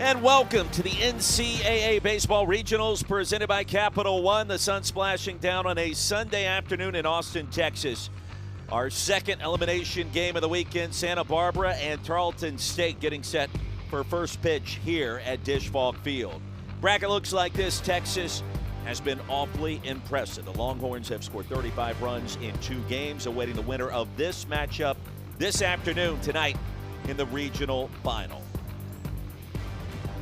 And welcome to the NCAA Baseball Regionals presented by Capital One. The sun splashing down on a Sunday afternoon in Austin, Texas. Our second elimination game of the weekend, Santa Barbara and Tarleton State getting set for first pitch here at Disch-Falk Field. Bracket looks like this. Texas has been awfully impressive. The Longhorns have scored 35 runs in 2 games, awaiting the winner of this matchup this afternoon tonight in the regional final.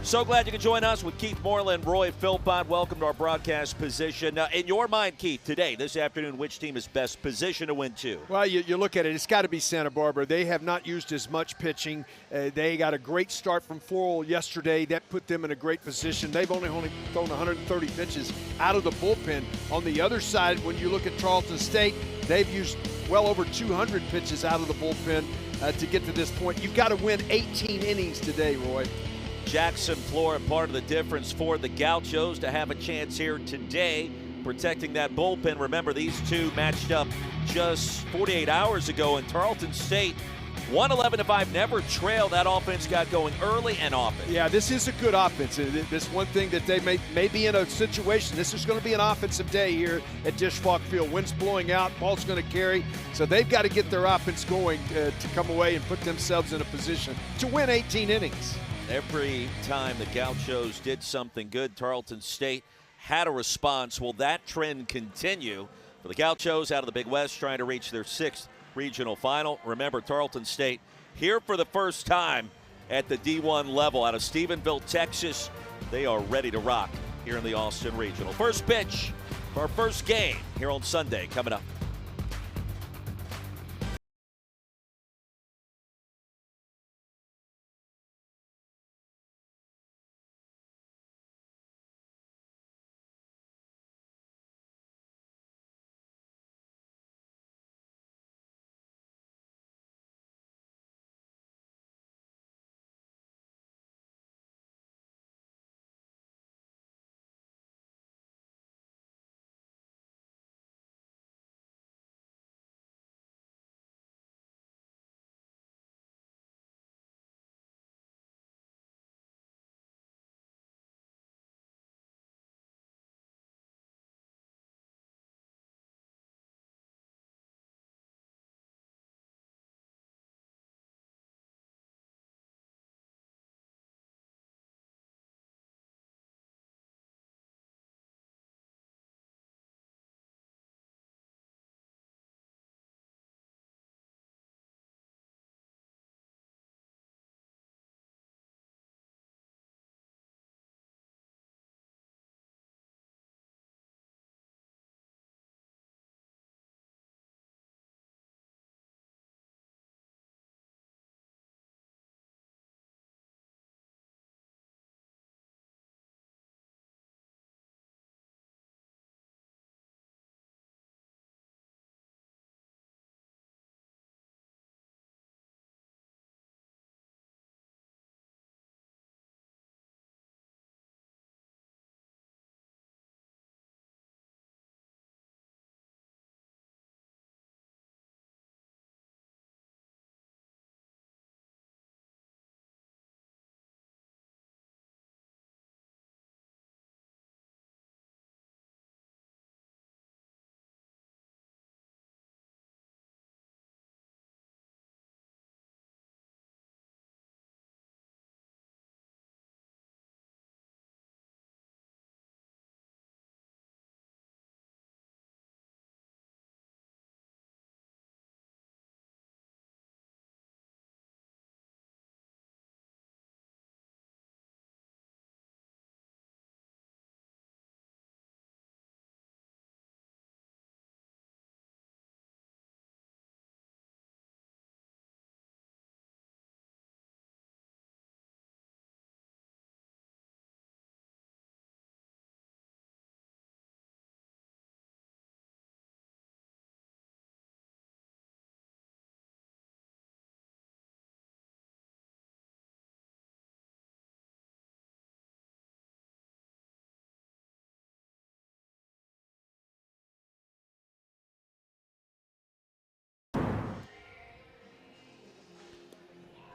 So glad you could join us with Keith Moreland, Roy Philpott. Welcome to our broadcast position. Now, in your mind, Keith, today, this afternoon, which team is best positioned to win two? Well, you look at it, it's got to be Santa Barbara. They have not used as much pitching. They got a great start from Forel yesterday. That put them in a great position. They've only thrown 130 pitches out of the bullpen. On the other side, when you look at Tarleton State, they've used well over 200 pitches out of the bullpen to get to this point. You've got to win 18 innings today, Roy. Jackson, Florida, part of the difference for the Gauchos to have a chance here today, protecting that bullpen. Remember, these two matched up just 48 hours ago, and Tarleton State 111-5, never trailed. That offense got going early and often. Yeah, this is a good offense. This one thing that they may be in a situation. This is going to be an offensive day here at Disch-Falk Field. Wind's blowing out, ball's going to carry. So they've got to get their offense going to come away and put themselves in a position to win 18 innings. Every time the Gauchos did something good, Tarleton State had a response. Will that trend continue for the Gauchos out of the Big West trying to reach their 6th regional final? Remember, Tarleton State here for the first time at the D1 level out of Stephenville, Texas. They are ready to rock here in the Austin Regional. First pitch for our first game here on Sunday coming up.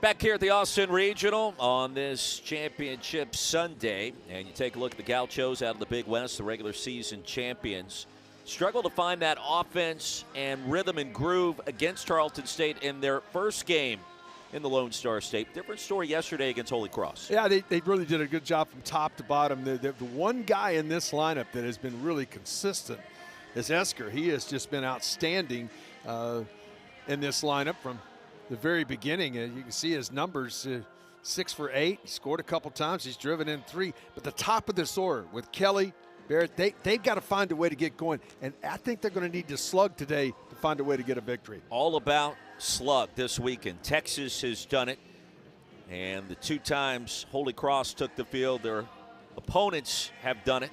Back here at the Austin Regional on this championship Sunday, and you take a look at the Gauchos out of the Big West, the regular season champions. Struggle to find that offense and rhythm and groove against Tarleton State in their first game in the Lone Star State. Different story yesterday against Holy Cross. Yeah, they really did a good job from top to bottom. The one guy in this lineup that has been really consistent is Esker. He has just been outstanding in this lineup from the very beginning. You can see his numbers, 6 for 8. He scored a couple times. He's driven in 3. But the top of this order with Kelly, Barrett, they've got to find a way to get going. And I think they're going to need to slug today to find a way to get a victory. All about slug this weekend. Texas has done it. And the 2 times Holy Cross took the field, their opponents have done it.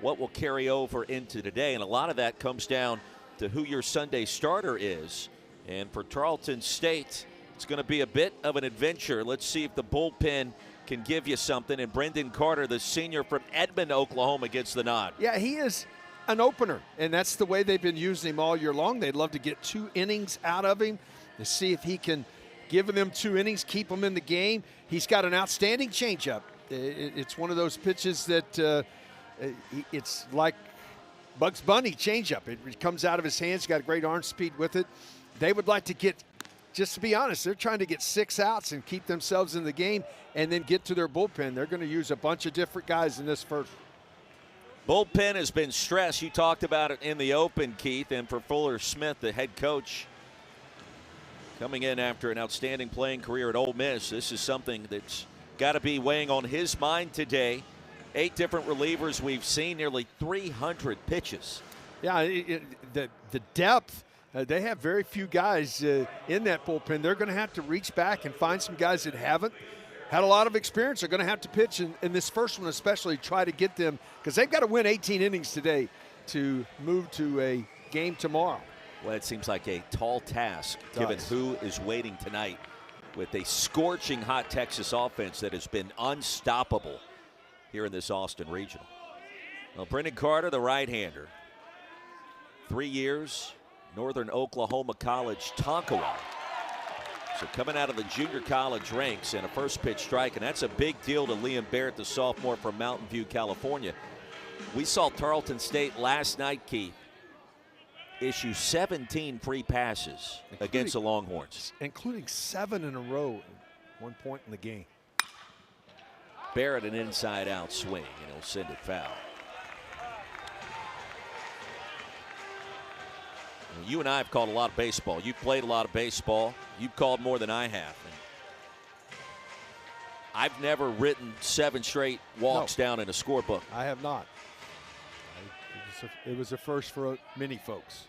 What will carry over into today? And a lot of that comes down to who your Sunday starter is. And for Tarleton State, it's going to be a bit of an adventure. Let's see if the bullpen can give you something. And Brendan Carter, the senior from Edmond, Oklahoma, gets the nod. Yeah, he is an opener, and that's the way they've been using him all year long. They'd love to get 2 innings out of him to see if he can give them 2 innings, keep them in the game. He's got an outstanding changeup. It's one of those pitches that it's like Bugs Bunny changeup. It comes out of his hands. He's got a great arm speed with it. They would like to get, just to be honest, they're trying to get 6 outs and keep themselves in the game and then get to their bullpen. They're going to use a bunch of different guys in this first. Bullpen has been stressed. You talked about it in the open, Keith. And for Fuller Smith, the head coach, coming in after an outstanding playing career at Ole Miss, this is something that's got to be weighing on his mind today. 8 different relievers we've seen, nearly 300 pitches. Yeah, the depth. They have very few guys in that bullpen. They're going to have to reach back and find some guys that haven't had a lot of experience. They're going to have to pitch in this first one especially, try to get them, because they've got to win 18 innings today to move to a game tomorrow. Well, it seems like a tall task given who is waiting tonight with a scorching hot Texas offense that has been unstoppable here in this Austin Regional. Well, Brendan Carter, the right-hander, 3 years, Northern Oklahoma College, Tonkawa. So coming out of the junior college ranks and a first pitch strike, and that's a big deal to Liam Barrett, the sophomore from Mountain View, California. We saw Tarleton State last night, Keith, issue 17 free passes against the Longhorns. Including 7 in a row at one point in the game. Barrett an inside-out swing, and he'll send it foul. You and I have called a lot of baseball. You've played a lot of baseball. You've called more than I have. And I've never written 7 straight walks down in a scorebook. I have not. It was a first for many folks.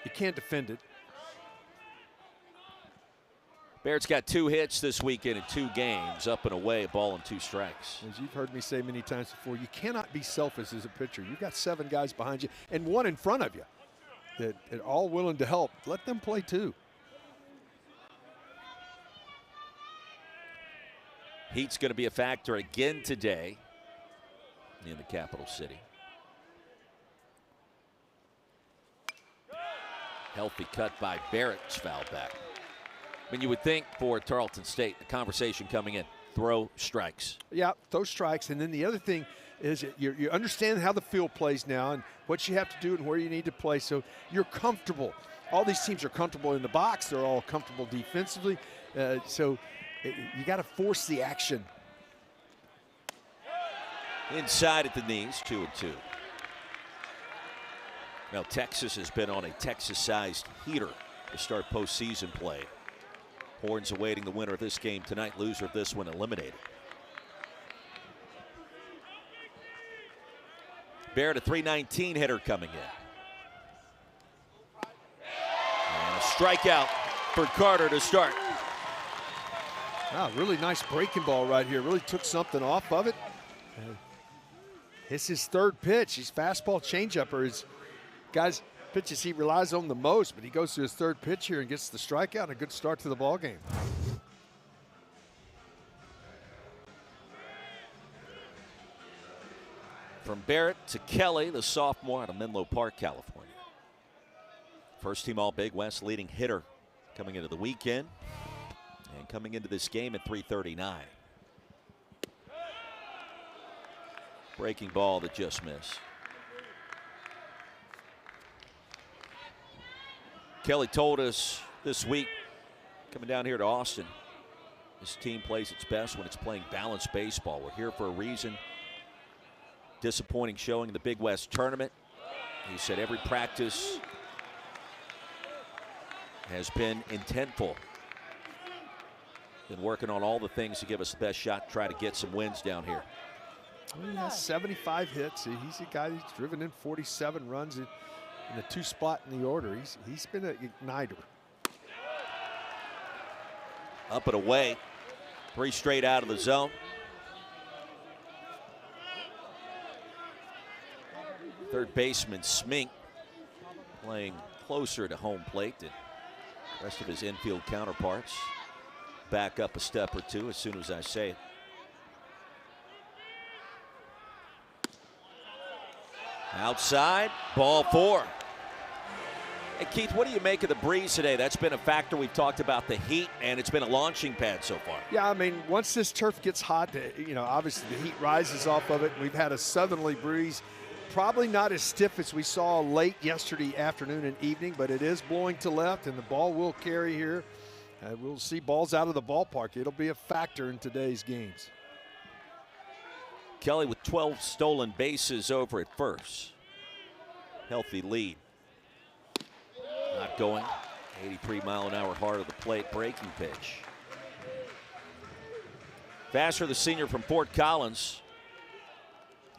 You can't defend it. Barrett's got 2 hits this weekend in 2 games, up and away, a ball and 2 strikes. As you've heard me say many times before, you cannot be selfish as a pitcher. You've got 7 guys behind you and 1 in front of you that are all willing to help. Let them play too. Heat's going to be a factor again today in the capital city. Healthy cut by Barrett's foul back. I mean, you would think for Tarleton State, the conversation coming in, throw strikes. Yeah, throw strikes. And then the other thing is you understand how the field plays now and what you have to do and where you need to play. So you're comfortable. All these teams are comfortable in the box. They're all comfortable defensively. So you got to force the action. Inside at the knees, 2-2. Now, Texas has been on a Texas-sized heater to start postseason play. Horns awaiting the winner of this game tonight. Loser of this one eliminated. Barrett, a .319 hitter coming in. And a strikeout for Carter to start. Wow, really nice breaking ball right here. Really took something off of it. It's his 3rd pitch. His fastball changeup are his guys' pitches he relies on the most, but he goes to his 3rd pitch here and gets the strikeout and a good start to the ball game. From Barrett to Kelly, the sophomore out of Menlo Park, California. First team All Big West leading hitter coming into the weekend. coming into this game at 339. Breaking ball that just missed. Kelly told us this week, coming down here to Austin, this team plays its best when it's playing balanced baseball. We're here for a reason. Disappointing showing in the Big West tournament. He said every practice has been intentful. Been working on all the things to give us the best shot to try to get some wins down here. He has 75 hits. He's a guy who's driven in 47 runs in the 2 spot in the order. He's been an igniter. Up and away. 3 straight out of the zone. Third baseman Smink playing closer to home plate than the rest of his infield counterparts. Back up a step or two as soon as I say it. Outside, ball 4. Hey, Keith, what do you make of the breeze today? That's been a factor. We've talked about the heat, and it's been a launching pad so far. Yeah, I mean, once this turf gets hot, you know, obviously the heat rises off of it. We've had a southerly breeze. Probably not as stiff as we saw late yesterday afternoon and evening, but it is blowing to left, and the ball will carry here. We'll see balls out of the ballpark. It'll be a factor in today's games. Kelly with 12 stolen bases over at first. Healthy lead. Not going. 83-mile-an-hour heart of the plate breaking pitch. Vassar, the senior from Fort Collins,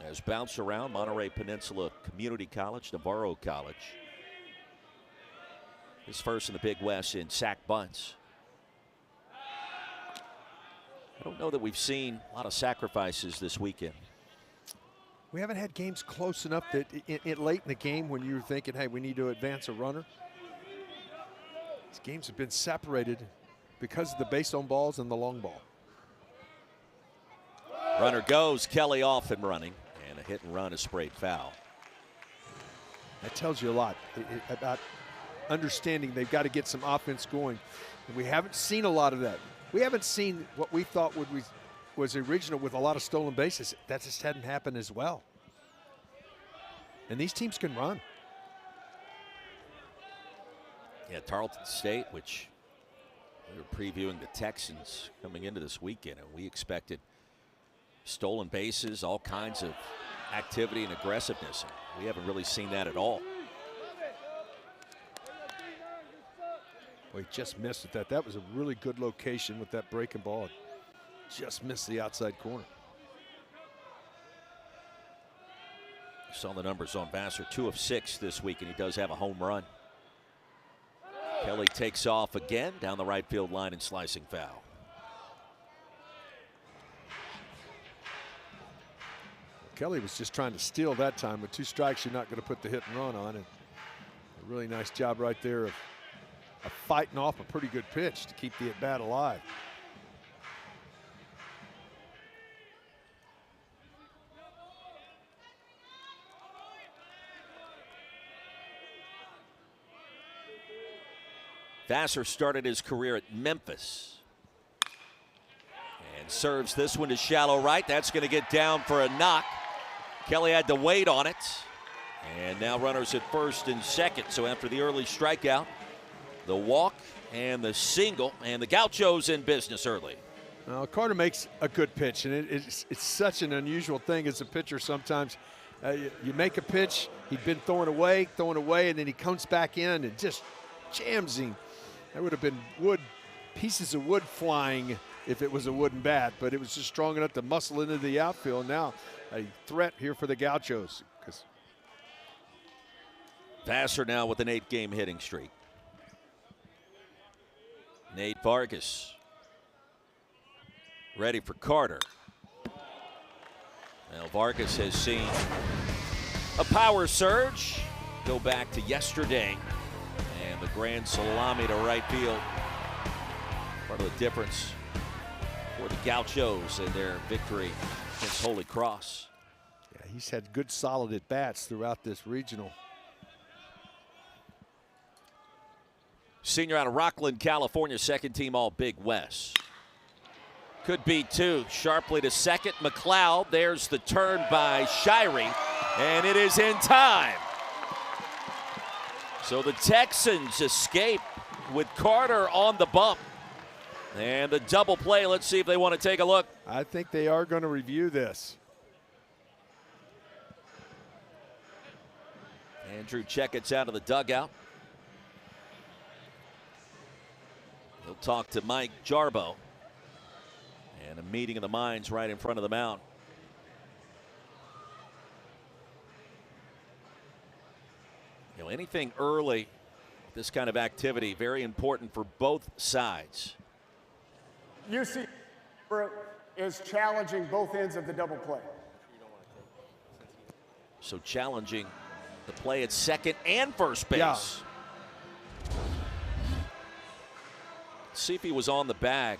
has bounced around Monterey Peninsula Community College, Navarro College. His first in the Big West in sack bunts. I don't know that we've seen a lot of sacrifices this weekend. We haven't had games close enough that late in the game when you were thinking, hey, we need to advance a runner. These games have been separated because of the base on balls and the long ball. Runner goes, Kelly off and running, and a hit and run is sprayed foul. That tells you a lot about understanding they've got to get some offense going. And we haven't seen a lot of that. We haven't seen what we thought was original with a lot of stolen bases. That just hadn't happened as well. And these teams can run. Yeah, Tarleton State, which we were previewing the Texans coming into this weekend, and we expected stolen bases, all kinds of activity and aggressiveness. We haven't really seen that at all. Well, he just missed it. That was a really good location with that breaking ball. Just missed the outside corner. Saw the numbers on Vassar, 2 of 6 this week, and he does have a home run. Kelly takes off again down the right field line and slicing foul. Kelly was just trying to steal that time. With 2 strikes, you're not going to put the hit and run on. And a really nice job right there of fighting off a pretty good pitch to keep the at-bat alive. Vassar started his career at Memphis and serves this one to shallow right. That's going to get down for a knock. Kelly had to wait on it. And now runners at first and second. So after the early strikeout, the walk and the single, and the Gauchos in business early. Well, Carter makes a good pitch, and it's such an unusual thing as a pitcher sometimes. You make a pitch, he'd been throwing away, and then he comes back in and just jams him. That would have been pieces of wood flying if it was a wooden bat, but it was just strong enough to muscle into the outfield. Now a threat here for the Gauchos. Vassar now with an 8-game hitting streak. Nate Vargas ready for Carter. Now Vargas has seen a power surge. Go back to yesterday. And the grand salami to right field. Part of the difference for the Gauchos in their victory against Holy Cross. Yeah, he's had good solid at-bats throughout this regional. Senior out of Rockland, California, second team all Big West. Could be two. Sharply to second. McLeod. There's the turn by Shirey, and it is in time. So the Texans escape with Carter on the bump. And the double play. Let's see if they want to take a look. I think they are going to review this. Andrew Checkett's out of the dugout. He'll talk to Mike Jarbo. And a meeting of the minds right in front of the mound. You know, anything early, this kind of activity, very important for both sides. UC is challenging both ends of the double play. So challenging the play at second and first base. Yeah. See if he was on the bag.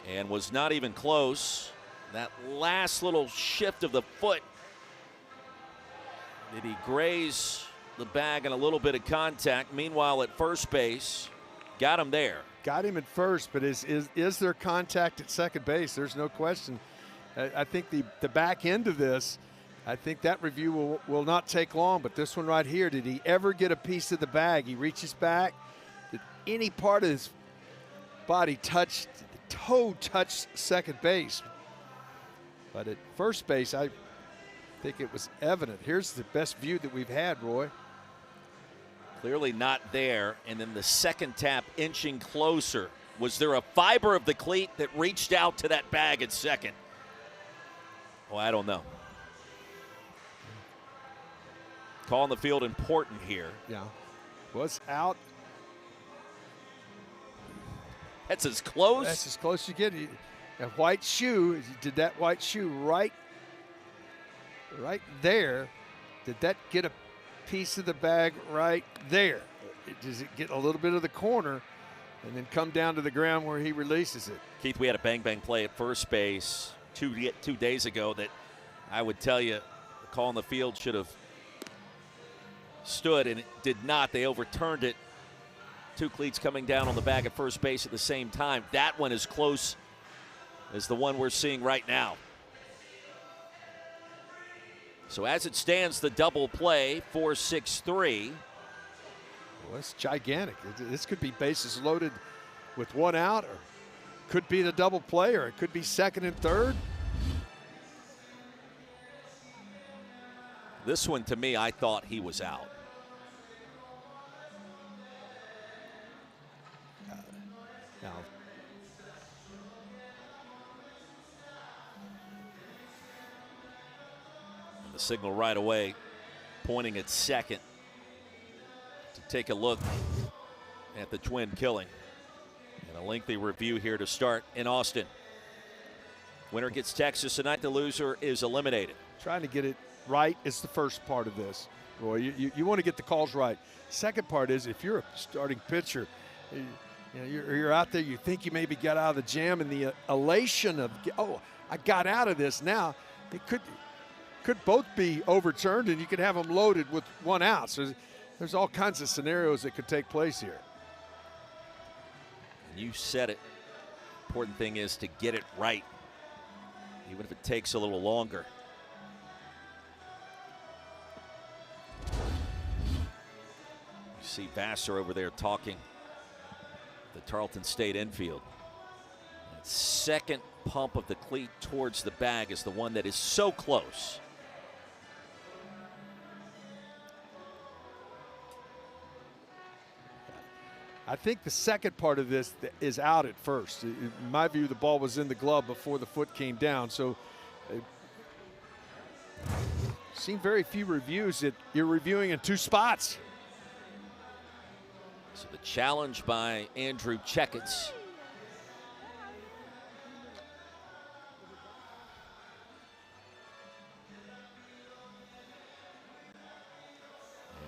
And was not even close. That last little shift of the foot. Did he graze the bag and a little bit of contact? Meanwhile, at first base, got him there. Got him at first, but is there contact at second base? There's no question. I think the back end of this, I think that review will not take long, but this one right here, did he ever get a piece of the bag? He reaches back. Did any part of his body touch, the toe touched second base? But at first base, I think it was evident. Here's the best view that we've had, Roy. Clearly not there, and then the second tap inching closer. Was there a fiber of the cleat that reached out to that bag at second? Well, I don't know. Call on the field important here. Yeah. Was out. That's as close. That's as close as you get. A white shoe, he did that white shoe right there. Did that get a piece of the bag right there? Does it get a little bit of the corner and then come down to the ground where he releases it? Keith, we had a bang-bang play at first base two days ago that I would tell you the call on the field should have stood, and it did not. They overturned it. Two cleats coming down on the bag at first base at the same time. That one is close as the one we're seeing right now. So as it stands, the double play, 4-6-3. Well, it's gigantic. This could be bases loaded with one out, or could be the double play, or it could be second and third. This one, to me, I thought he was out. Now, the signal right away, pointing at second to take a look at the twin killing. And a lengthy review here to start in Austin. Winner gets Texas tonight. The loser is eliminated. trying to get it right is the first part of this, Roy. You want to get the calls right. Second part is if you're a starting pitcher, you're out there, you think you maybe got out of the jam, and the elation of, oh, I got out of this now, it could both be overturned, and you could have them loaded with one out. So there's all kinds of scenarios that could take place here. You said it. Important thing is to get it right, even if it takes a little longer. You see Vassar over there talking the Tarleton State infield. That second pump of the cleat towards the bag is the one that is so close. I think the second part of this is out at first. In my view, the ball was in the glove before the foot came down. So seen very few reviews that you're reviewing in two spots. So the challenge by Andrew Checketts.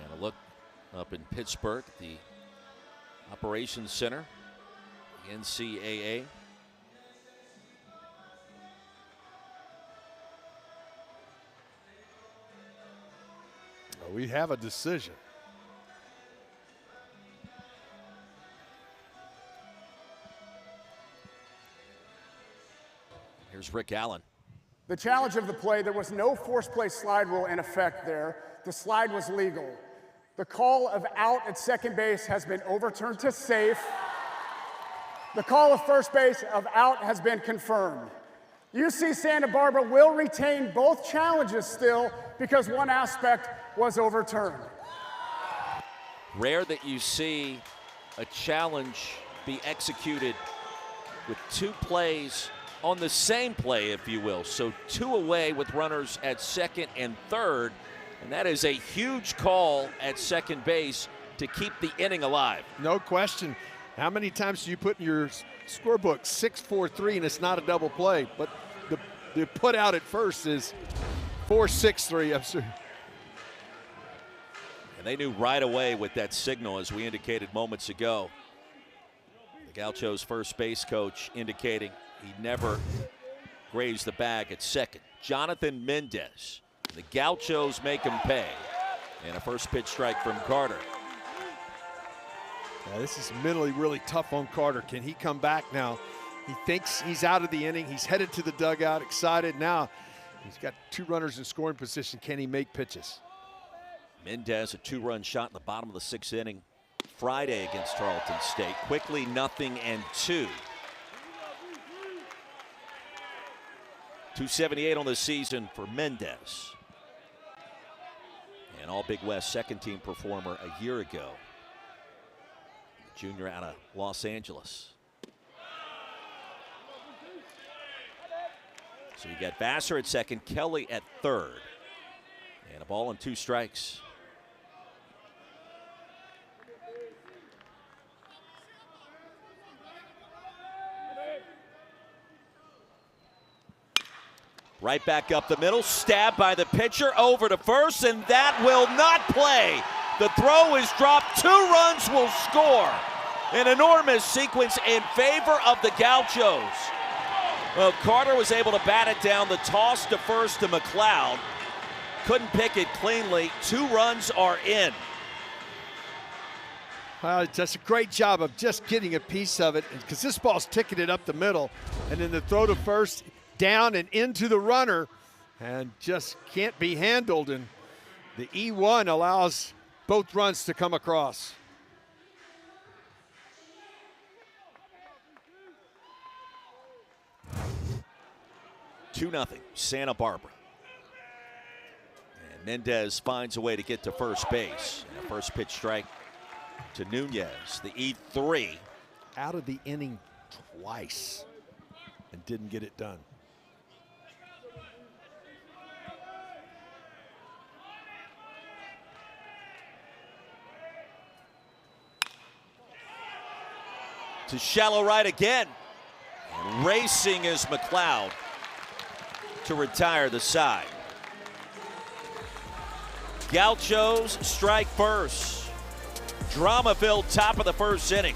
And a look up in Pittsburgh, the Operations Center, the NCAA. We have a decision. Here's Rick Allen. The challenge of the play, there was no forced play slide rule in effect there. The slide was legal. The call of out at second base has been overturned to safe. The call of first base of out has been confirmed. UC Santa Barbara will retain both challenges still because one aspect was overturned. Rare that you see a challenge be executed with two plays on the same play, if you will. So two away with runners at second and third. And that is a huge call at second base to keep the inning alive. No question. How many times do you put in your scorebook 6-4-3 and it's not a double play? But the put out at first is 4-6-3. I'm sorry. And they knew right away with that signal, as we indicated moments ago. The Gauchos' first base coach indicating he never grazed the bag at second. Jonathan Mendez. The Gauchos make him pay. And a first pitch strike from Carter. Yeah, this is mentally really tough on Carter. Can he come back now? He thinks he's out of the inning. He's headed to the dugout, excited. Now he's got two runners in scoring position. Can he make pitches? Mendez, a two-run shot in the bottom of the sixth inning Friday against Tarleton State. Quickly 0-2. 278 on the season for Mendez. And all Big West second-team performer a year ago. Junior out of Los Angeles. So you got Vassar at second, Kelly at third. And a ball and two strikes. Right back up the middle, stabbed by the pitcher, over to first, and that will not play. The throw is dropped, 2 runs will score. An enormous sequence in favor of the Gauchos. Well, Carter was able to bat it down, the toss to first to McLeod. Couldn't pick it cleanly, 2 runs are in. Well, just a great job of just getting a piece of it, because this ball's ticketed up the middle, and then the throw to first, down and into the runner, and just can't be handled, and the E1 allows both runs to come across. Two 2-0 Santa Barbara. And Mendez finds a way to get to first base. And a first pitch strike to Nunez, the E3. Out of the inning twice and didn't get it done. To shallow right again. And racing is McLeod to retire the side. Gauchos strike first. Drama-filled top of the first inning.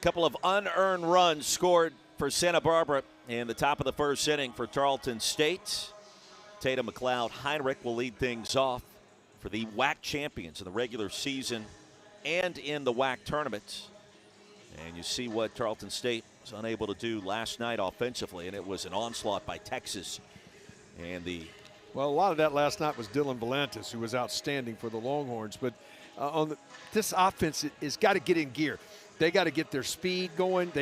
Couple of unearned runs scored for Santa Barbara in the top of the first inning for Tarleton State. Tatum, McLeod, Heinrich will lead things off for the WAC champions in the regular season and in the WAC tournament. And you see what Tarleton State was unable to do last night offensively, and it was an onslaught by Texas. And well, a lot of that last night was Dylan Valantis, who was outstanding for the Longhorns. But this offense has got to get in gear. They got to get their speed going.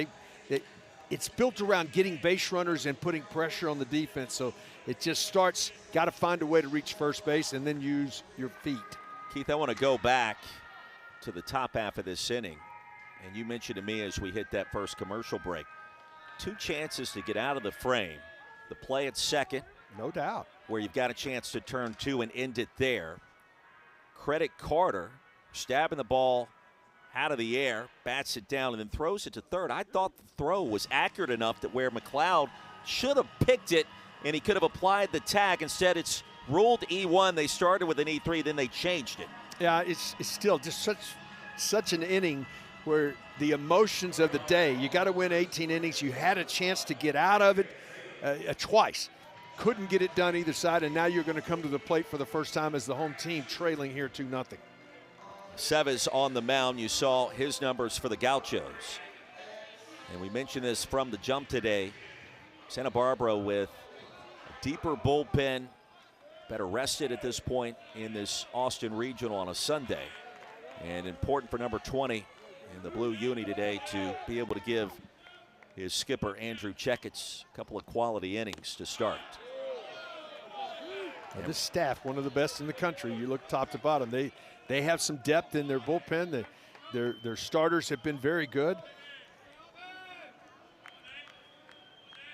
It's built around getting base runners and putting pressure on the defense. So it just starts, got to find a way to reach first base and then use your feet. Keith, I want to go back to the top half of this inning. And you mentioned to me as we hit that first commercial break, 2 chances to get out of the frame. The play at second. No doubt. Where you've got a chance to turn 2 and end it there. Credit Carter stabbing the ball out of the air, bats it down, and then throws it to third. I thought the throw was accurate enough that where McLeod should have picked it and he could have applied the tag. Instead, it's ruled E1. They started with an E3, then they changed it. Yeah, it's still just such an inning where the emotions of the day, you got to win 18 innings. You had a chance to get out of it twice. Couldn't get it done either side, and now you're going to come to the plate for the first time as the home team trailing here 2-0. Seves on the mound. You saw his numbers for the Gauchos. And we mentioned this from the jump today. Santa Barbara with a deeper bullpen, better rested at this point in this Austin Regional on a Sunday. And important for number 20 in the blue uni today to be able to give his skipper Andrew Checketts a couple of quality innings to start. Well, this staff, one of the best in the country. You look top to bottom. They have some depth in their bullpen. Their starters have been very good.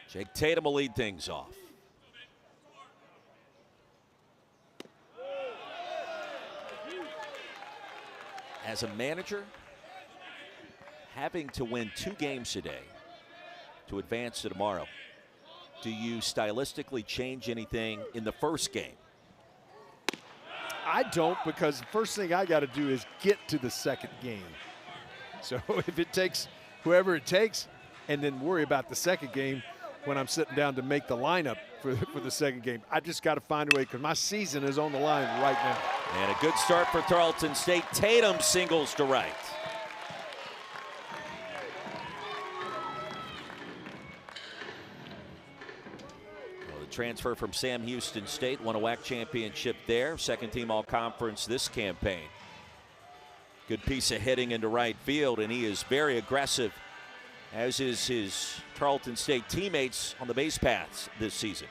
Jake Tatum will lead things off. As a manager, having to win 2 games today to advance to tomorrow, do you stylistically change anything in the first game? I don't, because the first thing I got to do is get to the second game. So if it takes whoever it takes, and then worry about the second game when I'm sitting down to make the lineup for the second game. I just got to find a way, because my season is on the line right now. And a good start for Tarleton State. Tatum singles to right. Transfer from Sam Houston State, won a WAC championship there. Second team all-conference this campaign. Good piece of hitting into right field, and he is very aggressive, as is his Tarleton State teammates on the base paths this season.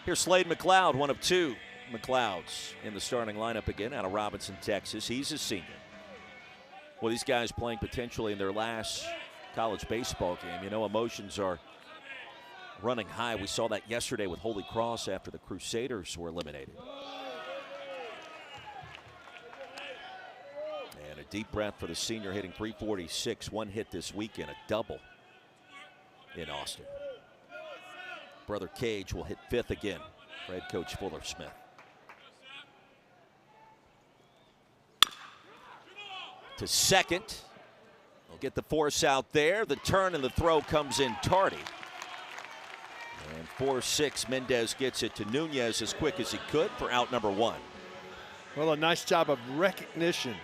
Here's Slade McLeod, one of 2 McLeods in the starting lineup again out of Robinson, Texas. He's a senior. Well, these guys playing potentially in their last college baseball game. You know, emotions are running high. We saw that yesterday with Holy Cross after the Crusaders were eliminated. And a deep breath for the senior, hitting .346. 1 hit this weekend, a double in Austin. Brother Cage will hit 5th again for head coach Fuller Smith. To second. They'll get the force out there. The turn and the throw comes in tardy. And 4-6, Mendez gets it to Nunez as quick as he could for out number 1. Well, a nice job of recognition.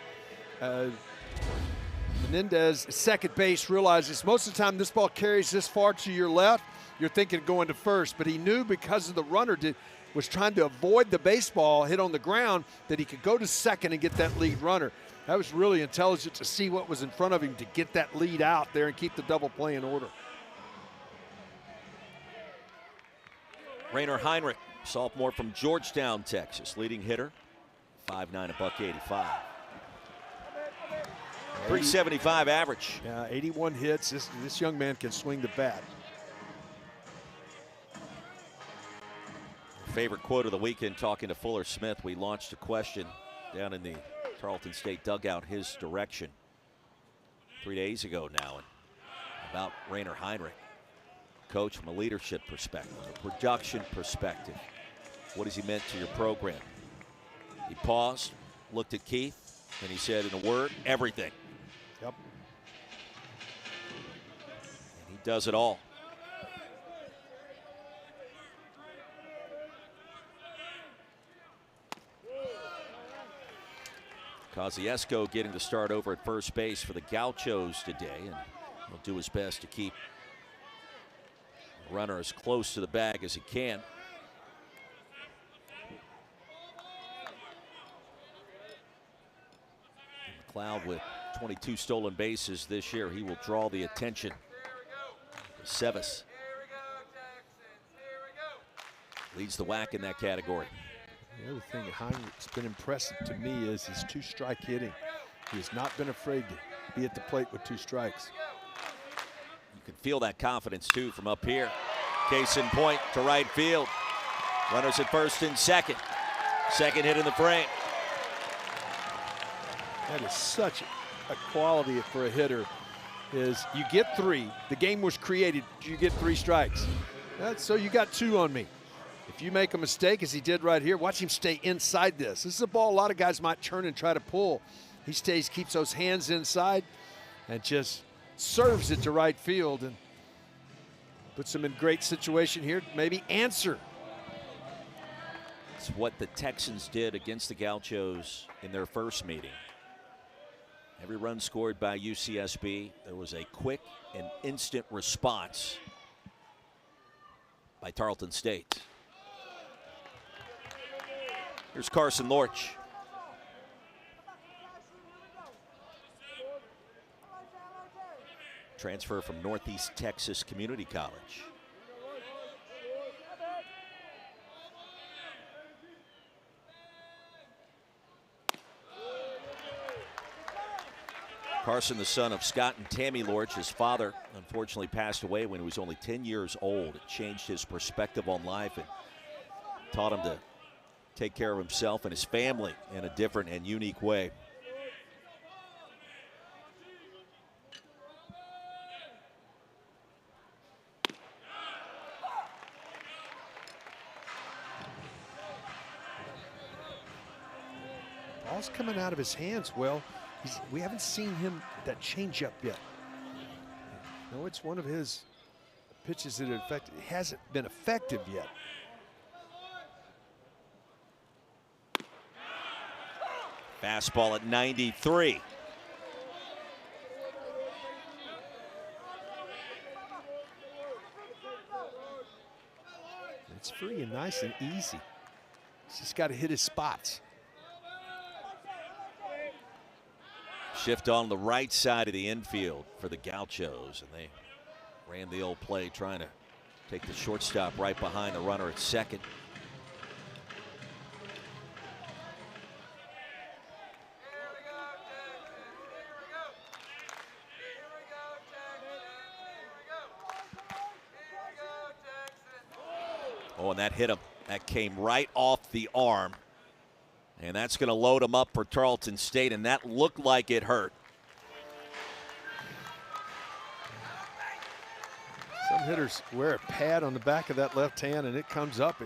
Menendez, second base, realizes most of the time this ball carries this far to your left, you're thinking going to first. But he knew, because of the runner was trying to avoid the baseball hit on the ground, that he could go to second and get that lead runner. That was really intelligent to see what was in front of him to get that lead out there and keep the double play in order. Rainer Heinrich, sophomore from Georgetown, Texas, leading hitter, 5'9", $185. 375 average. Yeah, 81 hits. This young man can swing the bat. Favorite quote of the weekend, talking to Fuller Smith, we launched a question down in the Tarleton State dugout his direction 3 days ago now, and about Rainer Heinrich. Coach, from a leadership perspective, a production perspective, what has he meant to your program? He paused, looked at Keith, and he said, in a word, everything. Yep. And he does it all. Kosciuszko getting the start over at first base for the Gauchos today, and he'll do his best to keep the runner as close to the bag as he can. McLeod with 22 stolen bases this year. He will draw the attention. Sevis leads the WAC in that category. The other thing that Heinrich's been impressive to me is his two-strike hitting. He has not been afraid to be at the plate with 2 strikes. You can feel that confidence, too, from up here. Case in point to right field. Runners at first and second. Second hit in the frame. That is such a quality for a hitter. Is you get 3. The game was created. You get 3 strikes. So you got 2 on me. If you make a mistake, as he did right here, watch him stay inside this. This is a ball a lot of guys might turn and try to pull. He stays, keeps those hands inside, and just serves it to right field and puts him in great situation here. Maybe answer. It's what the Texans did against the Gauchos in their first meeting. Every run scored by UCSB, there was a quick and instant response by Tarleton State. Here's Carson Lorch. Transfer from Northeast Texas Community College. Carson, the son of Scott and Tammy Lorch. His father unfortunately passed away when he was only 10 years old. It changed his perspective on life and taught him to take care of himself and his family in a different and unique way. Ball's coming out of his hands well. We haven't seen him that changeup yet. No, it's one of his pitches that it hasn't been effective yet. Fastball at 93. It's free and nice and easy. He's just got to hit his spots. Shift on the right side of the infield for the Gauchos, and they ran the old play trying to take the shortstop right behind the runner at second. Oh, and that hit him. That came right off the arm. And that's going to load him up for Tarleton State, and that looked like it hurt. Some hitters wear a pad on the back of that left hand, and it comes up.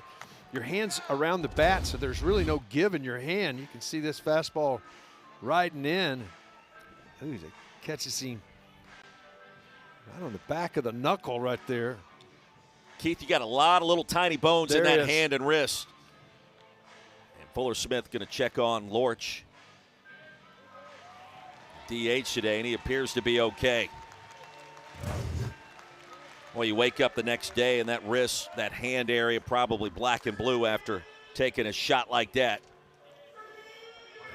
Your hand's around the bat, so there's really no give in your hand. You can see this fastball riding in. Ooh, it catches him right on the back of the knuckle right there. Keith, you got a lot of little tiny bones in that hand and wrist. Fuller Smith going to check on Lorch. DH today, and he appears to be okay. Well, you wake up the next day and that wrist, that hand area, probably black and blue after taking a shot like that.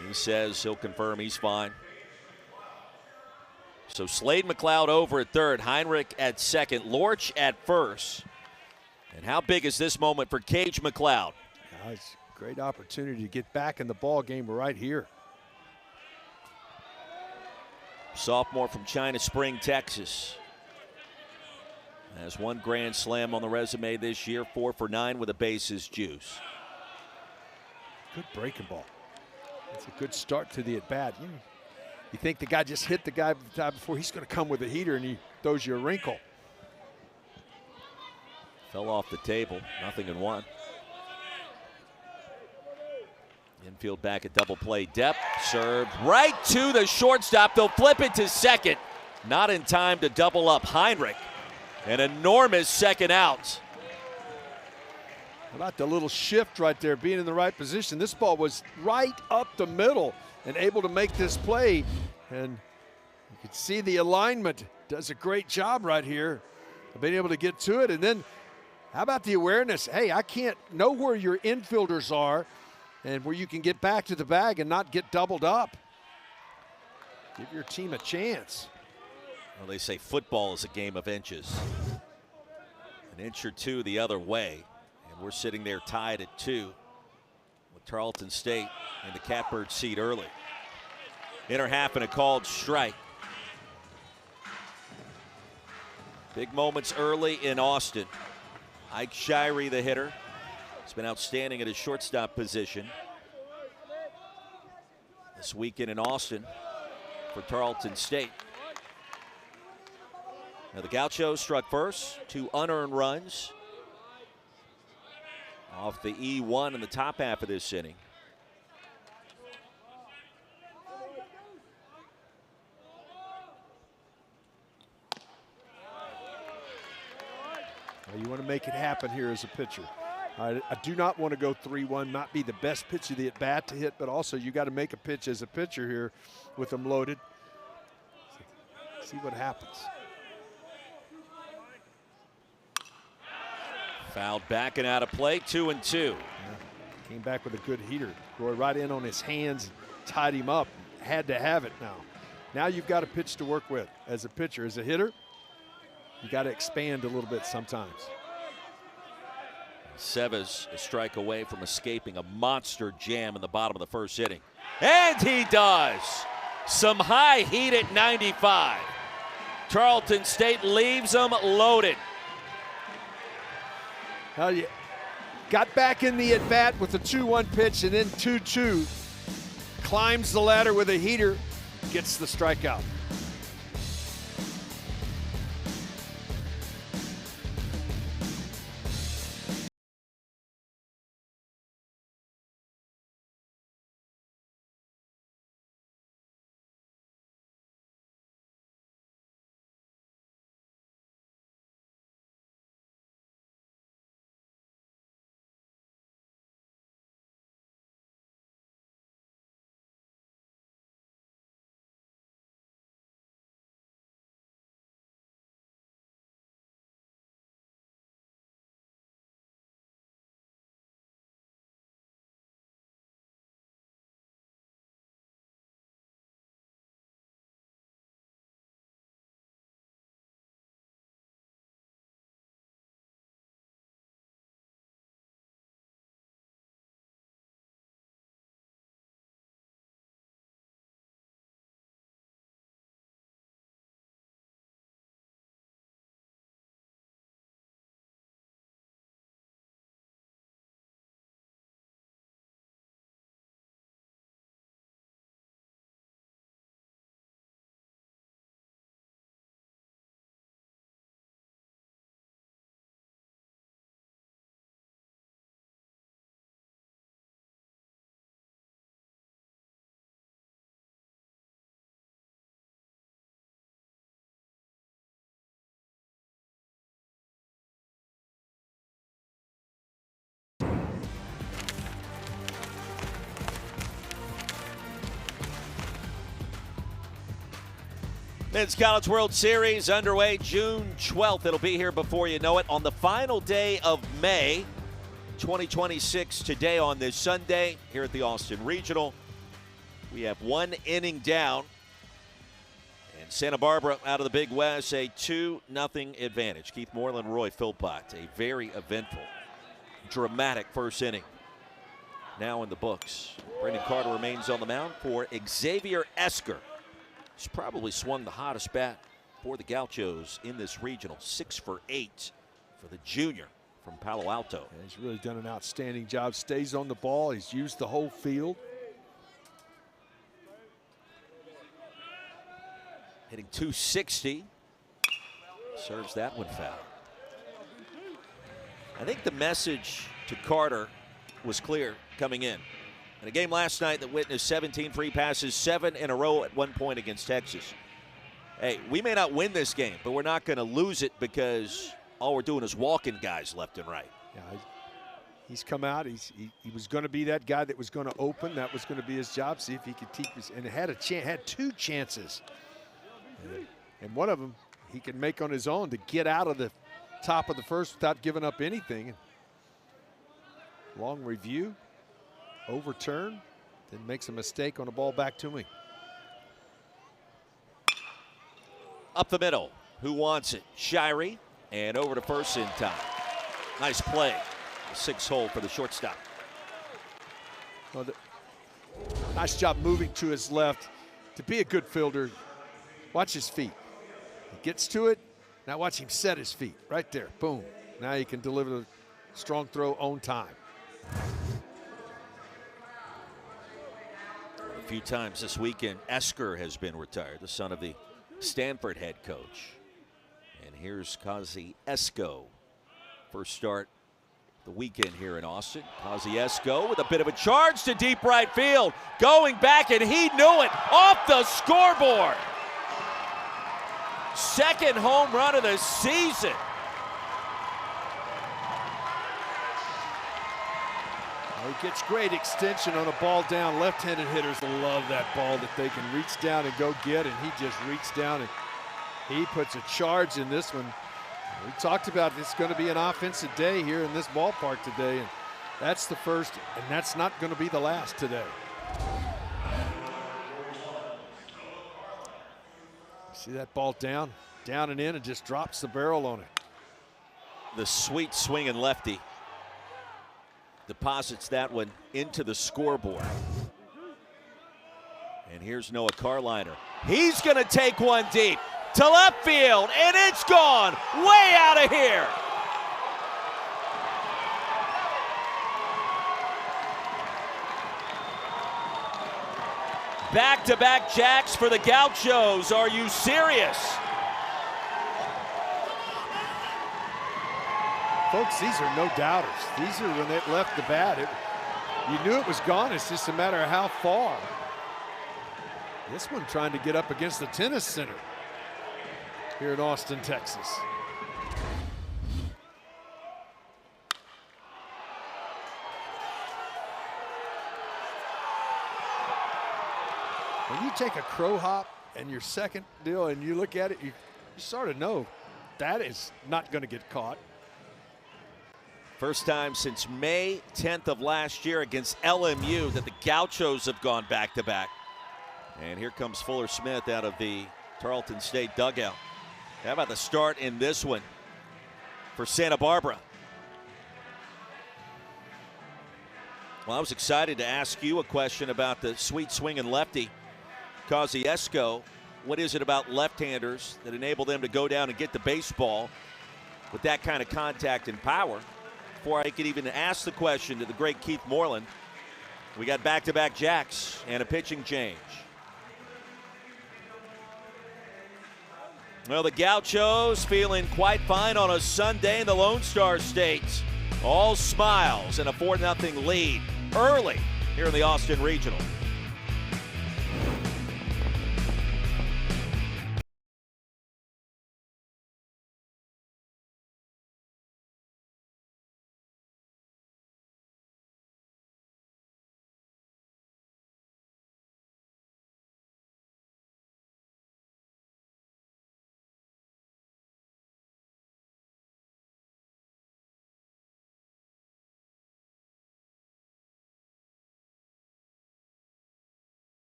And he says he'll confirm he's fine. So Slade McLeod over at third, Heinrich at second, Lorch at first. And how big is this moment for Cage McLeod? It's a great opportunity to get back in the ball game right here. Sophomore from China Spring, Texas. Has one grand slam on the resume this year, 4 for 9 with a bases juice. Good breaking ball. It's a good start to the at-bat. You think the guy just hit the guy the time before, he's going to come with a heater and he throws you a wrinkle. Fell off the table, 0-1. Infield back at double play depth, served right to the shortstop. They'll flip it to second. Not in time to double up Heinrich. An enormous second out. How about the little shift right there, being in the right position? This ball was right up the middle and able to make this play. And you can see the alignment. Does a great job right here of being able to get to it. And then how about the awareness? Hey, I can't know where your infielders are and where you can get back to the bag and not get doubled up. Give your team a chance. Well, they say football is a game of inches. An inch or two the other way. And we're sitting there tied at 2 with Tarleton State in the catbird seat early. Inner half and a called strike. Big moments early in Austin. Ike Shirey, the hitter, has been outstanding at his shortstop position. This weekend in Austin for Tarleton State. Now the Gauchos struck first, 2 unearned runs off the E1 in the top half of this inning. Well, you want to make it happen here as a pitcher. I do not want to go 3-1, not be the best pitch of the at-bat to hit, but also you got to make a pitch as a pitcher here with them loaded. See what happens. Fouled back and out of play, 2-2. Yeah. Came back with a good heater. Roy right in on his hands, tied him up. Had to have it now. Now you've got a pitch to work with as a pitcher. As a hitter, you got to expand a little bit sometimes. Sevas a strike away from escaping a monster jam in the bottom of the first inning. And he does. Some high heat at 95. Tarleton State leaves them loaded. Now you got back in the at-bat with a 2-1 pitch and then 2-2. Climbs the ladder with a heater, gets the strikeout. Men's College World Series underway June 12th. It'll be here before you know it on the final day of May 2026 today on this Sunday here at the Austin Regional. We have 1 inning down. And Santa Barbara out of the Big West, a 2-0 advantage. Keith Moreland, Roy Philpott, a very eventful, dramatic first inning now in the books. Brendan Carter remains on the mound for Xavier Esker. He's probably swung the hottest bat for the Gauchos in this regional. 6 for 8 for the junior from Palo Alto. Yeah, he's really done an outstanding job. Stays on the ball. He's used the whole field. Hitting .260. Serves that one foul. I think the message to Carter was clear coming in. In a game last night that witnessed 17 free passes, 7 in a row at one point against Texas. Hey, we may not win this game, but we're not going to lose it because all we're doing is walking guys left and right. Yeah, he's come out. He was going to be that guy that was going to open. That was going to be his job. See if he could keep his, and had 2 chances. And one of them he can make on his own to get out of the top of the first without giving up anything. Long review. Overturn, then makes a mistake on a ball back to me. Up the middle. Who wants it? Shirey. And over to first in time. Nice play. 6-hole for the shortstop. Well, nice job moving to his left. To be a good fielder, watch his feet. He gets to it. Now watch him set his feet. Right there. Boom. Now he can deliver the strong throw on time. A few times this weekend, Esker has been retired, the son of the Stanford head coach. And here's Kazi Esco. First start the weekend here in Austin. Kazi Esco with a bit of a charge to deep right field. Going back, and he knew it. Off the scoreboard. Second home run of the season. He gets great extension on a ball down. Left-handed hitters love that ball that they can reach down and go get, and he just reached down and he puts a charge in this one. We talked about it's going to be an offensive day here in this ballpark today, and that's the first, and that's not going to be the last today. See that ball down and in, and just drops the barrel on it. The sweet swinging lefty deposits that one into the scoreboard. And here's Noah Carliner. He's going to take one deep to left field, and it's gone way out of here. Back-to-back jacks for the Gauchos. Are you serious? Folks, these are no doubters. These are when it left the bat. You knew it was gone. It's just a matter of how far. This one trying to get up against the tennis center here in Austin, Texas. When you take a crow hop and your second deal and you look at it, you sort of know that is not going to get caught. First time since May 10th of last year against LMU that the Gauchos have gone back-to-back. And here comes Fuller Smith out of the Tarleton State dugout. How about the start in this one for Santa Barbara? Well, I was excited to ask you a question about the sweet swinging lefty, Kazi Esco. What is it about left-handers that enable them to go down and get the baseball with that kind of contact and power? Before I could even ask the question to the great Keith Moreland, we got back-to-back jacks and a pitching change. Well, the Gauchos feeling quite fine on a Sunday in the Lone Star State. All smiles and a 4-0 lead early here in the Austin Regional.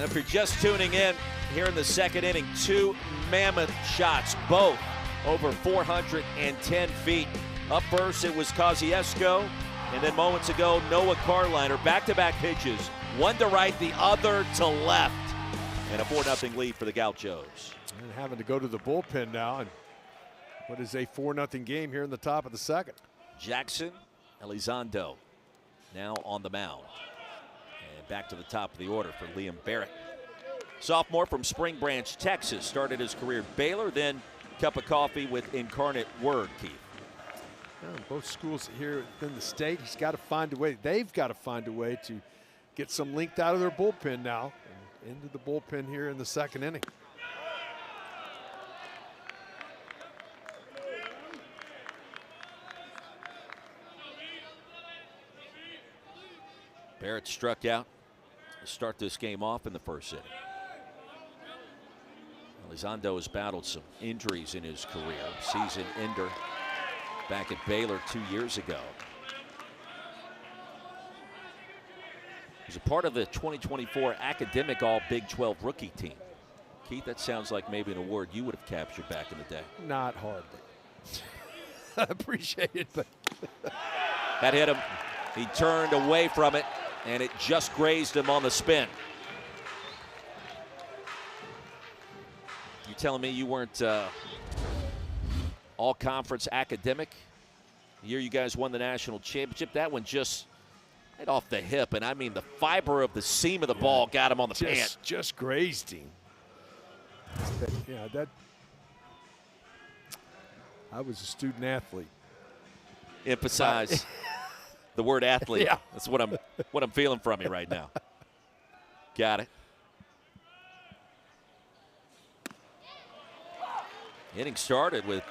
And if you're just tuning in, here in the second inning, two mammoth shots, both over 410 feet. Up first, it was Kosciuszko, and then moments ago, Noah Carliner. Back-to-back pitches, one to right, the other to left. And a 4-0 lead for the Gauchos. And having to go to the bullpen now. And what is a 4-0 game here in the top of the second? Jackson Elizondo now on the mound. And back to the top of the order for Liam Barrett. Sophomore from Spring Branch, Texas. Started his career at Baylor, then cup of coffee with Incarnate Word, Keith. Well, both schools here in the state, he's got to find a way. They've got to find a way to get some length out of their bullpen now. And into the bullpen here in the second inning. Barrett struck out to start this game off in the first inning. Elizondo has battled some injuries in his career. Season ender back at Baylor 2 years ago. He's a part of the 2024 Academic All Big 12 rookie team. Keith, that sounds like maybe an award you would have captured back in the day. Not hardly. I appreciate it, but that hit him. He turned away from it, and it just grazed him on the spin. You telling me you weren't all-conference academic? The year you guys won the national championship, that one just right off the hip, and I mean the fiber of the seam of the ball got him on the pant. Just grazed him. I was a student athlete. Emphasize the word athlete. Yeah. That's what I'm feeling from you right now. Got it. Inning started with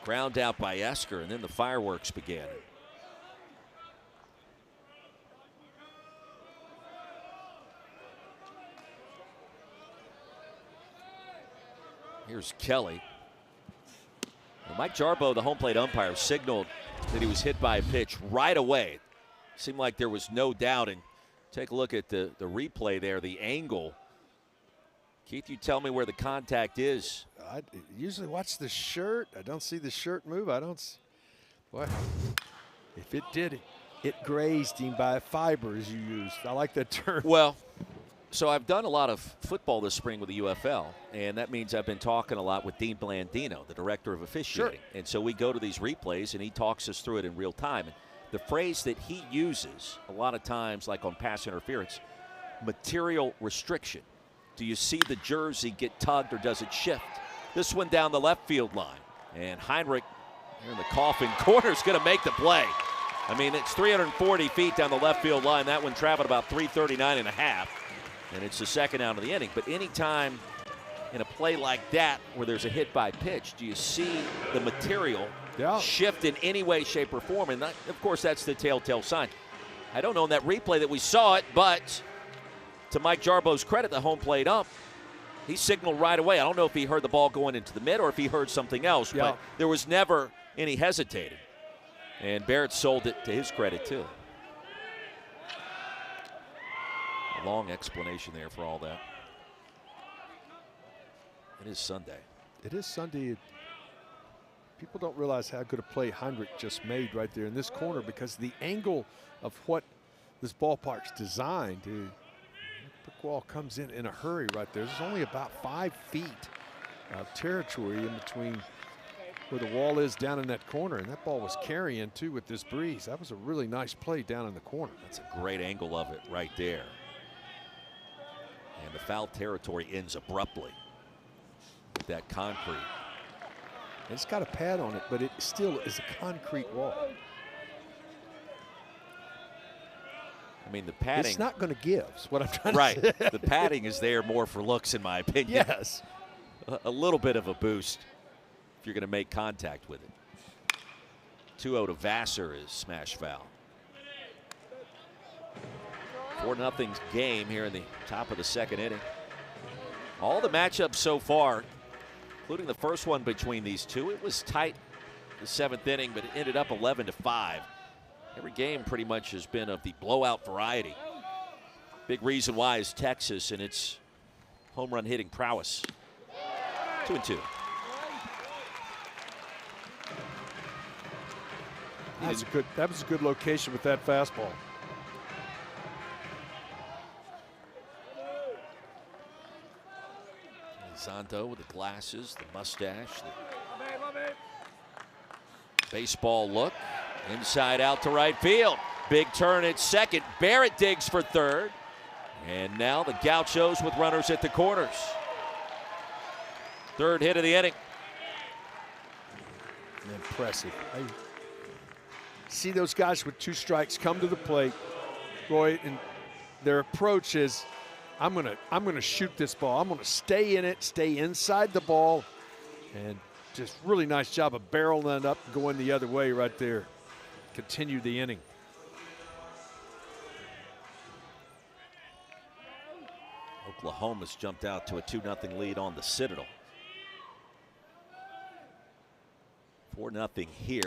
ground out by Esker, and then the fireworks began. Here's Kelly. Now Mike Jarbo, the home plate umpire, signaled that he was hit by a pitch right away. Seemed like there was no doubt. And take a look at the replay there, the angle. Keith, you tell me where the contact is. I usually watch the shirt. I don't see the shirt move. Boy, if it did, it grazed him by a fiber, as you used. I like that term. Well, so I've done a lot of football this spring with the UFL, and that means I've been talking a lot with Dean Blandino, the director of officiating. Sure. And so we go to these replays, and he talks us through it in real time. And the phrase that he uses a lot of times, like on pass interference, material restriction. Do you see the jersey get tugged or does it shift? This one down the left field line. And Heinrich here in the coffin corner is going to make the play. I mean, it's 340 feet down the left field line. That one traveled about 339 and a half. And it's the second out of the inning. But anytime in a play like that where there's a hit by pitch, do you see the material shift in any way, shape, or form? And that, of course, that's the telltale sign. I don't know in that replay that we saw it, but to Mike Jarbo's credit, the home plate ump, he signaled right away. I don't know if he heard the ball going into the mid or if he heard something else, but there was never any hesitating. And Barrett sold it to his credit, too. A long explanation there for all that. It is Sunday. It is Sunday. People don't realize how good a play Heinrich just made right there in this corner because the angle of what this ballpark's designed to. The ball comes in a hurry right there. There's only about 5 feet of territory in between where the wall is down in that corner, and that ball was carrying too with this breeze. That was a really nice play down in the corner. That's a great angle of it right there. And the foul territory ends abruptly with that concrete. It's got a pad on it, but it still is a concrete wall. I mean, the padding. It's not going to give, is what I'm trying to say. Right. The padding is there more for looks, in my opinion. Yes. A little bit of a boost if you're going to make contact with it. 2-0 to Vassar is smash foul. 4-0 game here in the top of the second inning. All the matchups so far, including the first one between these two, it was tight the seventh inning, but it ended up 11-5. Every game pretty much has been of the blowout variety. Big reason why is Texas and its home run hitting prowess. 2-2. That was a good location with that fastball. Zonto with the glasses, the mustache, the baseball look. Inside out to right field. Big turn at second. Barrett digs for third. And now the Gauchos with runners at the corners. Third hit of the inning. Impressive. I see those guys with 2 strikes come to the plate, Roy, and their approach is, I'm gonna shoot this ball. I'm gonna stay in it, stay inside the ball, and just really nice job of barreling it up and going the other way right there. Continue the inning. Oklahoma's jumped out to a 2-0 lead on the Citadel. 4-0 here.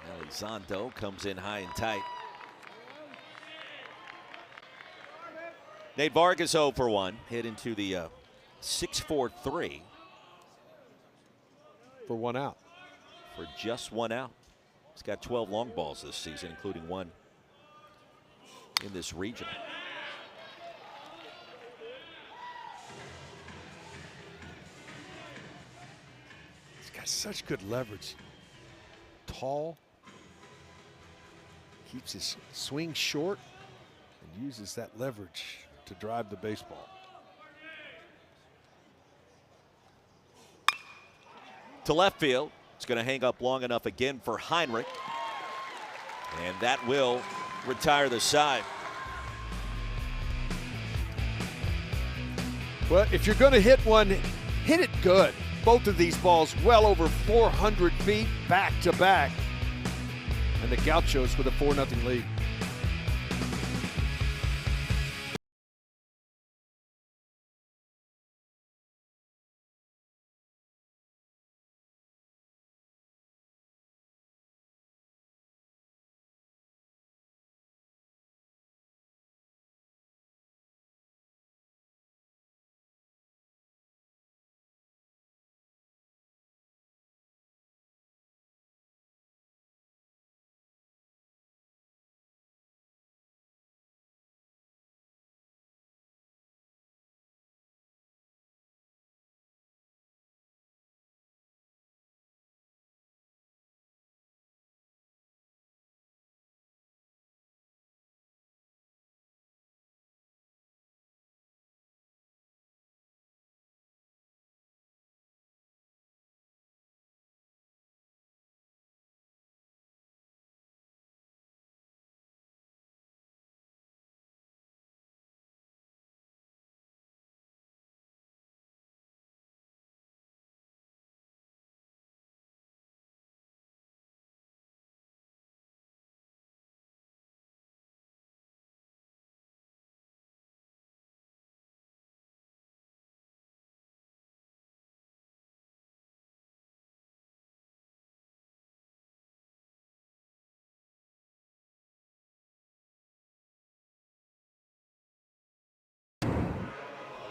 And Elizondo comes in high and tight. Nate Vargas 0 for 1. Hit into the 6-4-3. For 1 out. For just 1 out. He's got 12 long balls this season, including 1 in this regional. He's got such good leverage. Tall. Keeps his swing short and uses that leverage to drive the baseball. To left field. It's going to hang up long enough again for Heinrich. And that will retire the side. Well, if you're going to hit one, hit it good. Both of these balls well over 400 feet back to back. And the Gauchos with a 4-0 lead.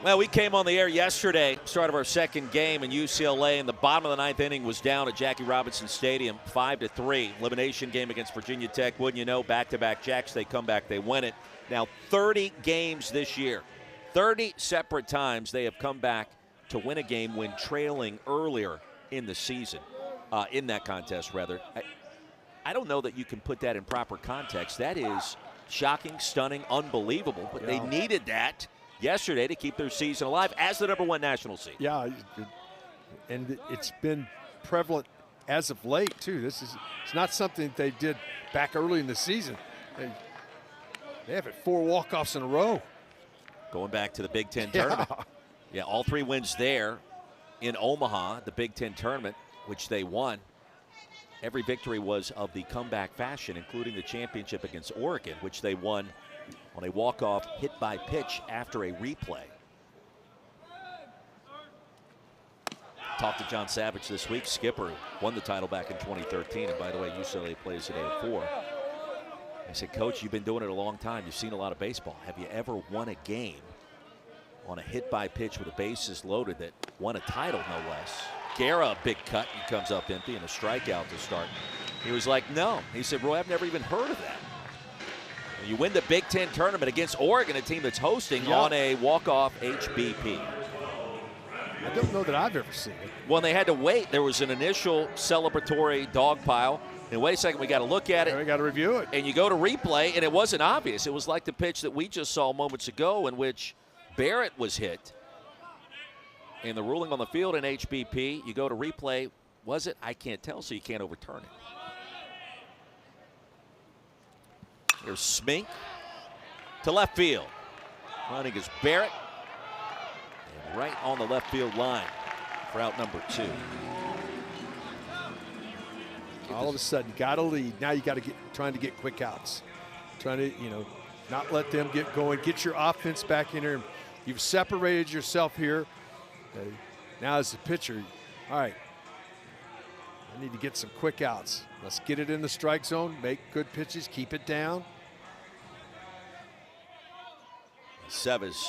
Well, we came on the air yesterday, start of our second game in UCLA, and the bottom of the 9th inning was down at Jackie Robinson Stadium, 5-3. Elimination game against Virginia Tech. Wouldn't you know, back-to-back Jacks, they come back, they win it. Now, 30 games this year. 30 separate times they have come back to win a game when trailing earlier in the season, in that contest, rather. I don't know that you can put that in proper context. That is shocking, stunning, unbelievable, but they needed that yesterday to keep their season alive as the #1 national seed. Yeah, and it's been prevalent as of late too. It's not something that they did back early in the season. They have 4 walk-offs in a row. Going back to the Big Ten tournament. Yeah, all 3 wins there in Omaha, the Big Ten tournament, which they won. Every victory was of the comeback fashion, including the championship against Oregon, which they won on a walk-off hit by pitch after a replay. Talked to John Savage this week, skipper, who won the title back in 2013. And by the way, UCLA plays today at 4. I said, Coach, you've been doing it a long time. You've seen a lot of baseball. Have you ever won a game on a hit by pitch with the bases loaded that won a title, no less. Guerra, a big cut, he comes up empty and a strikeout to start. He was like, no. He said, Roy, I've never even heard of that. And you win the Big Ten tournament against Oregon, a team that's hosting, on a walk-off HBP. I don't know that I've ever seen it. Well, they had to wait. There was an initial celebratory dog pile. And wait a second, we got to look at it. Yeah, we got to review it. And you go to replay, and it wasn't obvious. It was like the pitch that we just saw moments ago in which Barrett was hit. And the ruling on the field in HBP, you go to replay. Was it? I can't tell, so you can't overturn it. Here's Smink to left field. Running is Barrett. And right on the left field line for out number 2. All of a sudden, got a lead. Now you got to trying to get quick outs. Trying to, not let them get going. Get your offense back in there. You've separated yourself here. Now as a pitcher, all right, I need to get some quick outs. Let's get it in the strike zone, make good pitches, keep it down. Sevas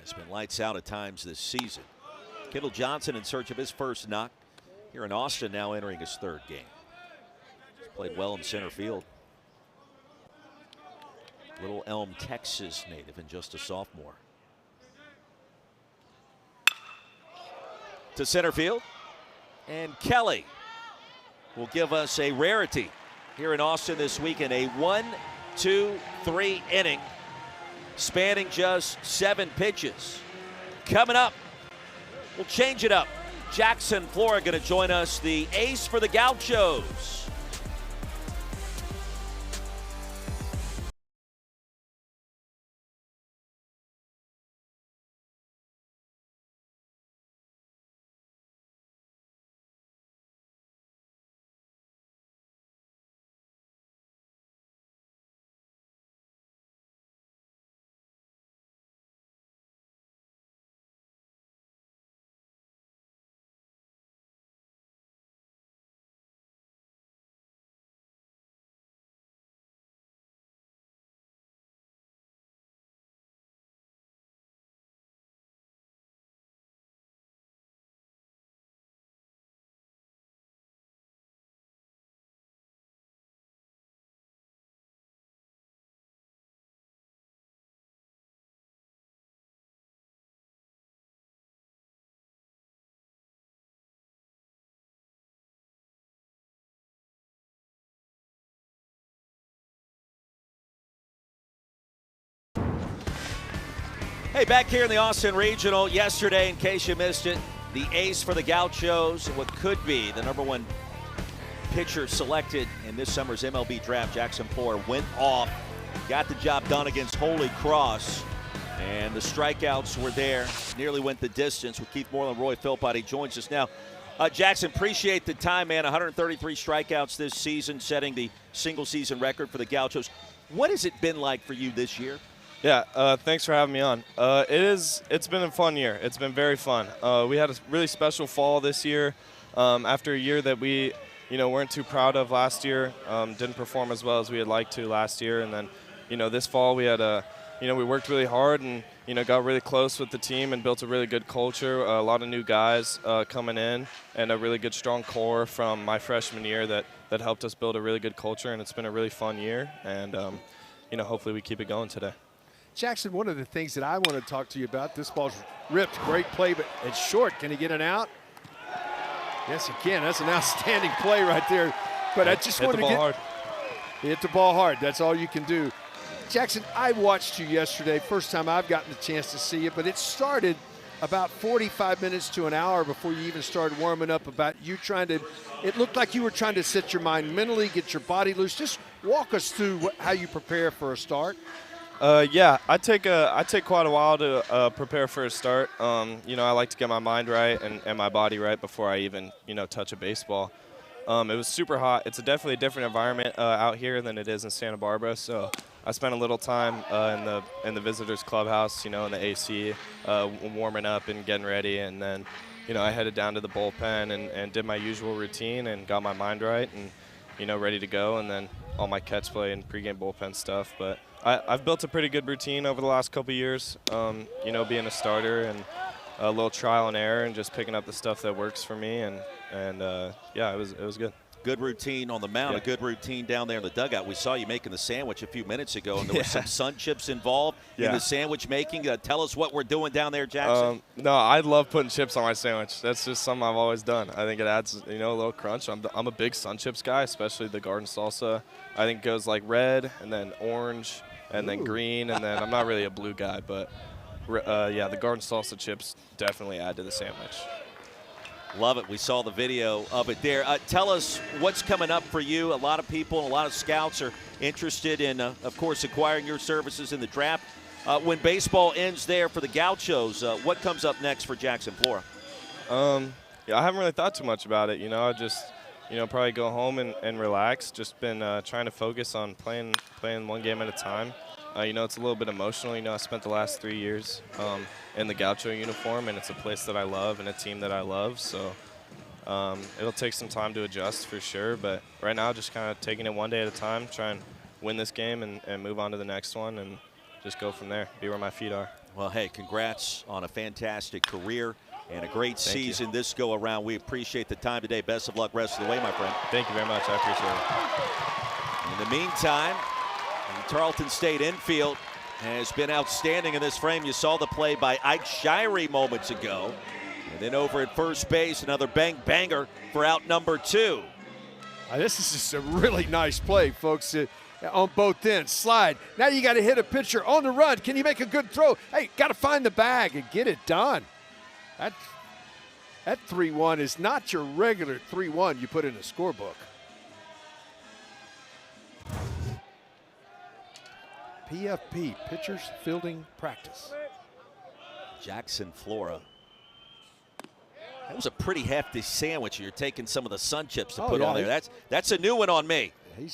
has been lights out at times this season. Kendall Johnson in search of his first knock here in Austin, now entering his 3rd game. He's played well in center field. Little Elm, Texas native and just a sophomore. To center field. And Kelly will give us a rarity here in Austin this weekend. A 1, 2, 3 inning spanning just 7 pitches. Coming up, we'll change it up. Jackson Flora going to join us, the ace for the Gauchos. Hey, back here in the Austin Regional yesterday, in case you missed it, the ace for the Gauchos, what could be the #1 pitcher selected in this summer's MLB draft, Jackson Flora, went off, got the job done against Holy Cross, and the strikeouts were there, nearly went the distance. With Keith Moreland, Roy Philpott joins us now. Jackson, appreciate the time, man. 133 strikeouts this season, setting the single-season record for the Gauchos. What has it been like for you this year? Yeah, thanks for having me on. It's been a fun year. It's been very fun. We had a really special fall this year. After a year that we, weren't too proud of last year, didn't perform as well as we had liked to last year, and then, this fall we had we worked really hard and got really close with the team and built a really good culture. A lot of new guys coming in, and a really good strong core from my freshman year that helped us build a really good culture, and it's been a really fun year. And hopefully we keep it going today. Jackson, one of the things that I want to talk to you about, this ball's ripped, great play, but it's short. Can he get an out? Yes, he can. That's an outstanding play right there. But I just wanted to get hard. Hit the ball hard. That's all you can do. Jackson, I watched you yesterday. First time I've gotten a chance to see it, but it started about 45 minutes to an hour before you even started warming up, about you trying to, it looked like you were trying to set your mind mentally, get your body loose. Just walk us through how you prepare for a start. Yeah, I take quite a while to prepare for a start. I like to get my mind right and my body right before I even, touch a baseball. It was super hot. It's definitely a different environment out here than it is in Santa Barbara. So I spent a little time in the visitors clubhouse, in the AC, warming up and getting ready, and then, I headed down to the bullpen and did my usual routine and got my mind right. And ready to go, and then all my catch play and pregame bullpen stuff. But I've built a pretty good routine over the last couple years, being a starter and a little trial and error and just picking up the stuff that works for me. And yeah, it was good. Good routine on the mound, Yeah. a good routine down there in the dugout. We saw you making the sandwich a few minutes ago, and there were some sun chips involved in the sandwich making. Tell us what we're doing down there, Jackson. No, I love putting chips on my sandwich. That's just something I've always done. I think it adds, a little crunch. I'm a big sun chips guy, especially the garden salsa. I think it goes like red and then orange and then green, and then I'm not really a blue guy, but yeah, the garden salsa chips definitely add to the sandwich. Love it. We saw the video of it there. Tell us what's coming up for you. A lot of people and a lot of scouts are interested in, of course, acquiring your services in the draft. When baseball ends there for the Gauchos, what comes up next for Jackson Flora? Yeah, I haven't really thought too much about it. I just, probably go home and relax. Just been trying to focus on playing one game at a time. It's a little bit emotional. I spent the last 3 years in the Gaucho uniform, and it's a place that I love and a team that I love. So it'll take some time to adjust for sure. But right now, just kind of taking it one day at a time, try and win this game and move on to the next one and just go from there, be where my feet are. Well, hey, congrats on a fantastic career and a great season this go around. We appreciate the time today. Best of luck rest of the way, my friend. Thank you very much. I appreciate it. In the meantime, the Tarleton State infield has been outstanding in this frame. You saw the play by Ike Shirey moments ago. And then over at first base, another banger for out number 2. This is just a really nice play, folks, on both ends. Slide. Now you got to hit a pitcher on the run. Can you make a good throw? Hey, got to find the bag and get it done. That 3-1 is not your regular 3-1 you put in a scorebook. PFP, Pitchers Fielding Practice. Jackson Flora. That was a pretty hefty sandwich. You're taking some of the sun chips to put on there. That's a new one on me. He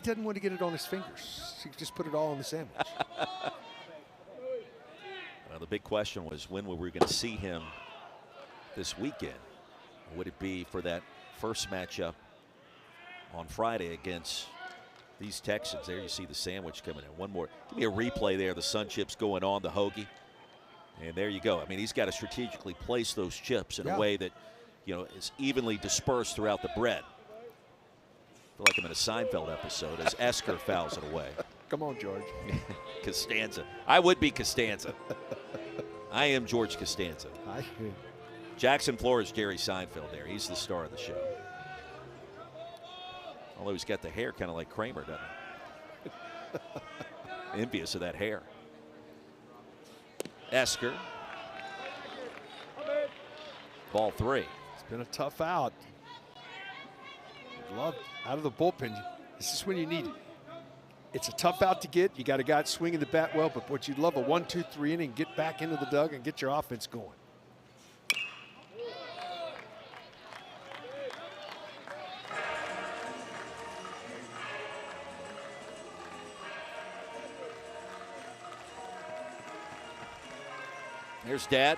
doesn't want to get it on his fingers. He just put it all on the sandwich. Well, the big question was when were we going to see him this weekend? Would it be for that first matchup on Friday against these Texans? There you see the sandwich coming in. One more. Give me a replay there. The sun chips going on the hoagie. And there you go. I mean, he's got to strategically place those chips in a way that, is evenly dispersed throughout the bread. I feel like I'm in a Seinfeld episode as Esker fouls it away. Come on, George. Costanza. I would be Costanza. I am George Costanza. Jackson Flores, Jerry Seinfeld there. He's the star of the show. Although he's got the hair kind of like Kramer, doesn't he? Envious of that hair. Esker. Ball 3. It's been a tough out. Love out of the bullpen. This is when you need it. It's a tough out to get. You got a guy swinging the bat well, but what you'd love a 1-2-3 inning, get back into the dug and get your offense going. Here's Dad,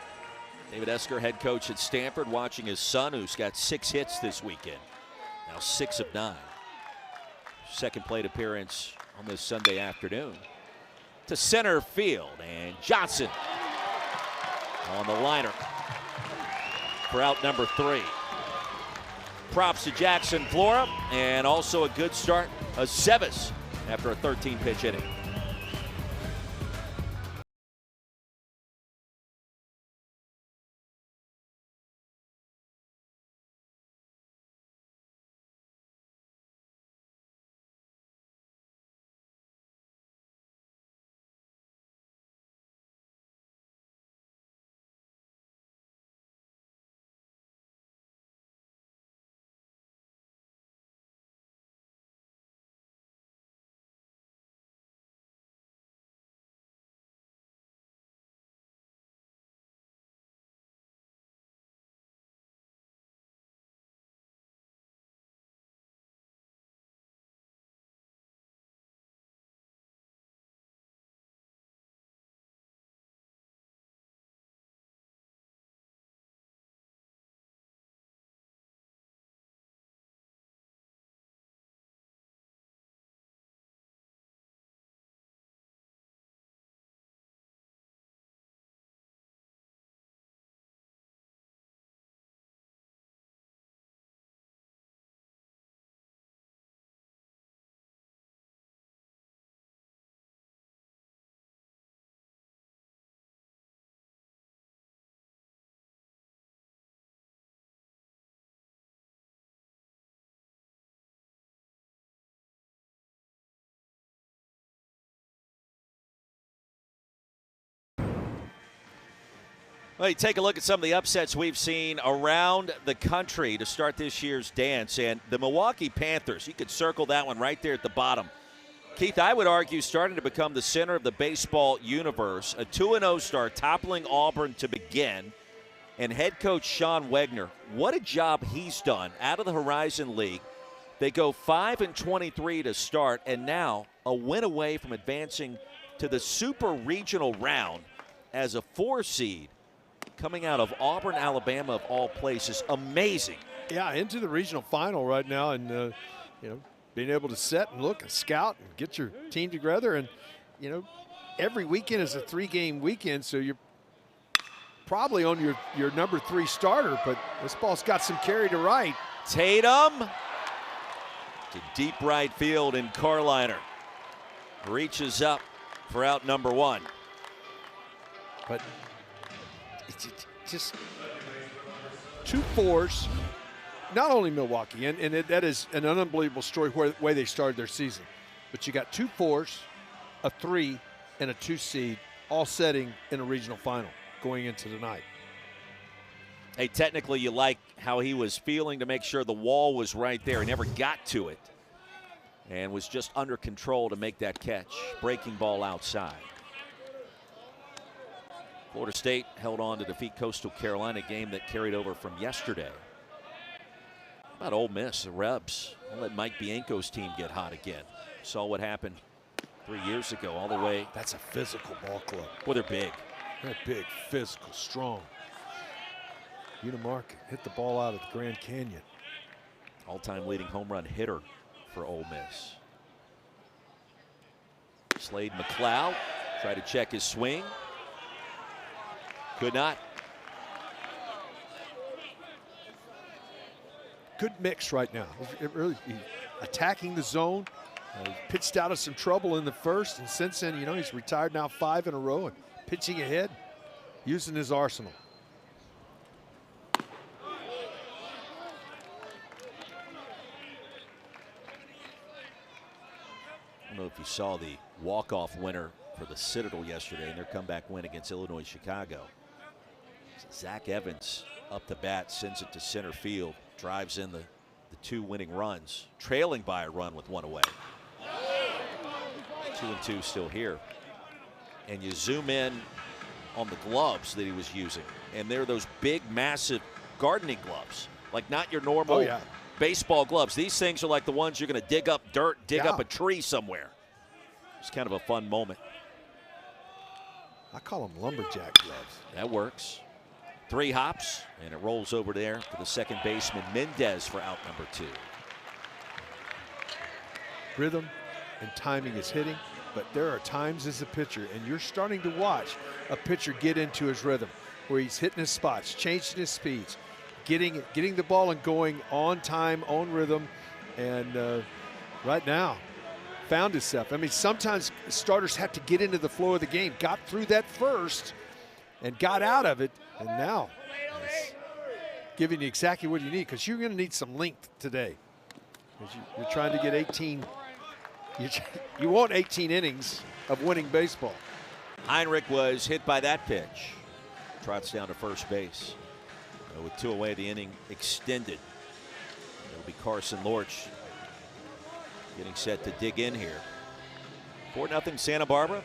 David Esker, head coach at Stanford, watching his son, who's got 6 hits this weekend. Now 6 of 9. Second plate appearance on this Sunday afternoon. To center field, and Johnson on the liner for out number 3. Props to Jackson Flora, and also a good start of Sevis after a 13-pitch inning. Well, you take a look at some of the upsets we've seen around the country to start this year's dance. And the Milwaukee Panthers, you could circle that one right there at the bottom. Keith, I would argue starting to become the center of the baseball universe. A 2-0 start, toppling Auburn to begin. And head coach Sean Wegner, what a job he's done out of the Horizon League. They go 5-23 to start, and now a win away from advancing to the super regional round as a 4 seed. Coming out of Auburn, Alabama, of all places. Amazing. Yeah, into the regional final right now, and being able to set and look and scout and get your team together. And every weekend is a 3-game weekend, so you're probably on your number 3 starter, but this ball's got some carry to right. Tatum to deep right field, and Carliner reaches up for out number 1. But it's just 2 4s, not only Milwaukee, and that is an unbelievable story the way they started their season. But you got 2 4s, a 3, and a 2 seed, all setting in a regional final going into tonight. Hey, technically you like how he was feeling to make sure the wall was right there. He never got to it and was just under control to make that catch. Breaking ball outside. Florida State held on to defeat Coastal Carolina, game that carried over from yesterday. How about Ole Miss, the Rebs? I'll let Mike Bianco's team get hot again. Saw what happened 3 years ago, all the way. That's a physical ball club. Well, they're big. They're big, physical, strong. Unimark hit the ball out of the Grand Canyon. All-time leading home run hitter for Ole Miss. Slade McLeod tried to check his swing. Could not. Good mix right now. It really attacking the zone. Pitched out of some trouble in the first, and since then, he's retired now 5 in a row and pitching ahead, using his arsenal. I don't know if you saw the walk-off winner for the Citadel yesterday in their comeback win against Illinois Chicago. Zach Evans up the bat, sends it to center field, drives in the 2 winning runs, trailing by a run with 1 away. 2-2 still here. And you zoom in on the gloves that he was using, and they're those big, massive gardening gloves, like not your normal baseball gloves. These things are like the ones you're going to dig up dirt, dig up a tree somewhere. It's kind of a fun moment. I call them lumberjack gloves. That works. 3 hops, and it rolls over there for the second baseman, Mendez, for out number 2. Rhythm and timing is hitting, but there are times as a pitcher, and you're starting to watch a pitcher get into his rhythm, where he's hitting his spots, changing his speeds, getting the ball and going on time, on rhythm, and right now, found himself. I mean, sometimes starters have to get into the flow of the game. Got through that first and got out of it, and now it's giving you exactly what you need, because you're going to need some length today. You're trying to get 18. You want 18 innings of winning baseball. Heinrich was hit by that pitch. Trots down to first base. With 2 away, the inning extended. It'll be Carson Lorch getting set to dig in here. 4-0 Santa Barbara.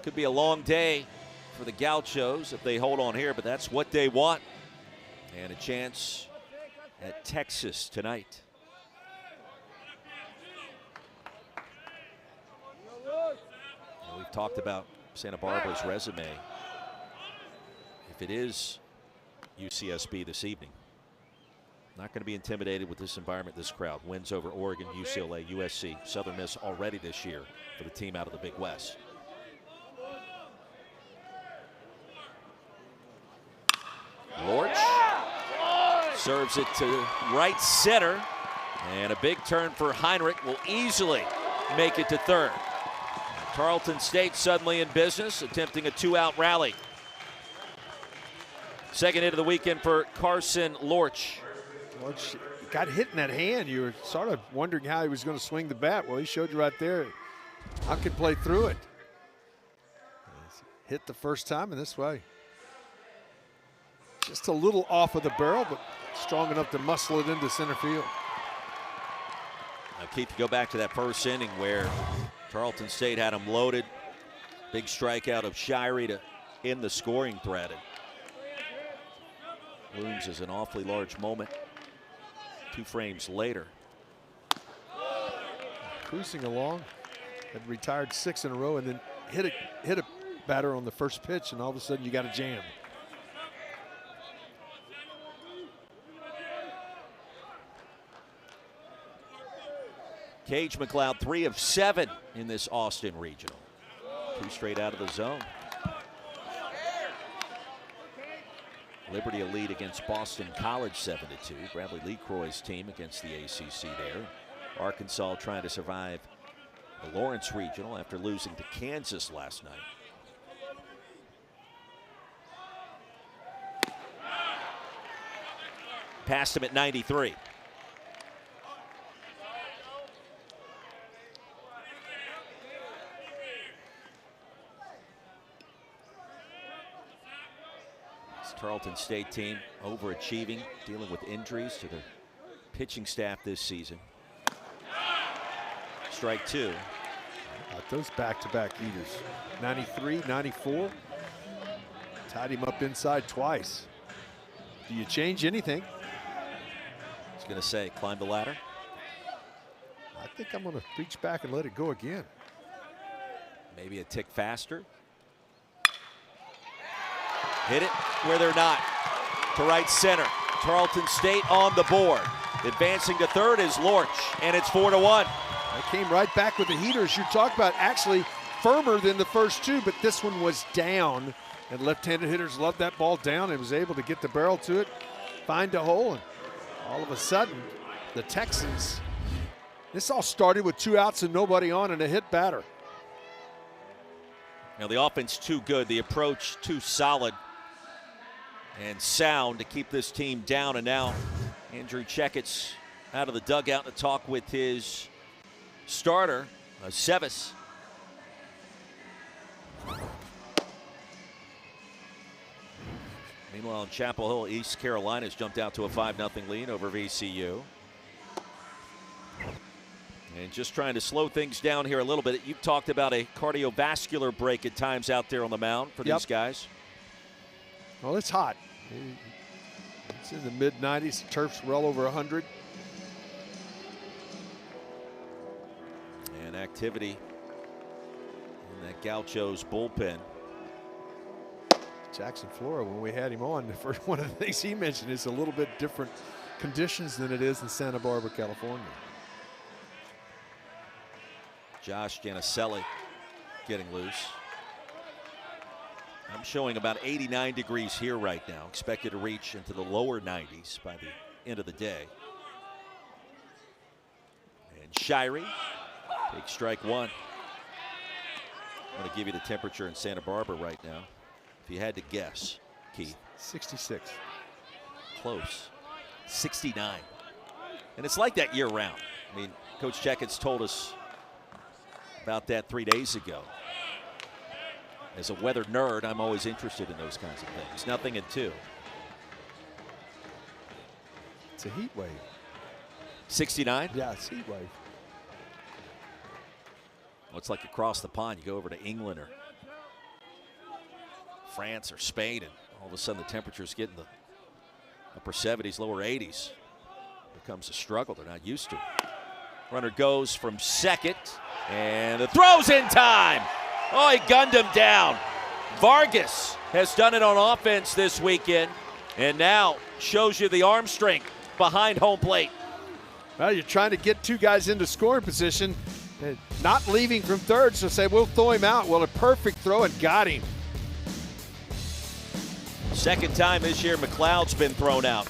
Could be a long day for the Gauchos if they hold on here, but that's what they want. And a chance at Texas tonight. And we've talked about Santa Barbara's resume. If it is UCSB this evening, not going to be intimidated with this environment, this crowd. Wins over Oregon, UCLA, USC, Southern Miss already this year for the team out of the Big West. Lorch serves it to right center, and a big turn for Heinrich will easily make it to third. Tarleton State suddenly in business, attempting a 2-out rally. Second hit of the weekend for Carson Lorch. Lorch got hit in that hand. You were sort of wondering how he was going to swing the bat. Well, he showed you right there how he could play through it. hit the first time in this way. Just a little off of the barrel, but strong enough to muscle it into center field. Now, Keith, go back to that first inning where Tarleton State had him loaded. Big strikeout of Shirey to end the scoring threat. And looms as an awfully large moment 2 frames later. Cruising along, had retired 6 in a row, and then hit a batter on the first pitch, and all of a sudden you got a jam. Cage McLeod 3 of 7 in this Austin regional. 2 straight out of the zone. Liberty a lead against Boston College 7-2. Bradley LeCroy's team against the ACC there. Arkansas trying to survive the Lawrence Regional after losing to Kansas last night. Passed him at 93. This Tarleton State team overachieving, dealing with injuries to their pitching staff this season. Strike 2. Those back-to-back eaters. 93, 94. Tied him up inside twice. Do you change anything? I was going to say, climb the ladder. I think I'm going to reach back and let it go again. Maybe a tick faster. Hit it where they're not. To right center. Tarleton State on the board. Advancing to third is Lorch, and it's 4-1. I came right back with the heaters you talked about, actually firmer than the first 2, but this one was down, and left-handed hitters love that ball down and was able to get the barrel to it, find a hole, and all of a sudden, the Texans, this all started with 2 outs and nobody on and a hit batter. Now the offense too good, the approach too solid and sound to keep this team down, and now Andrew Checkett's out of the dugout to talk with his starter, Sevis. Meanwhile, in Chapel Hill, East Carolina's jumped out to a 5-0 lead over VCU. And just trying to slow things down here a little bit. You've talked about a cardiovascular break at times out there on the mound for these guys. Well, it's hot. It's in the mid-90s. The turf's well over 100. And activity in that Gaucho's bullpen. Jackson Flora, when we had him on, the first one of the things he mentioned is a little bit different conditions than it is in Santa Barbara, California. Josh Janicelli getting loose. I'm showing about 89 degrees here right now. Expected to reach into the lower 90s by the end of the day. And Shirey takes strike 1. I'm going to give you the temperature in Santa Barbara right now. If you had to guess, Keith. 66. Close. 69. And it's like that year round. I mean, Coach Checkett's told us about that 3 days ago. As a weather nerd, I'm always interested in those kinds of things. 0-2. It's a heat wave. 69? Yeah, it's heat wave. Well, it's like across the pond. You go over to England or France or Spain, and all of a sudden the temperatures get in the upper 70s, lower 80s. Becomes a struggle they're not used to. Runner goes from second, and the throw's in time. Oh, he gunned him down. Vargas has done it on offense this weekend, and now shows you the arm strength behind home plate. Well, you're trying to get 2 guys into scoring position, and not leaving from third, so say, we'll throw him out. Well, a perfect throw and got him. Second time this year McLeod's been thrown out.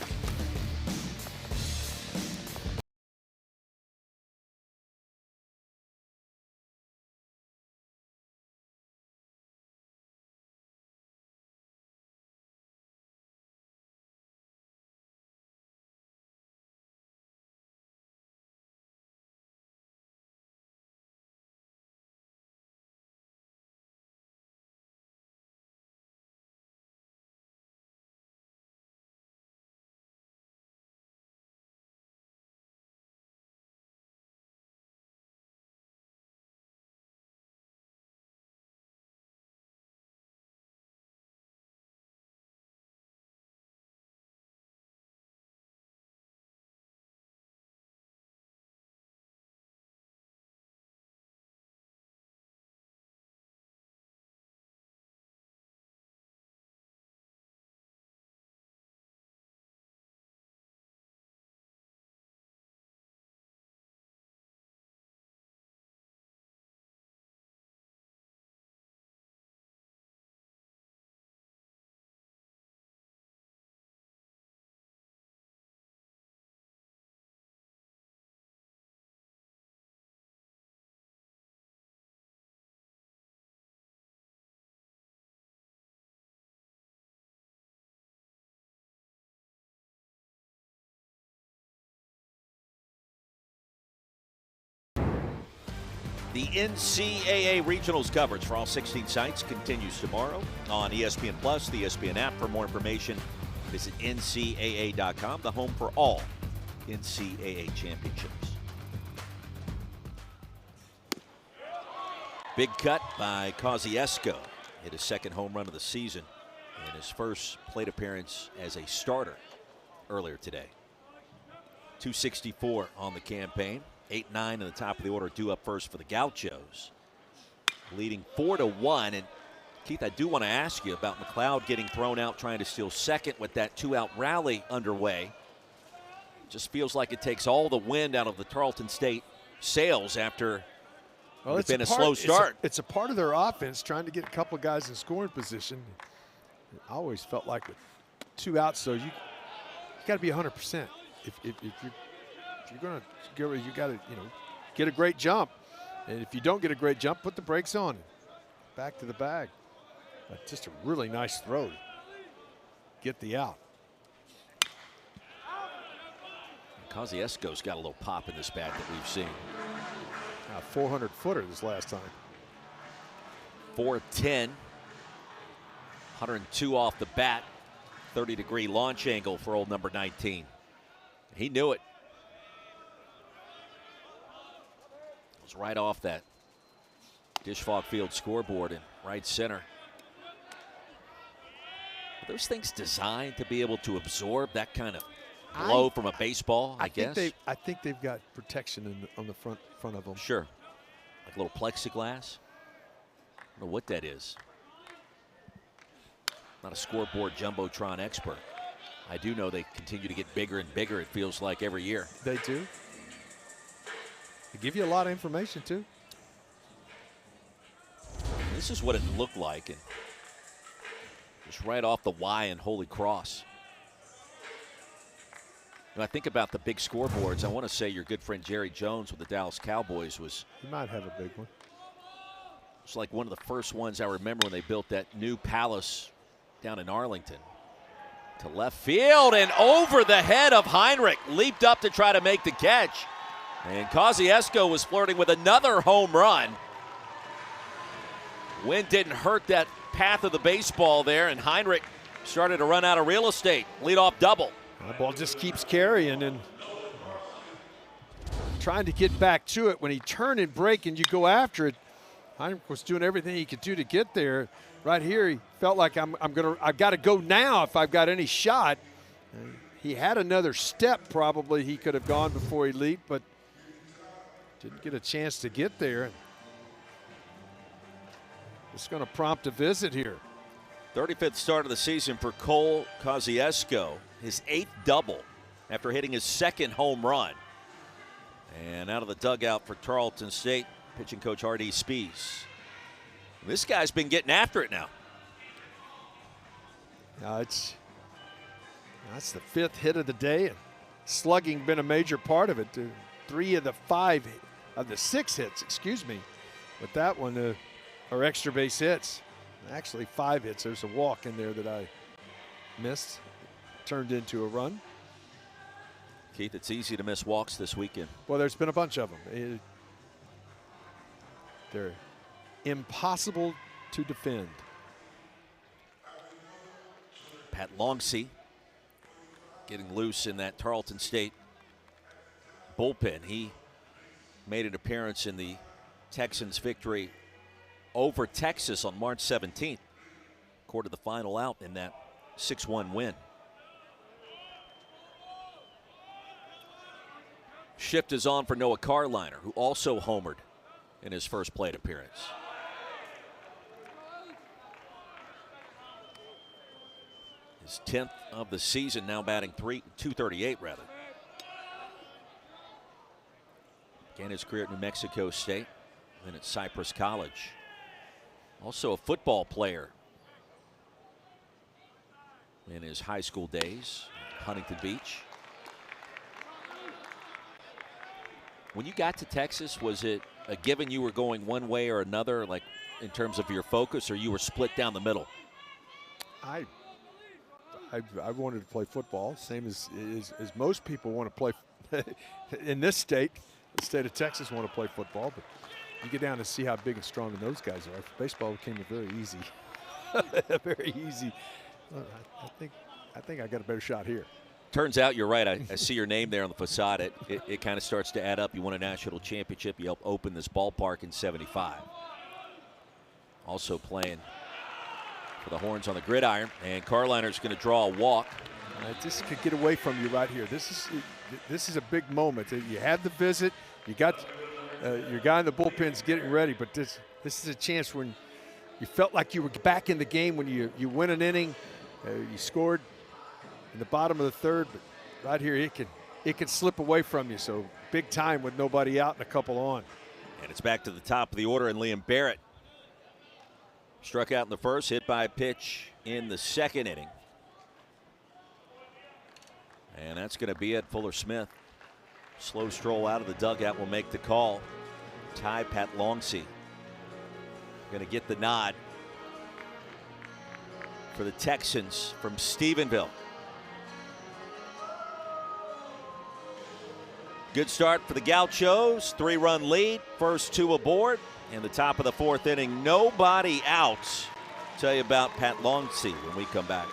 The NCAA Regionals coverage for all 16 sites continues tomorrow on ESPN Plus, the ESPN app. For more information, visit ncaa.com, the home for all NCAA championships. Big cut by Kosciuszko. Hit his second home run of the season and his first plate appearance as a starter earlier today. 264 on the campaign. 8-9 in the top of the order, due up first for the Gauchos. Leading 4-1. And Keith, I do want to ask you about McLeod getting thrown out trying to steal second with that 2-out rally underway. Just feels like it takes all the wind out of the Tarleton State sails after it's been a slow start. It's a part of their offense, trying to get a couple of guys in scoring position. I always felt like with 2 outs, though, you got to be 100%. If you're going to go, you got to get a great jump. And if you don't get a great jump, put the brakes on. Back to the bag. But just a really nice throw. Get the out. Kosciuszko's got a little pop in this bat that we've seen. 400-footer this last time. 4-10. 102 off the bat. 30-degree launch angle for old number 19. He knew it. It was right off that Disch-Falk Field scoreboard in right center. Are those things designed to be able to absorb that kind of blow from a baseball, I guess? I think they've got protection on the front of them. Sure. Like a little plexiglass. I don't know what that is. Not a scoreboard jumbotron expert. I do know they continue to get bigger and bigger, it feels like, every year. They do. They give you a lot of information, too. This is what it looked like. And just right off the Y in Holy Cross. When I think about the big scoreboards, I want to say your good friend Jerry Jones with the Dallas Cowboys was... He might have a big one. It's like one of the first ones I remember when they built that new palace down in Arlington. To left field and over the head of Heinrich. Leaped up to try to make the catch. And Kosciuszko was flirting with another home run. Wind didn't hurt that path of the baseball there, and Heinrich started to run out of real estate. Leadoff double. The ball just keeps carrying and trying to get back to it. When he turned and break and you go after it, Heinrich was doing everything he could do to get there. Right here, he felt like I've got to go now if I've got any shot. He had another step probably he could have gone before he leaped, but didn't get a chance to get there. It's going to prompt a visit here. 35th start of the season for Cole Kosciuszko. His 8th double after hitting his 2nd home run. And out of the dugout for Tarleton State, pitching coach R.D. Spees. This guy's been getting after it now. That's the 5th hit of the day, and slugging been a major part of it. 3 of the 6 hits, excuse me. But that one are extra base hits. Actually 5 hits. There's a walk in there that I missed. Turned into a run. Keith, it's easy to miss walks this weekend. Well, there's been a bunch of them. They're impossible to defend. Pat Longsey getting loose in that Tarleton State bullpen. He made an appearance in the Texans' victory over Texas on March 17th. Recorded the final out in that 6-1 win. Shift is on for Noah Carliner, who also homered in his first plate appearance. His 10th of the season, now batting .238 rather. Began his career at New Mexico State, then at Cypress College. Also a football player in his high school days, Huntington Beach. When you got to Texas, was it a given you were going one way or another, like in terms of your focus, or you were split down the middle? I wanted to play football, same as most people want to play in this state. The state of Texas want to play football, but You get down and see how big and strong those guys are. Baseball became very easy. Very easy. Well, I think I got a better shot here. Turns out you're right. I see your name there on the facade. It kind of starts to add up. You won a national championship. You helped open this ballpark in '75. Also playing for the Horns on the gridiron. And Carliner's going to draw a walk. This could get away from you right here. This is a big moment. You had the visit. You got your guy in the bullpen's getting ready. But this is a chance when you felt like you were back in the game when you win an inning. You scored in the bottom of the third, but right here it can slip away from you. So big time with nobody out and a couple on. And it's back to the top of the order, and Liam Barrett struck out in the first, hit by a pitch in the second inning. And that's going to be it. Fuller Smith, slow stroll out of the dugout, will make the call. Ty Patlongsi going to get the nod for the Texans from Stephenville. Good start for the Gauchos. 3-run lead, first two aboard. In the top of the fourth inning, nobody out. Tell you about Patlongsi when we come back.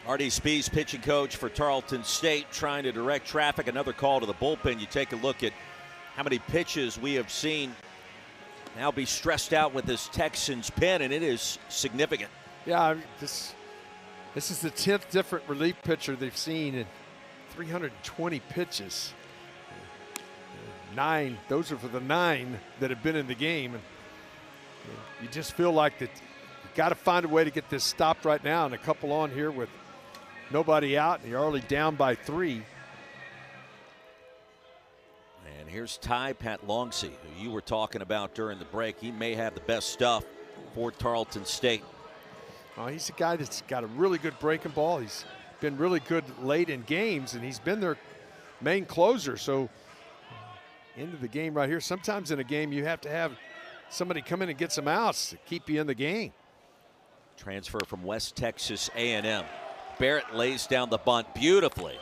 Artie Spees, pitching coach for Tarleton State, trying to direct traffic. Another call to the bullpen. You take a look at how many pitches we have seen now be stressed out with this Texans pen, and it is significant. Yeah, this is the 10th different relief pitcher they've seen in 320 pitches. 9, those are for the 9 that have been in the game. And you just feel like that you got to find a way to get this stopped right now, and a couple on here with nobody out, and you're already down by 3. And here's Ty Patlongsi, who you were talking about during the break. He may have the best stuff for Tarleton State. Oh, he's a guy that's got a really good breaking ball. He's been really good late in games, and he's been their main closer. So into the game right here. Sometimes in a game you have to have somebody come in and get some outs to keep you in the game. Transfer from West Texas A&M. Barrett lays down the bunt beautifully.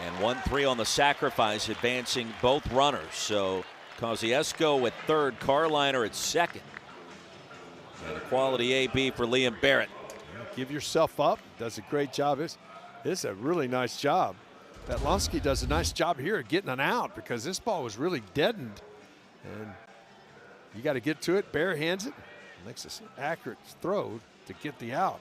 And 1-3 on the sacrifice, advancing both runners. So Kosciuszko at third, Carliner at second. And a quality AB for Liam Barrett. Give yourself up. Does a great job. This is a really nice job. Patlongsi does a nice job here at getting an out because this ball was really deadened. And you got to get to it. Barrett hands it. Makes an accurate throw to get the out.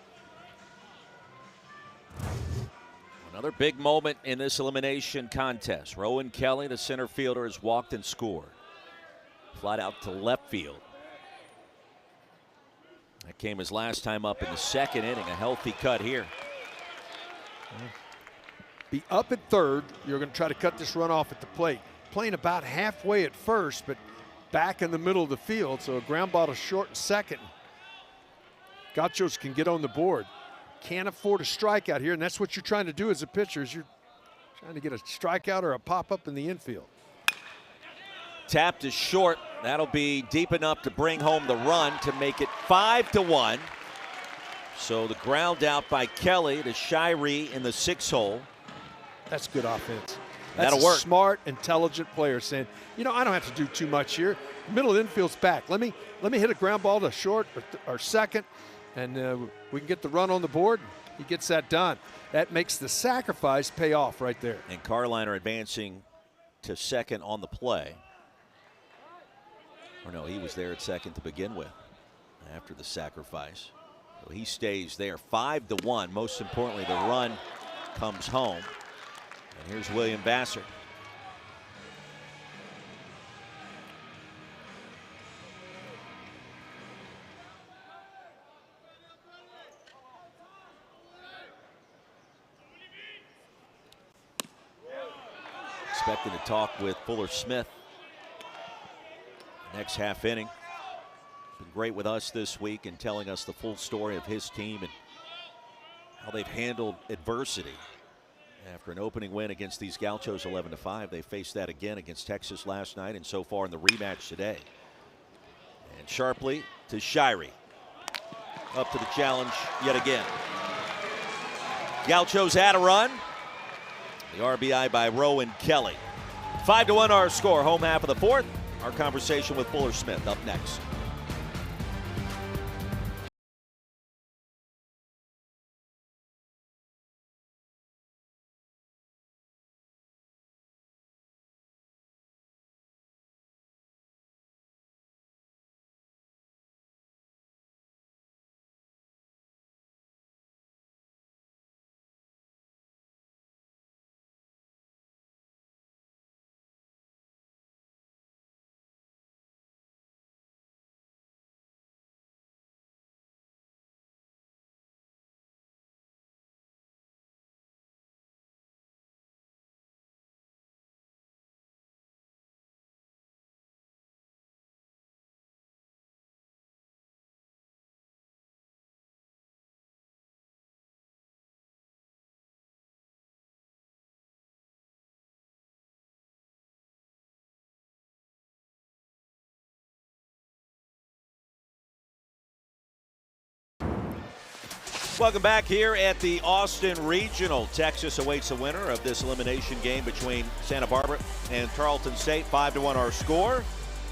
Another big moment in this elimination contest. Rowan Kelly, the center fielder, has walked and scored. Flat out to left field. That came his last time up in the second inning. A healthy cut here. Be up at third. You're going to try to cut this run off at the plate. Playing about halfway at first, but back in the middle of the field. So a ground ball to short and second. Gauchos can get on the board. Can't afford a strikeout here, and that's what you're trying to do as a pitcher. Is you're Trying to get a strikeout or a pop-up in the infield. Tapped is short. That'll be deep enough to bring home the run to make it 5-1. So the ground out by Kelly to Shirey in the 6-hole. That's good offense. That'll That's work. A smart, intelligent player saying, you know, I don't have to do too much here. Middle infield's back. Let me hit a ground ball to short or second, and we can get the run on the board. He gets that done. That makes the sacrifice pay off right there. And Carliner advancing to second on the play. Or no, he was there at second to begin with after the sacrifice. So he stays there. 5-1. Most importantly, the run comes home. And here's William Vassar. Expecting to talk with Fuller Smith next half inning. Been great with us this week and telling us the full story of his team and how they've handled adversity. After an opening win against these Gauchos 11-5, they faced that again against Texas last night and so far in the rematch today. And sharply to Shirey. Up to the challenge yet again. Gauchos had a run. The RBI by Rowan Kelly. 5-1 our score, home half of the fourth. Our conversation with Fuller Smith up next. Welcome back here at the Austin Regional. Texas awaits the winner of this elimination game between Santa Barbara and Tarleton State. 5-1 our score.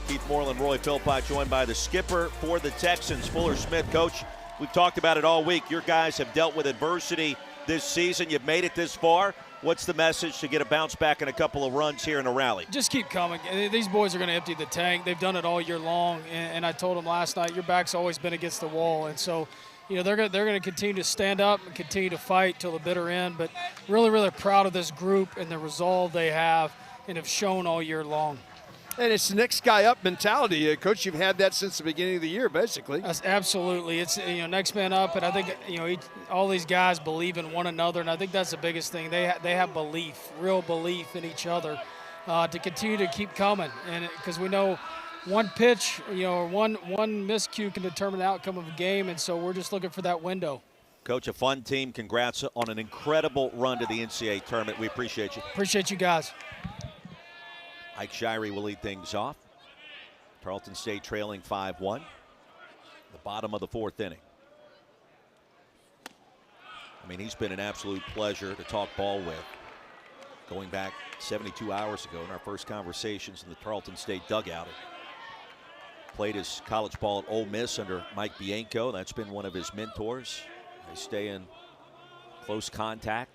Keith Moreland, Roy Philpott joined by the skipper for the Texans, Fuller Smith. Coach, we've talked about it all week. Your guys have dealt with adversity this season. You've made it this far. What's the message to get a bounce back and a couple of runs here in a rally? Just keep coming. These boys are going to empty the tank. They've done it all year long, and I told them last night, your back's always been against the wall, and so you know, they're going to continue to stand up and continue to fight till the bitter end, but really, really proud of this group and the resolve they have and have shown all year long. And it's the next guy up mentality. Coach, you've had that since the beginning of the year, basically. That's absolutely. It's, you know, next man up, and I think, you know, all these guys believe in one another, and I think that's the biggest thing. They have belief, real belief in each other to continue to keep coming, and because we know one pitch, you know, or one miscue can determine the outcome of a game, and so we're just looking for that window. Coach, a fun team. Congrats on an incredible run to the NCAA tournament. We appreciate you. Appreciate you guys. Ike Shirey will lead things off. Tarleton State trailing 5-1. The bottom of the fourth inning. I mean, he's been an absolute pleasure to talk ball with. Going back 72 hours ago in our first conversations in the Tarleton State dugout. Played his college ball at Ole Miss under Mike Bianco. That's been one of his mentors. They stay in close contact.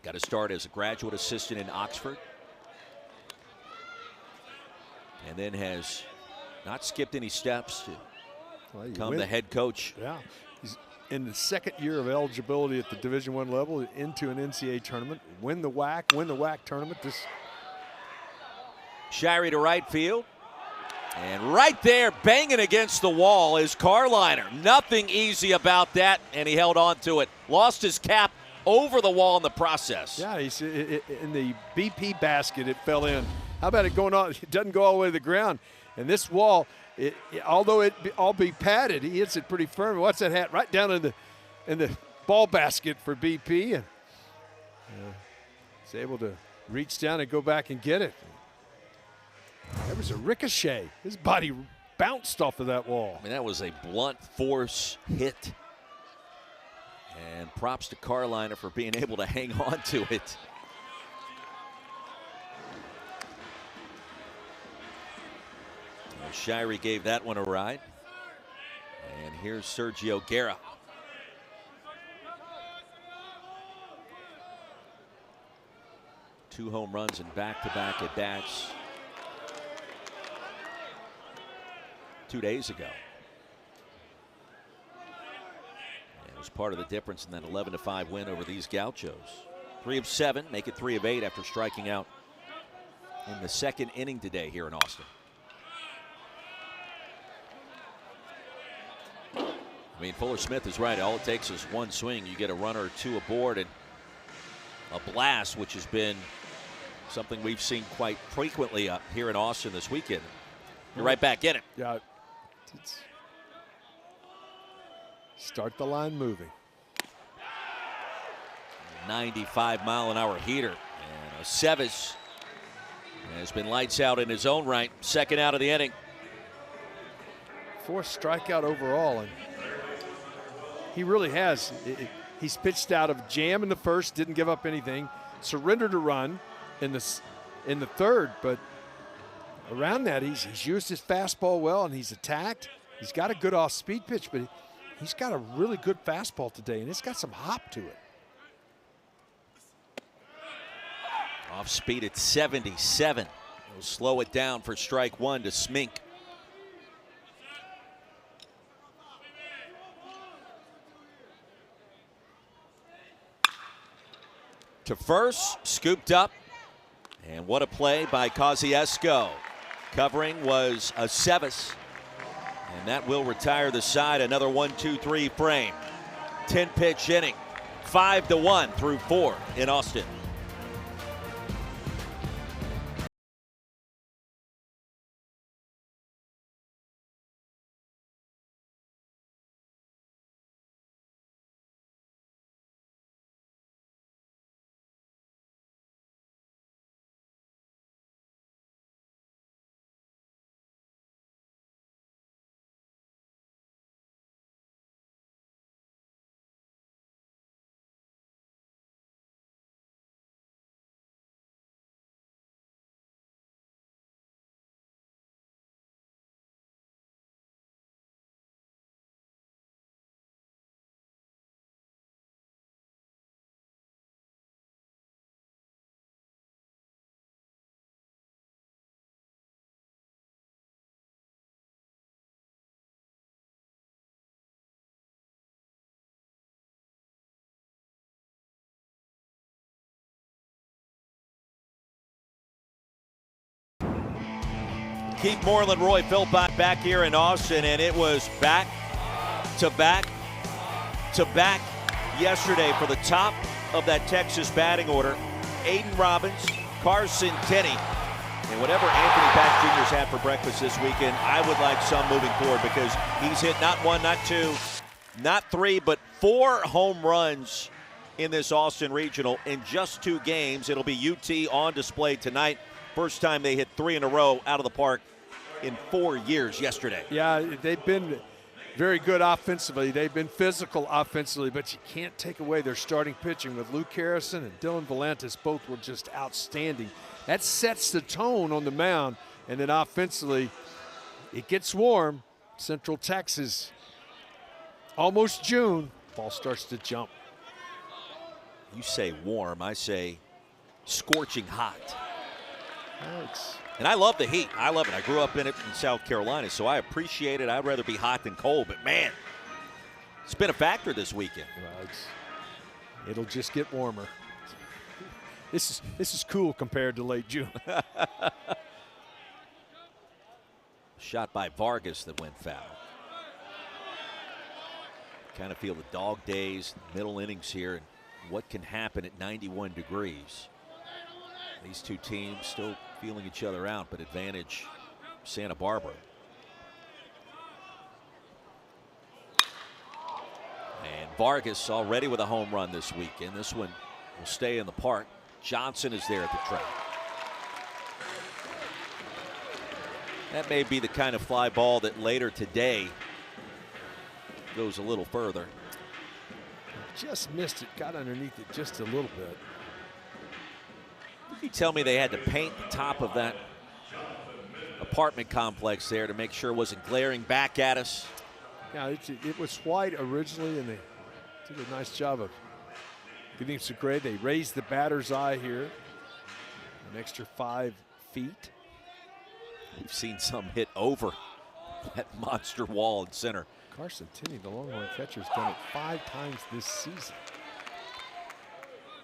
Got to start as a graduate assistant in Oxford. And then has not skipped any steps to become the head coach. Yeah, he's in the second year of eligibility at the Division I level into an NCAA tournament. Win the WAC tournament. Shirey to right field. And right there, banging against the wall is Carliner. Nothing easy about that, and he held on to it. Lost his cap over the wall in the process. Yeah, he's in the BP basket, it fell in. How about it going on? It doesn't go all the way to the ground. And this wall, although it all be padded, he hits it pretty firm. What's that hat? Right down in the ball basket for BP. And, He's able to reach down and go back and get it. There was a ricochet. His body bounced off of that wall. I mean, that was a blunt force hit. And props to Carolina for being able to hang on to it. Shirey gave that one a ride. And here's Sergio Guerra. Two home runs in back-to-back at-bats 2 days ago. And it was part of the difference in that 11-5 win over these Gauchos. 3 of 7, make it 3 of 8 after striking out in the second inning today here in Austin. I mean, Fuller Smith is right. All it takes is one swing. You get a runner or two aboard, and a blast, which has been something we've seen quite frequently up here in Austin this weekend. You're right back in it. Yeah. Start the line moving. 95-mile-an-hour heater. And Aceves has been lights out in his own right. Second out of the inning. 4th strikeout overall, and he really has. He's pitched out of jam in the first, didn't give up anything, surrendered a run in the third, but around that he's used his fastball well and he's attacked. He's got a good off-speed pitch, but he's got a really good fastball today, and it's got some hop to it. Off speed at 77. He'll slow it down for strike one to Smink. To first, scooped up, and what a play by Kosciuszko. Covering was Aceves, and that will retire the side. Another 1-2-3 frame. 10-pitch inning, 5-1 through 4 in Austin. Keith Moreland, Roy Philpott back here in Austin, and it was back to back to back yesterday for the top of that Texas batting order. Aiden Robbins, Carson Tenney, and whatever Anthony Bass Jr.'s had for breakfast this weekend, I would like some moving forward, because he's hit not 1, not 2, not 3, but 4 home runs in this Austin Regional in just 2 games. It'll be UT on display tonight. First time they hit 3 in a row out of the park in 4 years yesterday. Yeah, they've been very good offensively. They've been physical offensively, but you can't take away their starting pitching with Luke Harrison and Dylan Volantis. Both were just outstanding. That sets the tone on the mound, and then offensively, it gets warm. Central Texas, almost June, ball starts to jump. You say warm, I say scorching hot. And I love the heat. I love it. I grew up in it in South Carolina, so I appreciate it. I'd rather be hot than cold, but man, it's been a factor this weekend. Well, it'll just get warmer. This is cool compared to late June. Shot by Vargas that went foul. Kind of feel the dog days, middle innings here, and what can happen at 91 degrees. These two teams still feeling each other out, but advantage Santa Barbara. And Vargas already with a home run this weekend. This one will stay in the park. Johnson is there at the track. That may be the kind of fly ball that later today goes a little further. Just missed it, got underneath it just a little bit. You tell me they had to paint the top of that apartment complex there to make sure it wasn't glaring back at us. Yeah, it was white originally, and they did a nice job of getting some grade. They raised the batter's eye here, an extra 5 feet. We've seen some hit over that monster wall in center. Carson Tinney, the Longhorn catcher, has done it 5 times this season.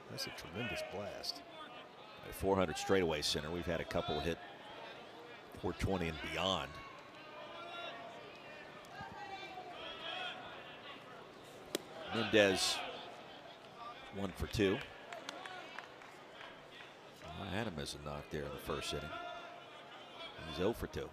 That's a tremendous blast. At 400 straightaway center, we've had a couple hit 420 and beyond. Mendez 1 for 2. Adam has a knock there in the first inning. He's 0 for 2.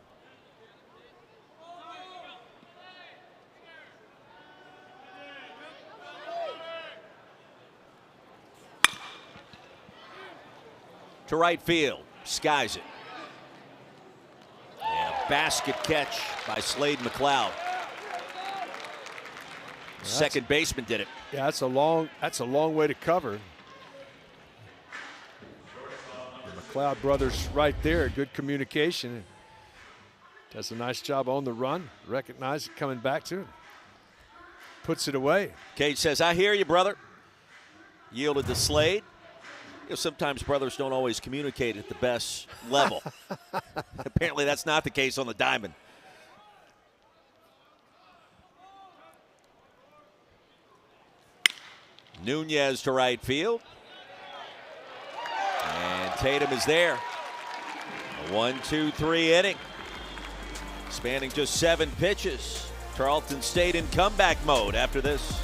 To right field, skies it. And a basket catch by Slade McLeod. Second baseman did it. Yeah, that's a long way to cover. The McLeod brothers right there, good communication. Does a nice job on the run, recognize it coming back to it. Puts it away. Cage says, I hear you, brother. Yielded to Slade. You know, sometimes brothers don't always communicate at the best level. Apparently that's not the case on the diamond. Nunez to right field. And Tatum is there. A 1-2-3 inning. Spanning just 7 pitches. Tarleton stayed in comeback mode after this.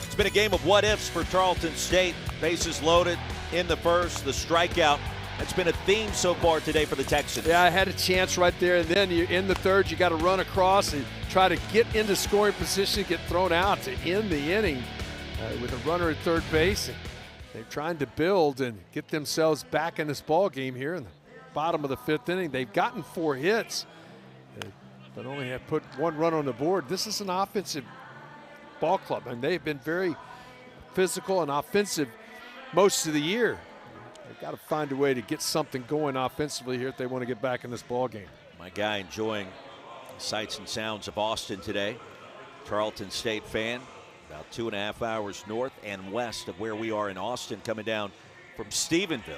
It's been a game of what-ifs for Tarleton State. Bases loaded in the first, the strikeout. That's been a theme so far today for the Texans. Yeah, I had a chance right there, and then you in the third, you got to run across and try to get into scoring position, get thrown out to end the inning with a runner at third base. And they're trying to build and get themselves back in this ball game here in the bottom of the 5th inning. They've gotten 4 hits, but only have put 1 run on the board. This is an offensive ball club, and they've been very physical and offensive most of the year. They've got to find a way to get something going offensively here if they want to get back in this ball game. My guy enjoying the sights and sounds of Austin today. Tarleton State fan, about 2.5 hours north and west of where we are in Austin, coming down from Stephenville.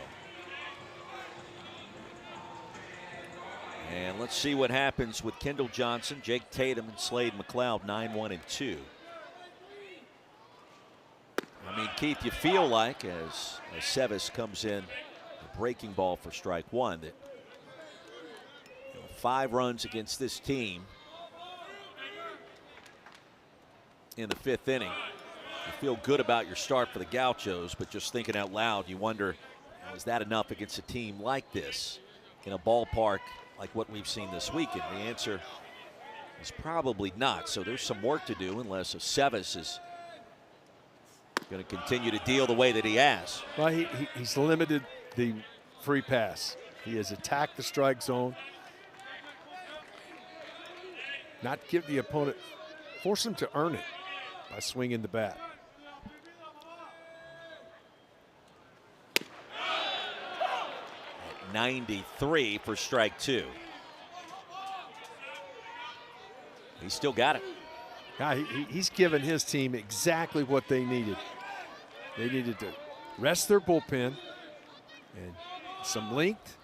And let's see what happens with Kendall Johnson, Jake Tatum, and Slade McLeod, 9-1-2. I mean, Keith, you feel like as Sevis comes in, a breaking ball for strike 1, that 5 runs against this team in the 5th inning. You feel good about your start for the Gauchos, but just thinking out loud, you wonder, is that enough against a team like this in a ballpark like what we've seen this week? And the answer is probably not. So there's some work to do unless Sevis is going to continue to deal the way that he has. Well, he's limited the free pass. He has attacked the strike zone. Not give the opponent, force him to earn it by swinging the bat. At 93 for strike 2. He's still got it. He's given his team exactly what they needed. They needed to rest their bullpen and some length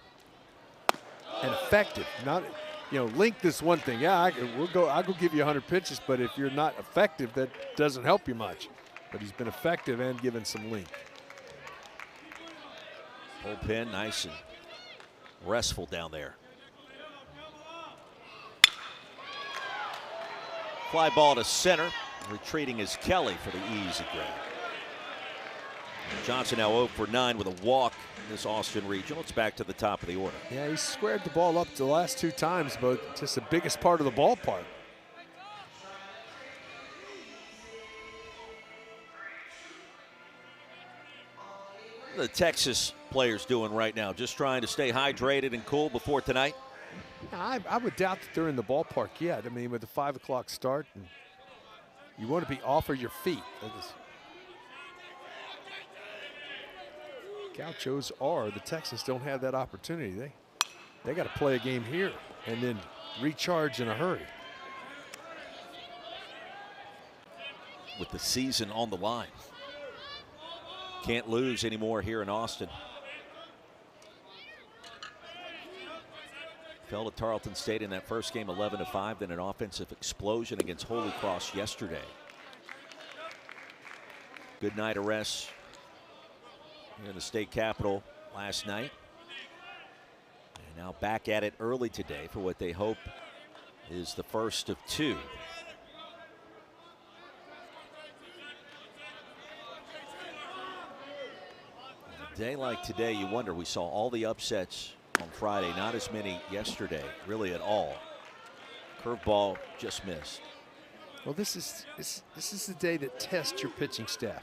and effective. Not, length is one thing. Yeah, I'll go give you 100 pitches, but if you're not effective, that doesn't help you much. But he's been effective and given some length. Bullpen nice and restful down there. Fly ball to center. Retreating is Kelly for the easy grab. Johnson now 0 for 9 with a walk in this Austin Regional. It's back to the top of the order. Yeah, he squared the ball up the last 2 times, but just the biggest part of the ballpark. What are the Texas players doing right now? Just trying to stay hydrated and cool before tonight? I would doubt that they're in the ballpark yet. I mean, with the 5 o'clock start, and you want to be off of your feet. Gauchos are. The Texans don't have that opportunity. They got to play a game here and then recharge in a hurry. With the season on the line. Can't lose anymore here in Austin. Fell to Tarleton State in that first game 11-5, then an offensive explosion against Holy Cross yesterday. Good night of rest here in the state capitol last night. And now back at it early today for what they hope is the first of 2. On a day like today, you wonder, we saw all the upsets on Friday, not as many yesterday, really at all. Curveball just missed. Well, this is the day that tests your pitching staff.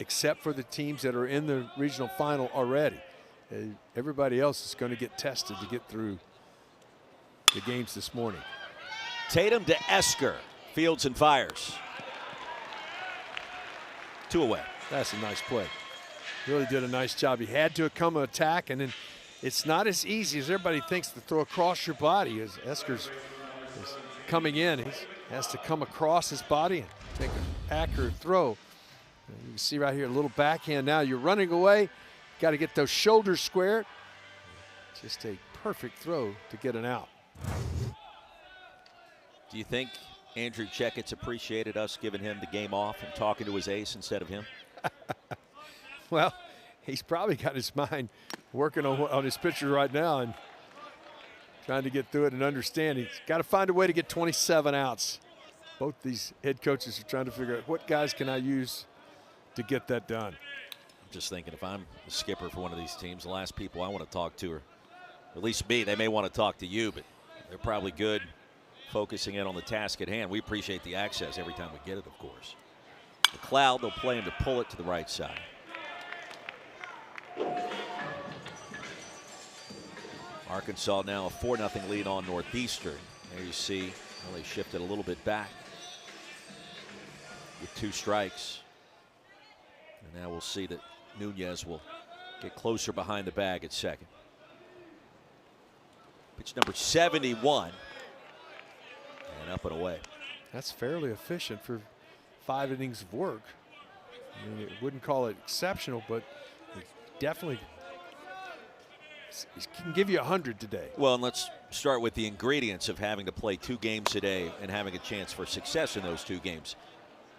Except for the teams that are in the regional final already. Everybody else is going to get tested to get through the games this morning. Tatum to Esker, fields and fires. 2 away. That's a nice play. Really did a nice job. He had to come attack, and then it's not as easy as everybody thinks to throw across your body. As Esker's is coming in, he has to come across his body and take an accurate throw. You can see right here a little backhand now. You're running away. Got to get those shoulders squared. Just a perfect throw to get an out. Do you think Andrew Checketts appreciated us giving him the game off and talking to his ace instead of him? Well, he's probably got his mind working on his pitcher right now and trying to get through it and understand. He's got to find a way to get 27 outs. Both these head coaches are trying to figure out what guys can I use to get that done. I'm just thinking, if I'm the skipper for one of these teams, the last people I want to talk to are, at least me, they may want to talk to you, but they're probably good focusing in on the task at hand. We appreciate the access every time we get it, of course. McLeod, they'll play him to pull it to the right side. Arkansas now a 4-0 lead on Northeastern. There you see, well, they shifted a little bit back with 2 strikes. And now we'll see that Nunez will get closer behind the bag at second. Pitch number 71. And up and away. That's fairly efficient for 5 innings of work. I mean, wouldn't call it exceptional, but it definitely can give you 100 today. Well, and let's start with the ingredients of having to play 2 games a day and having a chance for success in those 2 games.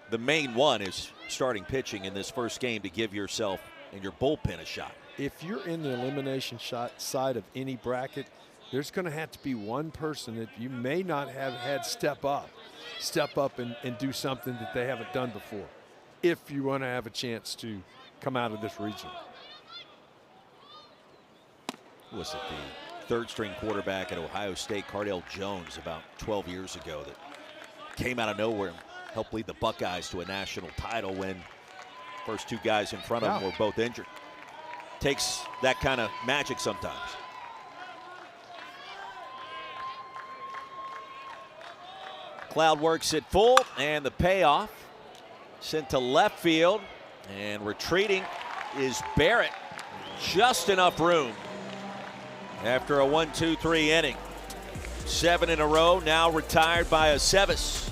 The main one is starting pitching in this first game to give yourself and your bullpen a shot. If you're in the elimination shot side of any bracket, there's going to have to be one person that you may not have had step up and do something that they haven't done before, if you want to have a chance to come out of this region. Was it the 3rd-string quarterback at Ohio State, Cardale Jones, about 12 years ago, that came out of nowhere and helped lead the Buckeyes to a national title when first 2 guys in front of them were both injured? Takes that kind of magic sometimes. McLeod works it full, and the payoff sent to left field, and retreating is Barrett. Just enough room after a 1-2-3 inning. 7 in a row, now retired by Aceves.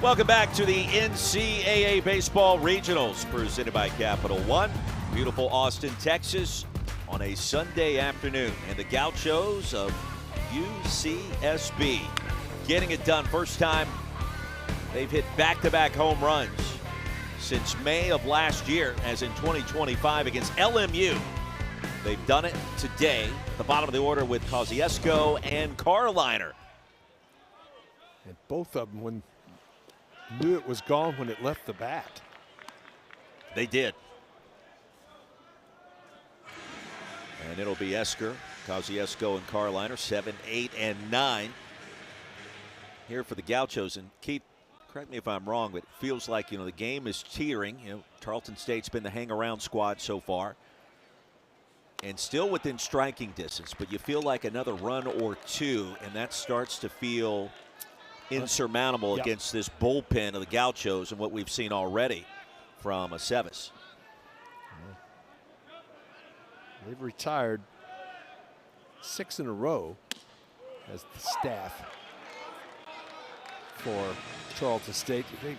Welcome back to the NCAA Baseball Regionals, presented by Capital One. Beautiful Austin, Texas, on a Sunday afternoon. And the Gauchos of UCSB getting it done. First time they've hit back-to-back home runs since May of last year, as in 2025 against LMU. They've done it today at the bottom of the order with Kosciuszko and Carliner. And both of them knew it was gone when it left the bat. They did. And it'll be Esker, Kosciuszko, and Carliner, 7, 8, and 9 here for the Gauchos. And Keith, correct me if I'm wrong, but it feels like, the game is teetering. Tarleton State's been the hang-around squad so far, and still within striking distance. But you feel like another run or two, and that starts to feel insurmountable against this bullpen of the Gauchos and what we've seen already from Aceves. They've retired 6 in a row as the staff for Tarleton State. You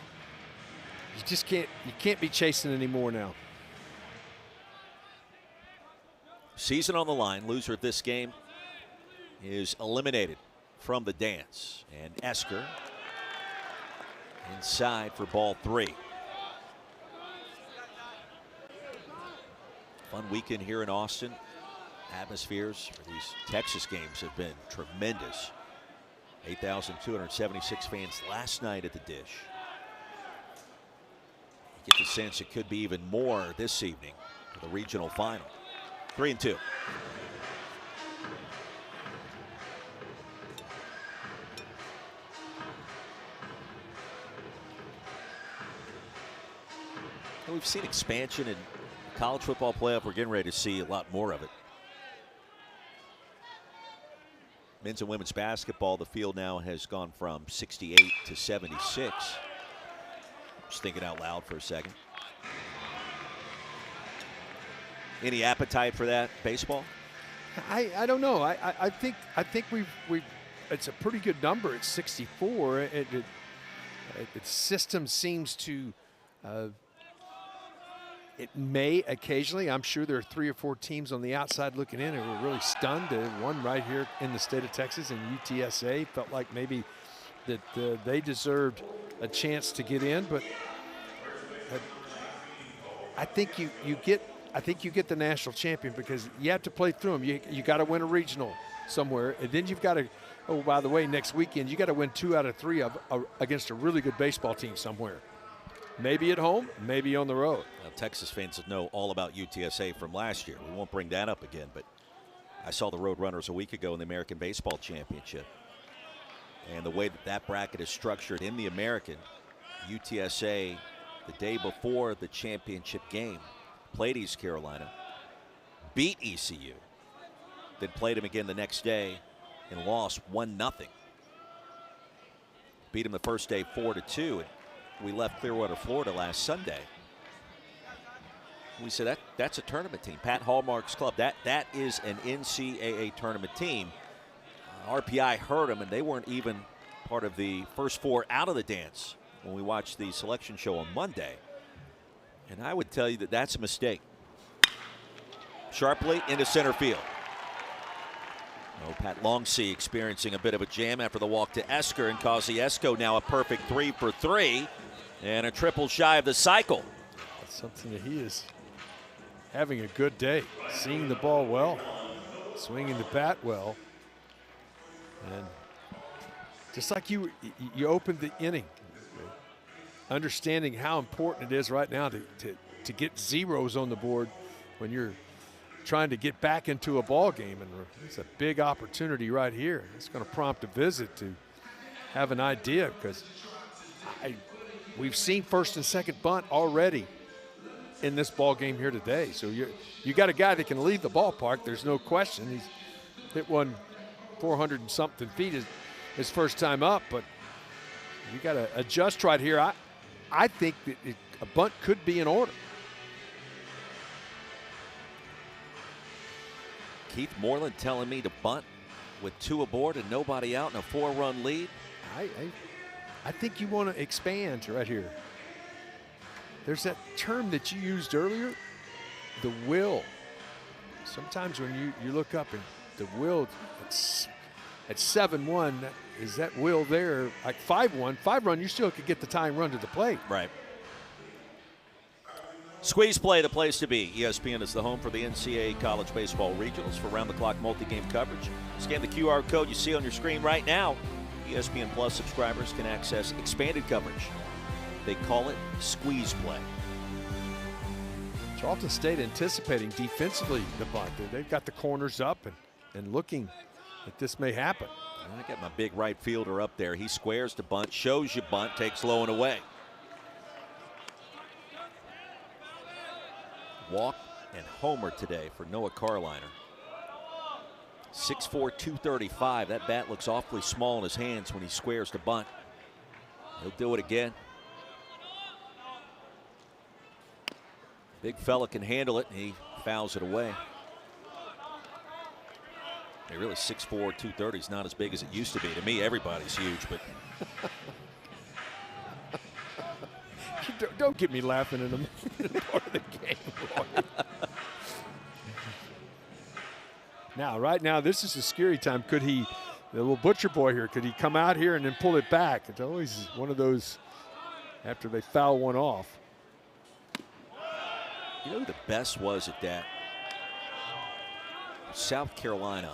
just can't be chasing anymore now. Season on the line. Loser of this game is eliminated from the dance. And Esker inside for ball 3. Fun weekend here in Austin. Atmospheres for these Texas games have been tremendous. 8,276 fans last night at the Dish. You get the sense it could be even more this evening for the regional final. 3-2. We've seen expansion in college football playoff. We're getting ready to see a lot more of it. Men's and women's basketball, the field now has gone from 68 to 76. Just thinking out loud for a second. Any appetite for that baseball? I don't know. I think we've it's a pretty good number. It's 64. Its system seems to. It may occasionally. I'm sure there are 3 or 4 teams on the outside looking in who were really stunned. One right here in the state of Texas, and UTSA felt like maybe that they deserved a chance to get in. But I think you get the national champion because you have to play through them. You got to win a regional somewhere, and then you've got to. Oh, by the way, next weekend you got to win 2 out of 3 against a really good baseball team somewhere. Maybe at home, maybe on the road. Now, Texas fans know all about UTSA from last year. We won't bring that up again, but I saw the Roadrunners a week ago in the American Baseball Championship. And the way that that bracket is structured in the American, UTSA, the day before the championship game, played East Carolina, beat ECU, then played them again the next day and lost 1-0. Beat them the first day 4-2. And we left Clearwater, Florida last Sunday. We said that's a tournament team. Pat Hallmark's club, that is an NCAA tournament team. RPI heard them, and they weren't even part of the first four out of the dance when we watched the selection show on Monday. And I would tell you that that's a mistake. Sharply into center field. Oh, Pat Longsea experiencing a bit of a jam after the walk to Esker, and Kosciuszko now a perfect 3 for 3 and a triple shy of the cycle. That's something that he is having a good day, seeing the ball well, swinging the bat well, and just like you opened the inning, understanding how important it is right now to get zeros on the board when you're trying to get back into a ball game, and it's a big opportunity right here. It's going to prompt a visit to have an idea, because we've seen first and second bunt already in this ball game here today. So you got a guy that can leave the ballpark. There's no question. He's hit one 400 and something feet his first time up, but you got to adjust right here. I think that a bunt could be in order. Keith Moreland telling me to bunt with 2 aboard and nobody out in a 4-run lead. I think you want to expand right here. There's that term that you used earlier, the will. Sometimes when you look up and the will, at 7-1, is that will there? Like 5-1, 5-run, you still could get the tying run to the plate. Right. Squeeze Play, the place to be. ESPN is the home for the NCAA College Baseball Regionals for round-the-clock multi-game coverage. Scan the QR code you see on your screen right now. ESPN Plus subscribers can access expanded coverage. They call it Squeeze Play. Charlton State anticipating defensively the bunt. They've got the corners up and looking that this may happen. I got my big right fielder up there. He squares the bunt, shows you bunt, takes low and away. Walk and homer today for Noah Carliner. 6'4", 235. That bat looks awfully small in his hands when he squares the bunt. He'll do it again. Big fella can handle it, and he fouls it away. Hey, really 6'4", 230 is not as big as it used to be. To me, everybody's huge, but don't get me laughing in the part of the game, Roy. Now, right now, this is a scary time. Could he, the little butcher boy here, could he come out here and then pull it back? It's always one of those after they foul one off. You know who the best was at that? South Carolina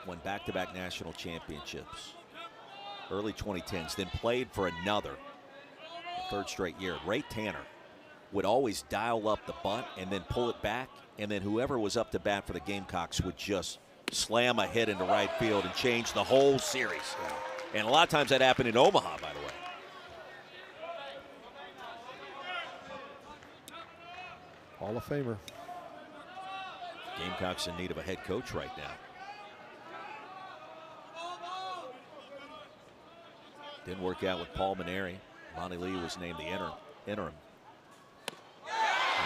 won back-to-back national championships. Early 2010s, then played for another third straight year. Ray Tanner would always dial up the bunt and then pull it back, and then whoever was up to bat for the Gamecocks would just slam a hit into right field and change the whole series. And a lot of times that happened in Omaha, by the way. Hall of Famer. Gamecocks in need of a head coach right now. Didn't work out with Paul Maneri. Monty Lee was named the interim.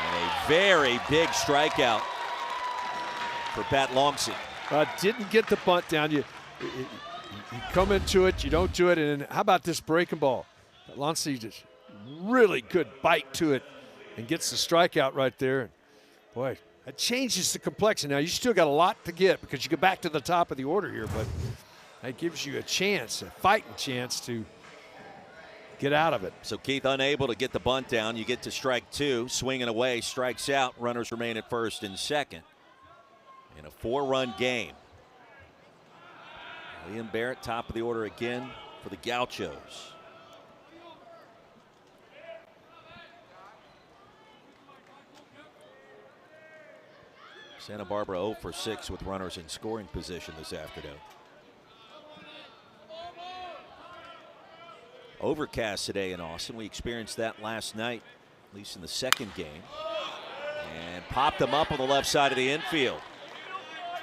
And a very big strikeout for Pat Longsea. Didn't get the bunt down. You come into it, you don't do it, and then how about this breaking ball? Longsea just really good bite to it and gets the strikeout right there. Boy, that changes the complexion. Now, you still got a lot to get because you go back to the top of the order here, but that gives you a chance, a fighting chance to get out of it. So Keith unable to get the bunt down. You get to strike 2, swinging away, strikes out. Runners remain at first and second. In a 4-run game. Liam Barrett, top of the order again for the Gauchos. Santa Barbara 0 for 6 with runners in scoring position this afternoon. Overcast today in Austin. We experienced that last night, at least in the second game. And popped them up on the left side of the infield.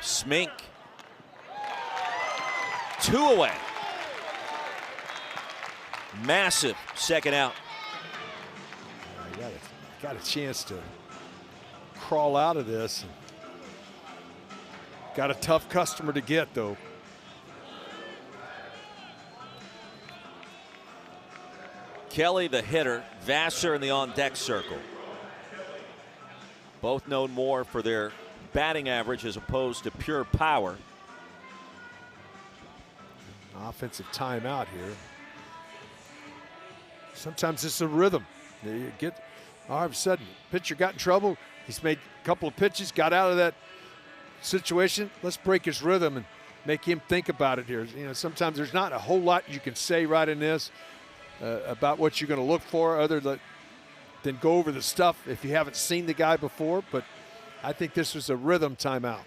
Smink. 2 away. Massive second out. Got a chance to crawl out of this. Got a tough customer to get, though. Kelly, the hitter, Vassar in the on-deck circle. Both known more for their batting average as opposed to pure power. Offensive timeout here. Sometimes it's a rhythm. You get, all of a sudden, pitcher got in trouble. He's made a couple of pitches, got out of that situation. Let's break his rhythm and make him think about it here. You know, sometimes there's not a whole lot you can say right in this about what you're going to look for other than go over the stuff if you haven't seen the guy before. But I think this was a rhythm timeout.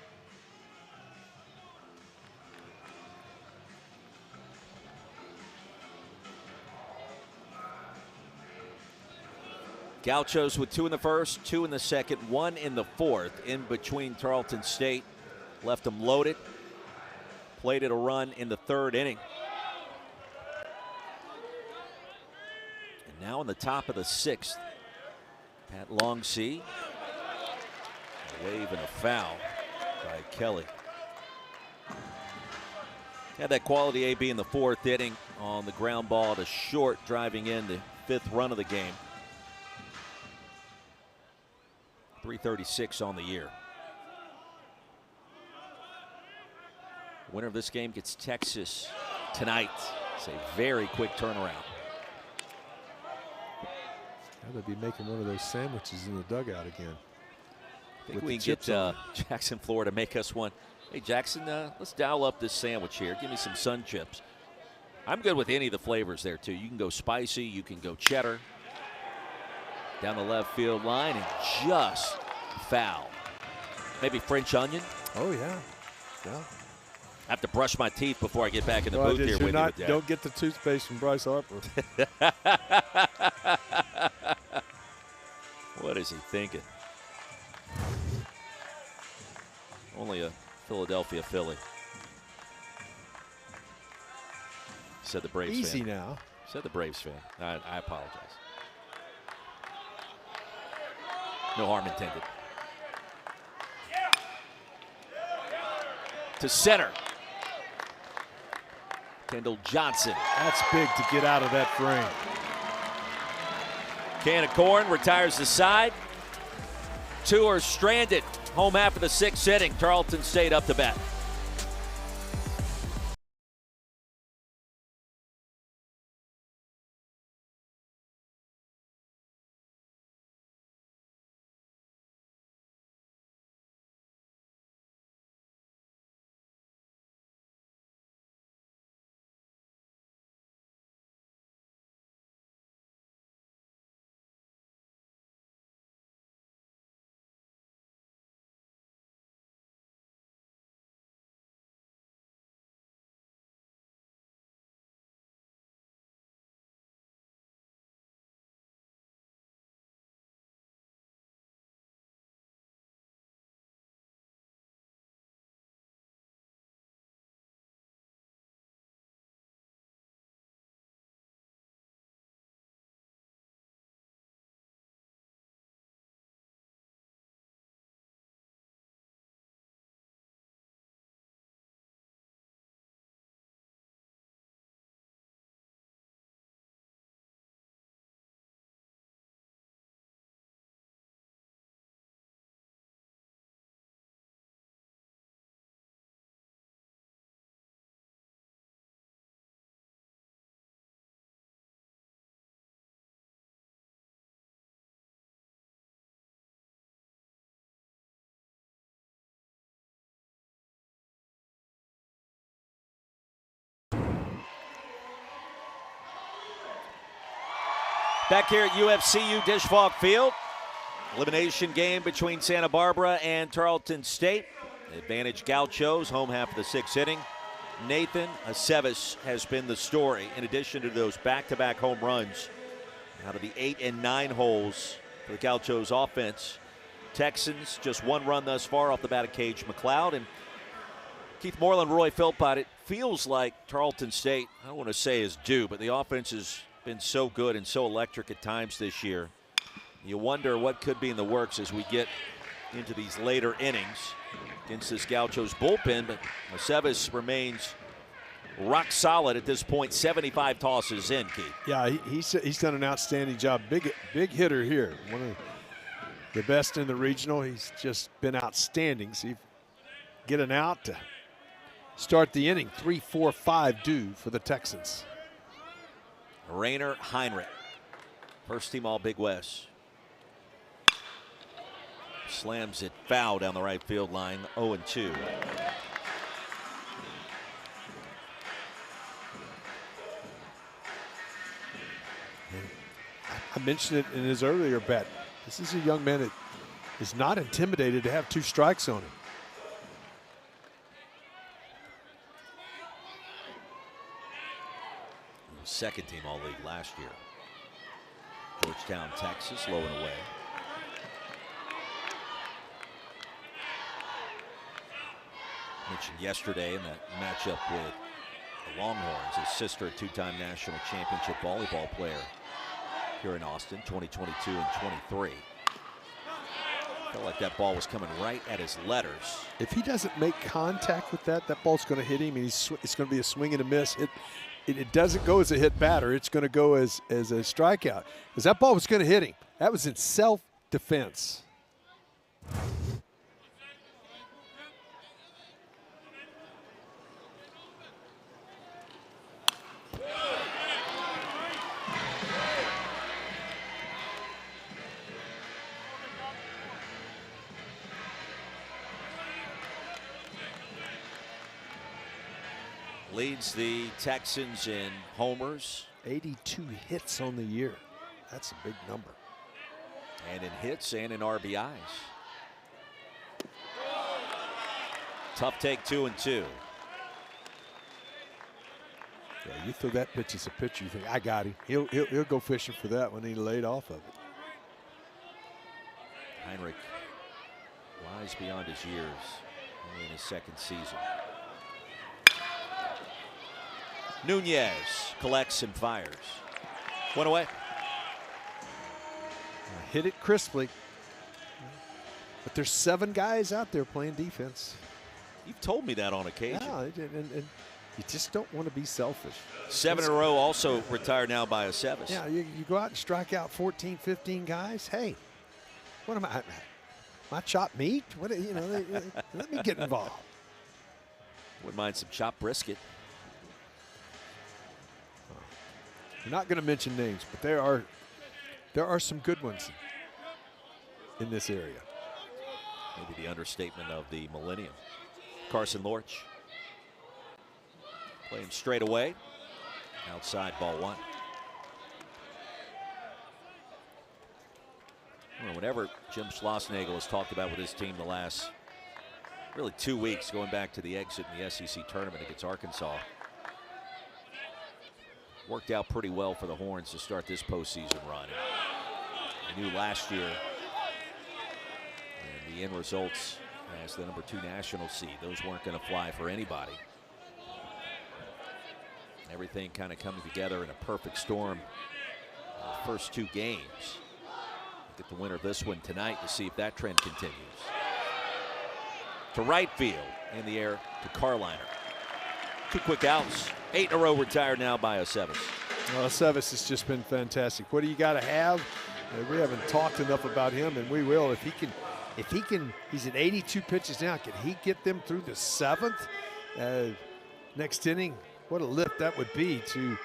Gauchos with 2 in the first, 2 in the second, 1 in the fourth, in between Tarleton State. Left them loaded. Played it a run in the third inning. And now in the top of the 6th, Pat Longsee. A wave and a foul by Kelly. Had that quality AB in the 4th inning on the ground ball to short, driving in the 5th run of the game. 336 on the year. Winner of this game gets Texas tonight. It's a very quick turnaround. They'll be making one of those sandwiches in the dugout again. I think we can get Jackson, Florida, make us one. Hey, Jackson, let's dial up this sandwich here. Give me some sun chips. I'm good with any of the flavors there, too. You can go spicy. You can go cheddar. Down the left field line and just foul. Maybe French onion. Oh, yeah. Yeah. I have to brush my teeth before I get back in the booth here with you. Don't get the toothpaste from Bryce Harper. What is he thinking? Only a Philadelphia Philly. Said the Braves fan. Easy now. Said the Braves fan. I apologize. No harm intended. To center. Kendall Johnson. That's big to get out of that frame. Can of corn retires the side. 2 are stranded. Home half of the 6th inning. Tarleton State up to bat. Back here at UFCU Disch-Falk Field, Elimination game between Santa Barbara and Tarleton State. Advantage Gauchos, home half of the 6th inning. Nathan Aceves has been the story in addition to those back-to-back home runs out of the 8 and 9 holes for the Gauchos offense. Texans just 1 run thus far off the bat of Cage McLeod. And Keith Moreland, Roy Philpott, it feels like Tarleton State, I don't want to say is due, but the offense has been so good and so electric at times this year. You wonder what could be in the works as we get into these later innings against this Gauchos bullpen, but Aceves remains rock solid at this point. 75 tosses in, Keith. Yeah, he's done an outstanding job. Big hitter here. One of the best in the regional. He's just been outstanding. See, get an out to start the inning. 3-4-5 due for the Texans. Rainer Heinrich, first team All Big West. Slams it foul down the right field line, 0-2. I mentioned it in his earlier bet. This is a young man that is not intimidated to have 2 strikes on him. Second team All League last year. Georgetown, Texas, low and away. Mentioned yesterday in that matchup with the Longhorns, his sister, a 2-time national championship volleyball player here in Austin, 2022 and 23. Felt like that ball was coming right at his letters. If he doesn't make contact with that ball's going to hit him, and it's going to be a swing and a miss. It doesn't go as a hit batter. It's going to go as a strikeout. Because that ball was going to hit him. That was in self-defense. Leads the Texans in homers. 82 hits on the year. That's a big number. And in hits and in RBIs. Tough take, 2-2. Yeah, you throw that pitch as a pitcher, you think, I got him. He'll go fishing for that when he laid off of it. Heinrich wise beyond his years, only in his 2nd season. Nunez collects and fires. 1 away. Hit it crisply. But there's 7 guys out there playing defense. You've told me that on occasion. Yeah, and you just don't want to be selfish. 7 in a row, also retired now by Aceves. Yeah, you go out and strike out 14, 15 guys. Hey, what am I? My chopped meat? What, let me get involved. Wouldn't mind some chopped brisket. We're not going to mention names, but there are some good ones in this area. Maybe the understatement of the millennium. Carson Lorch playing straight away. Outside, ball 1. Well, whenever Jim Schlossnagle has talked about with his team the last really 2 weeks, going back to the exit in the SEC tournament against Arkansas, worked out pretty well for the Horns to start this postseason run. I knew last year, and the end results as the number 2 national seed, those weren't going to fly for anybody. Everything kind of coming together in a perfect storm. The first 2 games. Get the winner of this one tonight to see if that trend continues. To right field, in the air to Carliner. 2 quick outs. 8 in a row retired now by Aceves. Well, Aceves has just been fantastic. What do you got to have? We haven't talked enough about him, and we will. If he can, he's at 82 pitches now. Can he get them through the 7th? Next inning, what a lift that would be to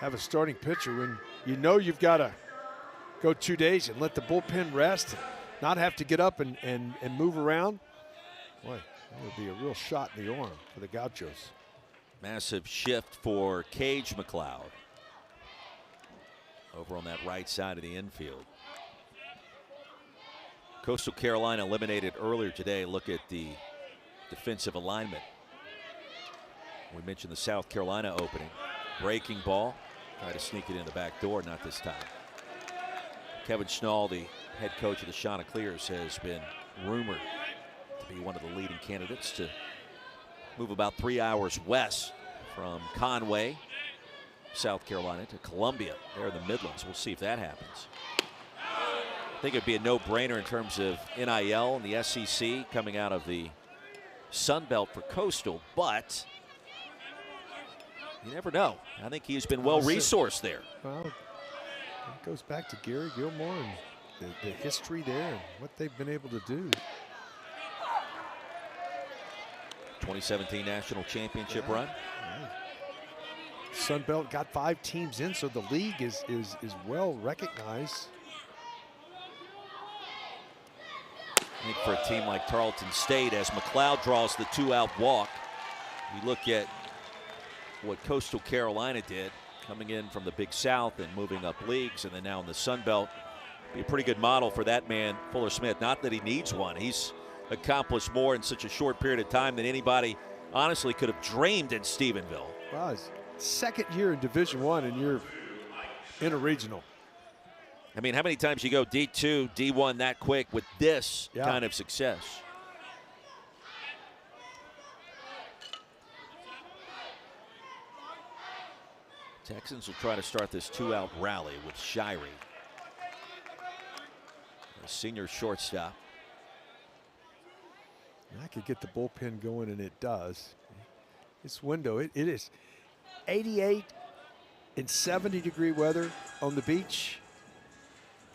have a starting pitcher when you know you've got to go 2 days and let the bullpen rest, and not have to get up and move around. Boy, that would be a real shot in the arm for the Gauchos. Massive shift for Cage McLeod over on that right side of the infield. Coastal Carolina eliminated earlier today. Look at the defensive alignment. We mentioned the South Carolina opening. Breaking ball. Try to sneak it in the back door, not this time. Kevin Schnall, the head coach of the Chanticleers, has been rumored to be one of the leading candidates to move about 3 hours west from Conway, South Carolina, to Columbia. There in the Midlands. We'll see if that happens. I think it'd be a no-brainer in terms of NIL and the SEC coming out of the Sun Belt for Coastal, but you never know. I think he's been well-resourced there. Well, it goes back to Gary Gilmore and the history there and what they've been able to do. 2017 national championship run. Right. Sun Belt got 5 teams in, so the league is well recognized. I think for a team like Tarleton State, as McLeod draws the 2-out walk, you look at what Coastal Carolina did, coming in from the Big South and moving up leagues, and then now in the Sun Belt. Be a pretty good model for that man, Fuller Smith. Not that he needs one. He's accomplished more in such a short period of time than anybody honestly could have dreamed in Stephenville. Wow, his second year in Division I, and you're in a regional. I mean, how many times you go D2, D1 that quick with this kind of success? Texans will try to start this 2-out rally with Shirey, the senior shortstop. I could get the bullpen going, and it does. This window, it is 88 and 70-degree weather on the beach,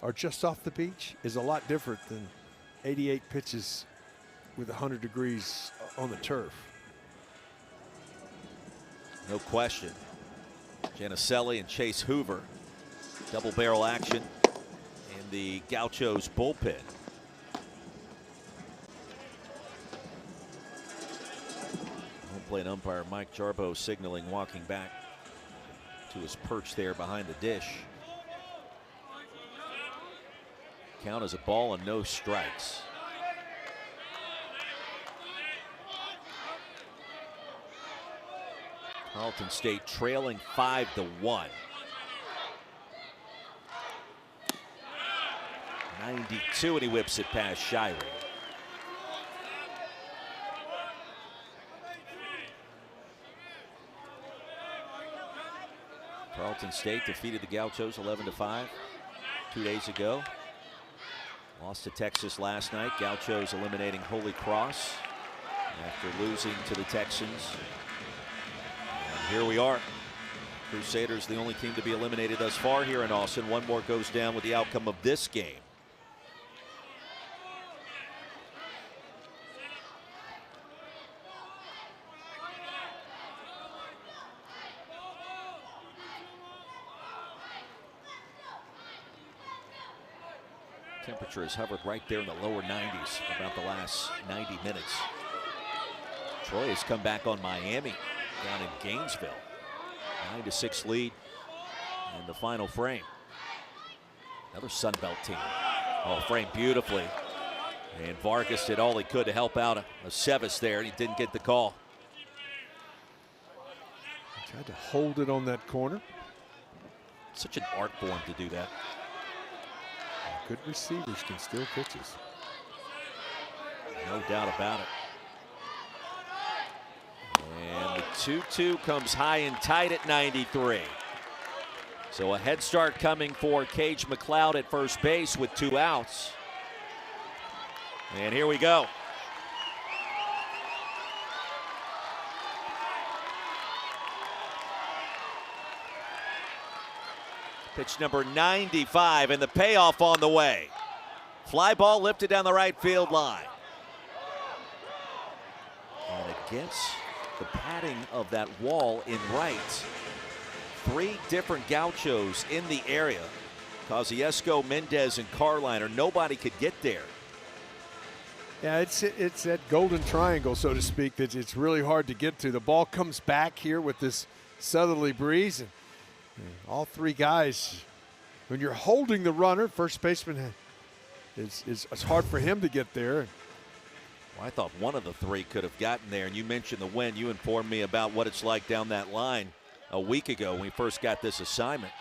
or just off the beach, is a lot different than 88 pitches with 100 degrees on the turf. No question. Janicelli and Chase Hoover, double barrel action in the Gauchos bullpen. Home plate umpire Mike Jarbo signaling walking back to his perch there behind the dish. Count as a ball and no strikes. Tarleton State trailing 5-1. 92, and he whips it past Shirey. Tarleton State defeated the Gauchos 11-5 2 days ago. Lost to Texas last night. Gauchos eliminating Holy Cross after losing to the Texans. And here we are. Crusaders the only team to be eliminated thus far here in Austin. One more goes down with the outcome of this game. Temperature has hovered right there in the lower 90s for about the last 90 minutes. Troy has come back on Miami down in Gainesville. 9-6 lead in the final frame. Another Sun Belt team. Oh, framed beautifully. And Vargas did all he could to help out a Sevis there, and he didn't get the call. He tried to hold it on that corner. Such an art form to do that. Good receivers can steal pitches. No doubt about it. And the 2-2 comes high and tight at 93. So a head start coming for Cage McLeod at first base with 2 outs. And here we go. Pitch number 95, and the payoff on the way. Fly ball lifted down the right field line. And against the padding of that wall in right, 3 different Gauchos in the area. Kosciuszko, Mendez, and Carliner. Nobody could get there. Yeah, it's that golden triangle, so to speak, that it's really hard to get to. The ball comes back here with this southerly breeze, and all 3 guys, when you're holding the runner, first baseman it's hard for him to get there. Well, I thought one of the three could have gotten there, and you mentioned the wind. You informed me about what it's like down that line a week ago when we first got this assignment.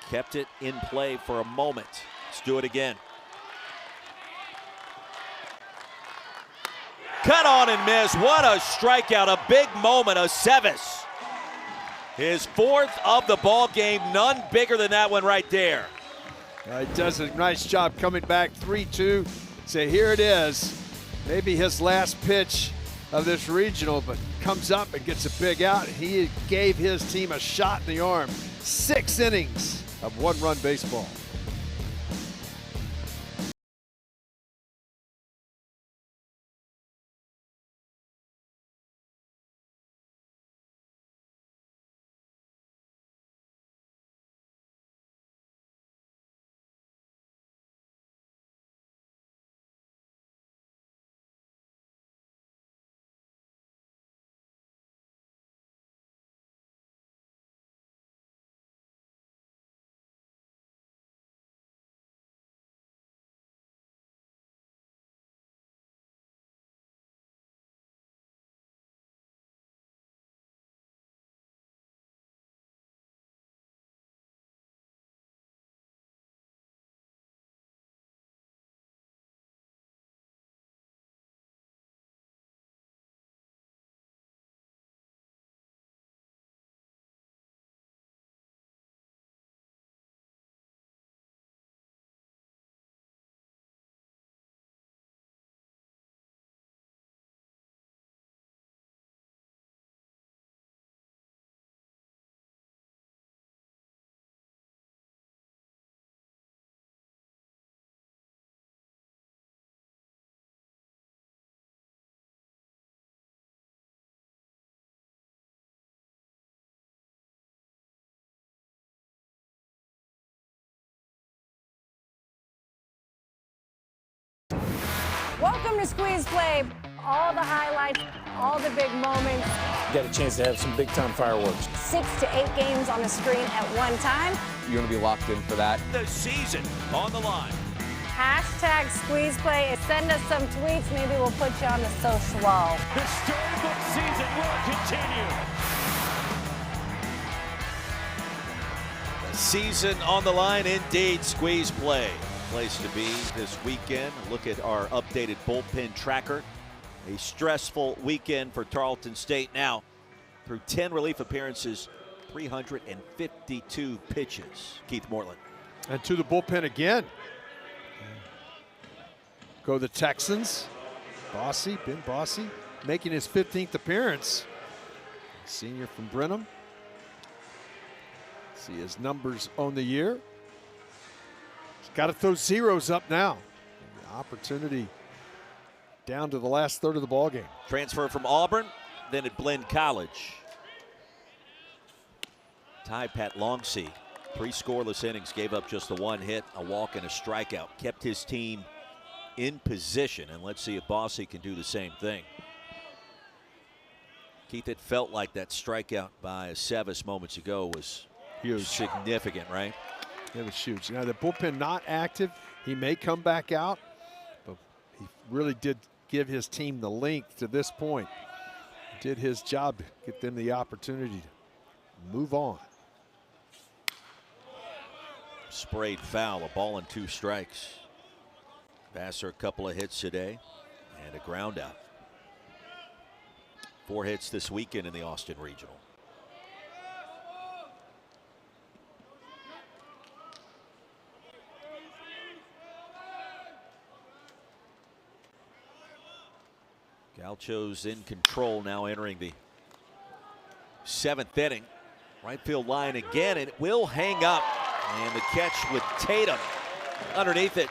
Kept it in play for a moment. Let's do it again. Cut on and miss. What a strikeout. A big moment. Aceves. His fourth of the ball game. None bigger than that one right there. He does a nice job coming back 3-2. So here it is. Maybe his last pitch of this regional, but comes up and gets a big out. He gave his team a shot in the arm. 6 innings of one-run baseball. Welcome to Squeeze Play. All the highlights, all the big moments. Get a chance to have some big-time fireworks. 6 to 8 games on the screen at one time. You're going to be locked in for that. The season on the line. Hashtag Squeeze Play. Send us some tweets. Maybe we'll put you on the social wall. The storybook season will continue. The season on the line, indeed. Squeeze Play. Place to be this weekend. Look at our updated bullpen tracker. A stressful weekend for Tarleton State. Now, through 10 relief appearances, 352 pitches. Keith Moreland. And to the bullpen again. Go the Texans. Ben Bossy, making his 15th appearance. Senior from Brenham. See his numbers on the year. He's got to throw zeros up now. The opportunity down to the last third of the ballgame. Transfer from Auburn, then at Blinn College. Ty Pat Longsee, 3 scoreless innings, gave up just the 1 hit, a walk, and a strikeout. Kept his team in position, and let's see if Bossy can do the same thing. Keith, it felt like that strikeout by Aceves moments ago was huge, significant, right? It was huge. Now the bullpen not active. He may come back out, but he really did give his team the length to this point. Did his job to get them the opportunity to move on. Sprayed foul, a ball and 2 strikes. Vassar a couple of hits today and a ground out. 4 hits this weekend in the Austin Regional. Gaucho's in control now, entering the 7th inning. Right field line again, and it will hang up. And the catch with Tatum underneath it.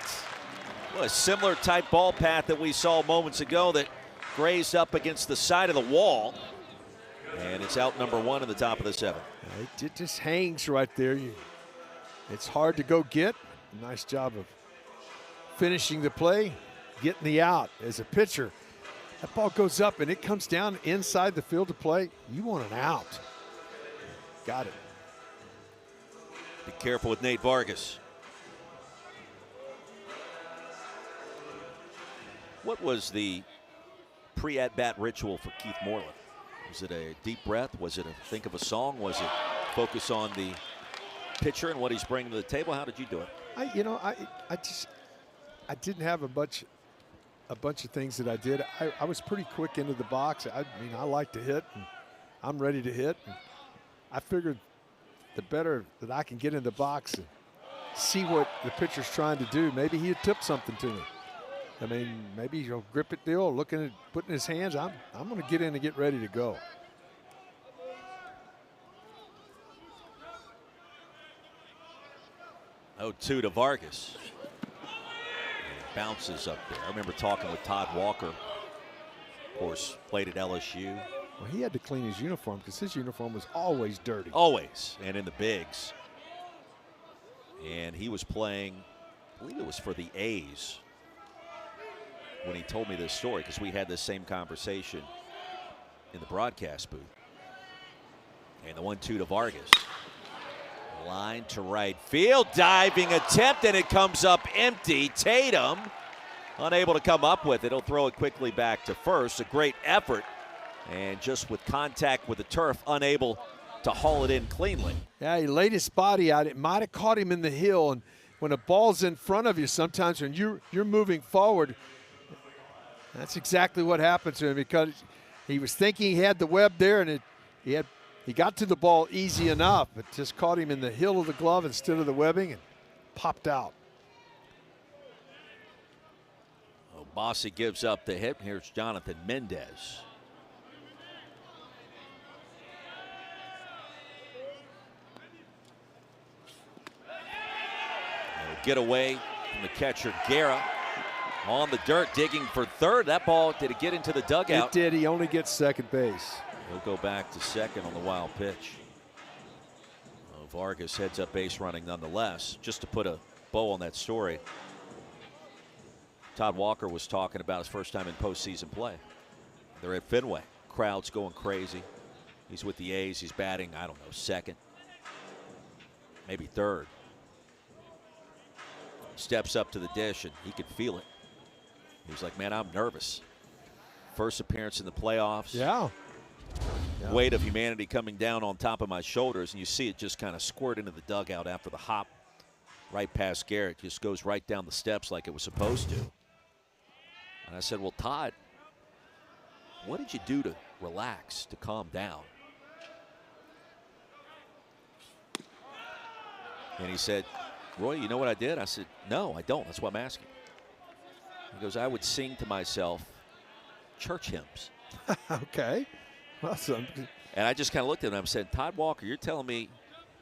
Well, a similar type ball path that we saw moments ago that grazed up against the side of the wall. And it's out number 1 in the top of the 7th. It just hangs right there. It's hard to go get. Nice job of finishing the play, getting the out. As a pitcher, that ball goes up and it comes down inside the field to play. You want an out. Got it. Be careful with Nate Vargas. What was the pre-at-bat ritual for Keith Moreland? Was it a deep breath? Was it a think of a song? Was it focus on the pitcher and what he's bringing to the table? How did you do it? I didn't have a bunch of things that I did. I was pretty quick into the box. I mean, I like to hit, and I'm ready to hit. And I figured the better that I can get in the box and see what the pitcher's trying to do, maybe he'd tip something to me. I mean, maybe he'll grip it deal, looking at putting his hands. I'm going to get in and get ready to go. Oh, 2 to Vargas. Bounces up there. I remember talking with Todd Walker, of course, played at LSU. Well, he had to clean his uniform because his uniform was always dirty. Always, and in the bigs. And he was playing, I believe it was for the A's when he told me this story, because we had this same conversation in the broadcast booth. And the 1-2 to Vargas. Line to right field, diving attempt, and it comes up empty. Tatum unable to come up with it. He'll throw it quickly back to first. A great effort, and just with contact with the turf, unable to haul it in cleanly. Yeah, he laid his body out. It might have caught him in the hill, and when a ball's in front of you, sometimes when you're moving forward, that's exactly what happened to him, because he was thinking he had the web there, and he got to the ball easy enough, but just caught him in the heel of the glove instead of the webbing and popped out. Oh, Bossy gives up the hit. Here's Jonathan Mendez. Get away from the catcher, Guerra. On the dirt, digging for third. That ball, did it get into the dugout? It did. He only gets second base. He'll go back to second on the wild pitch. Oh, Vargas heads up base running nonetheless. Just to put a bow on that story, Todd Walker was talking about his first time in postseason play. They're at Fenway. Crowd's going crazy. He's with the A's. He's batting, I don't know, second, maybe third. Steps up to the dish, and he could feel it. He's like, man, I'm nervous. First appearance in the playoffs. Yeah. Weight of humanity coming down on top of my shoulders, and you see it just kind of squirt into the dugout after the hop right past Garrett. Just goes right down the steps like it was supposed to. And I said, well, Todd, what did you do to relax, to calm down? And he said, Roy, you know what I did? I said, no, I don't. That's what I'm asking. He goes, I would sing to myself church hymns. Okay. Awesome. And I just kind of looked at him and said, Todd Walker, you're telling me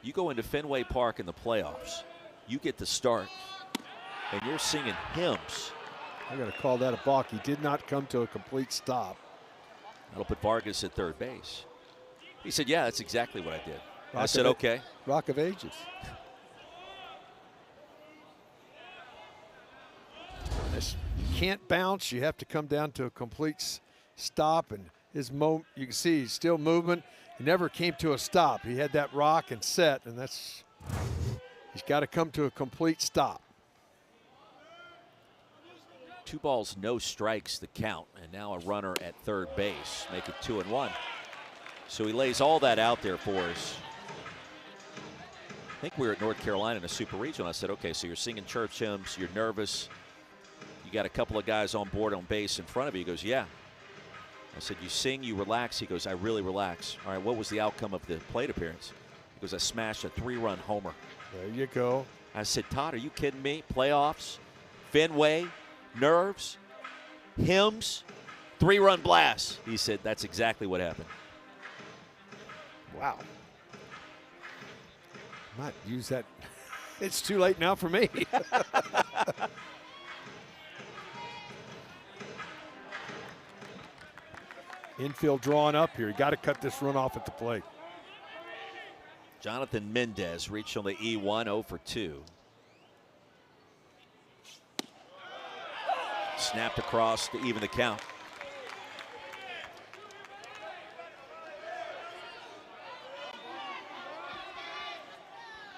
you go into Fenway Park in the playoffs, you get the start, and you're singing hymns. I got to call that a balk. He did not come to a complete stop. That'll put Vargas at third base. He said, yeah, that's exactly what I did. I said, okay. Rock of Ages. You can't bounce. You have to come down to a complete stop. And his you can see he's still movement. He never came to a stop. He had that rock and set, and he's got to come to a complete stop. 2 balls, no strikes, the count, and now a runner at third base. Make it 2-1. So he lays all that out there for us. I think we were at North Carolina in a super regional. I said, okay, so you're singing church hymns, you're nervous. You got a couple of guys on board on base in front of you. He goes, yeah. I said, you sing, you relax. He goes, I really relax. All right, what was the outcome of the plate appearance? He goes, I smashed a 3-run homer. There you go. I said, Todd, are you kidding me? Playoffs, Fenway, nerves, hymns, 3-run blast. He said, that's exactly what happened. Wow. Might use that. It's too late now for me. Infield drawing up here. You got to cut this run off at the plate. Jonathan Mendez reached on the E1, 0 for 2. Snapped across to even the count.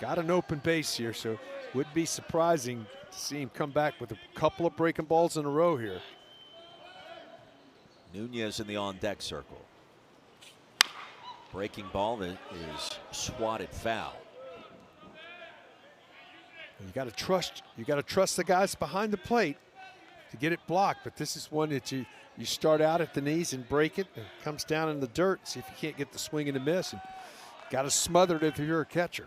Got an open base here, so would be surprising to see him come back with a couple of breaking balls in a row here. Nunez in the on-deck circle. Breaking ball that is swatted foul. You got to trust. You got to trust the guys behind the plate to get it blocked. But this is one that you start out at the knees and break it, and it comes down in the dirt. See if you can't get the swing and a miss. And got to smother it if you're a catcher.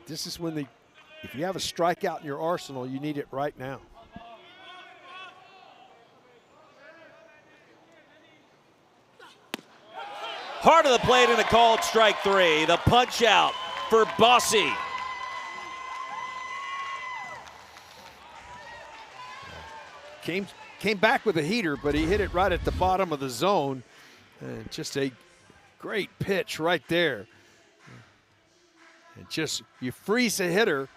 This is when if you have a strikeout in your arsenal, you need it right now. Heart of the plate and a called strike 3. The punch out for Bossy. Came back with a heater, but he hit it right at the bottom of the zone. And just a great pitch right there. And just, you freeze a hitter.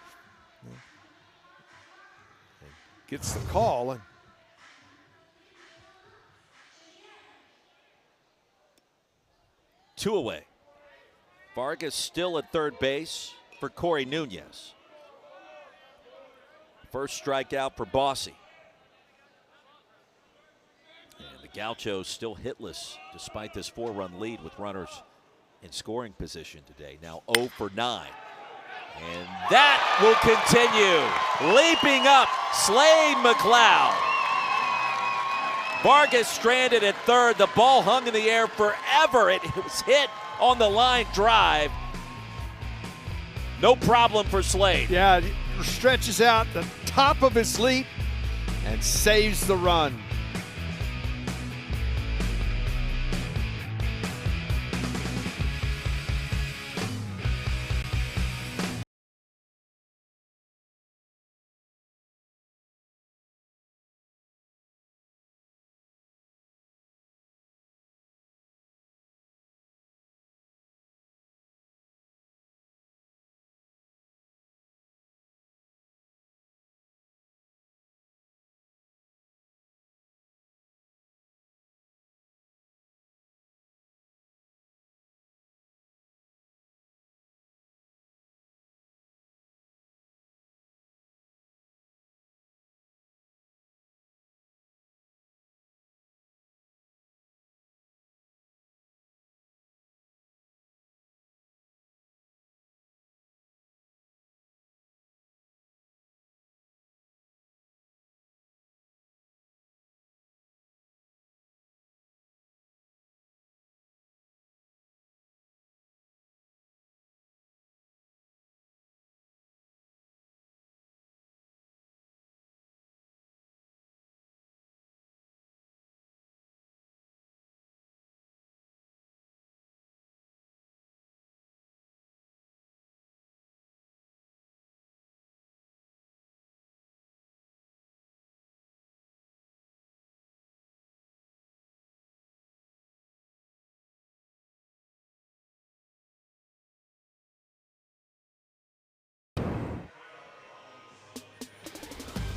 Gets the call. And two away. Vargas still at third base for Corey Nunez. First strikeout for Bossy. And the Gauchos still hitless despite this 4-run lead with runners in scoring position today. Now 0 for 9. And that will continue. Leaping up, Slade McLeod. Vargas stranded at third. The ball hung in the air forever. It was hit on the line drive. No problem for Slade. yeah, stretches out the top of his leap and saves the run.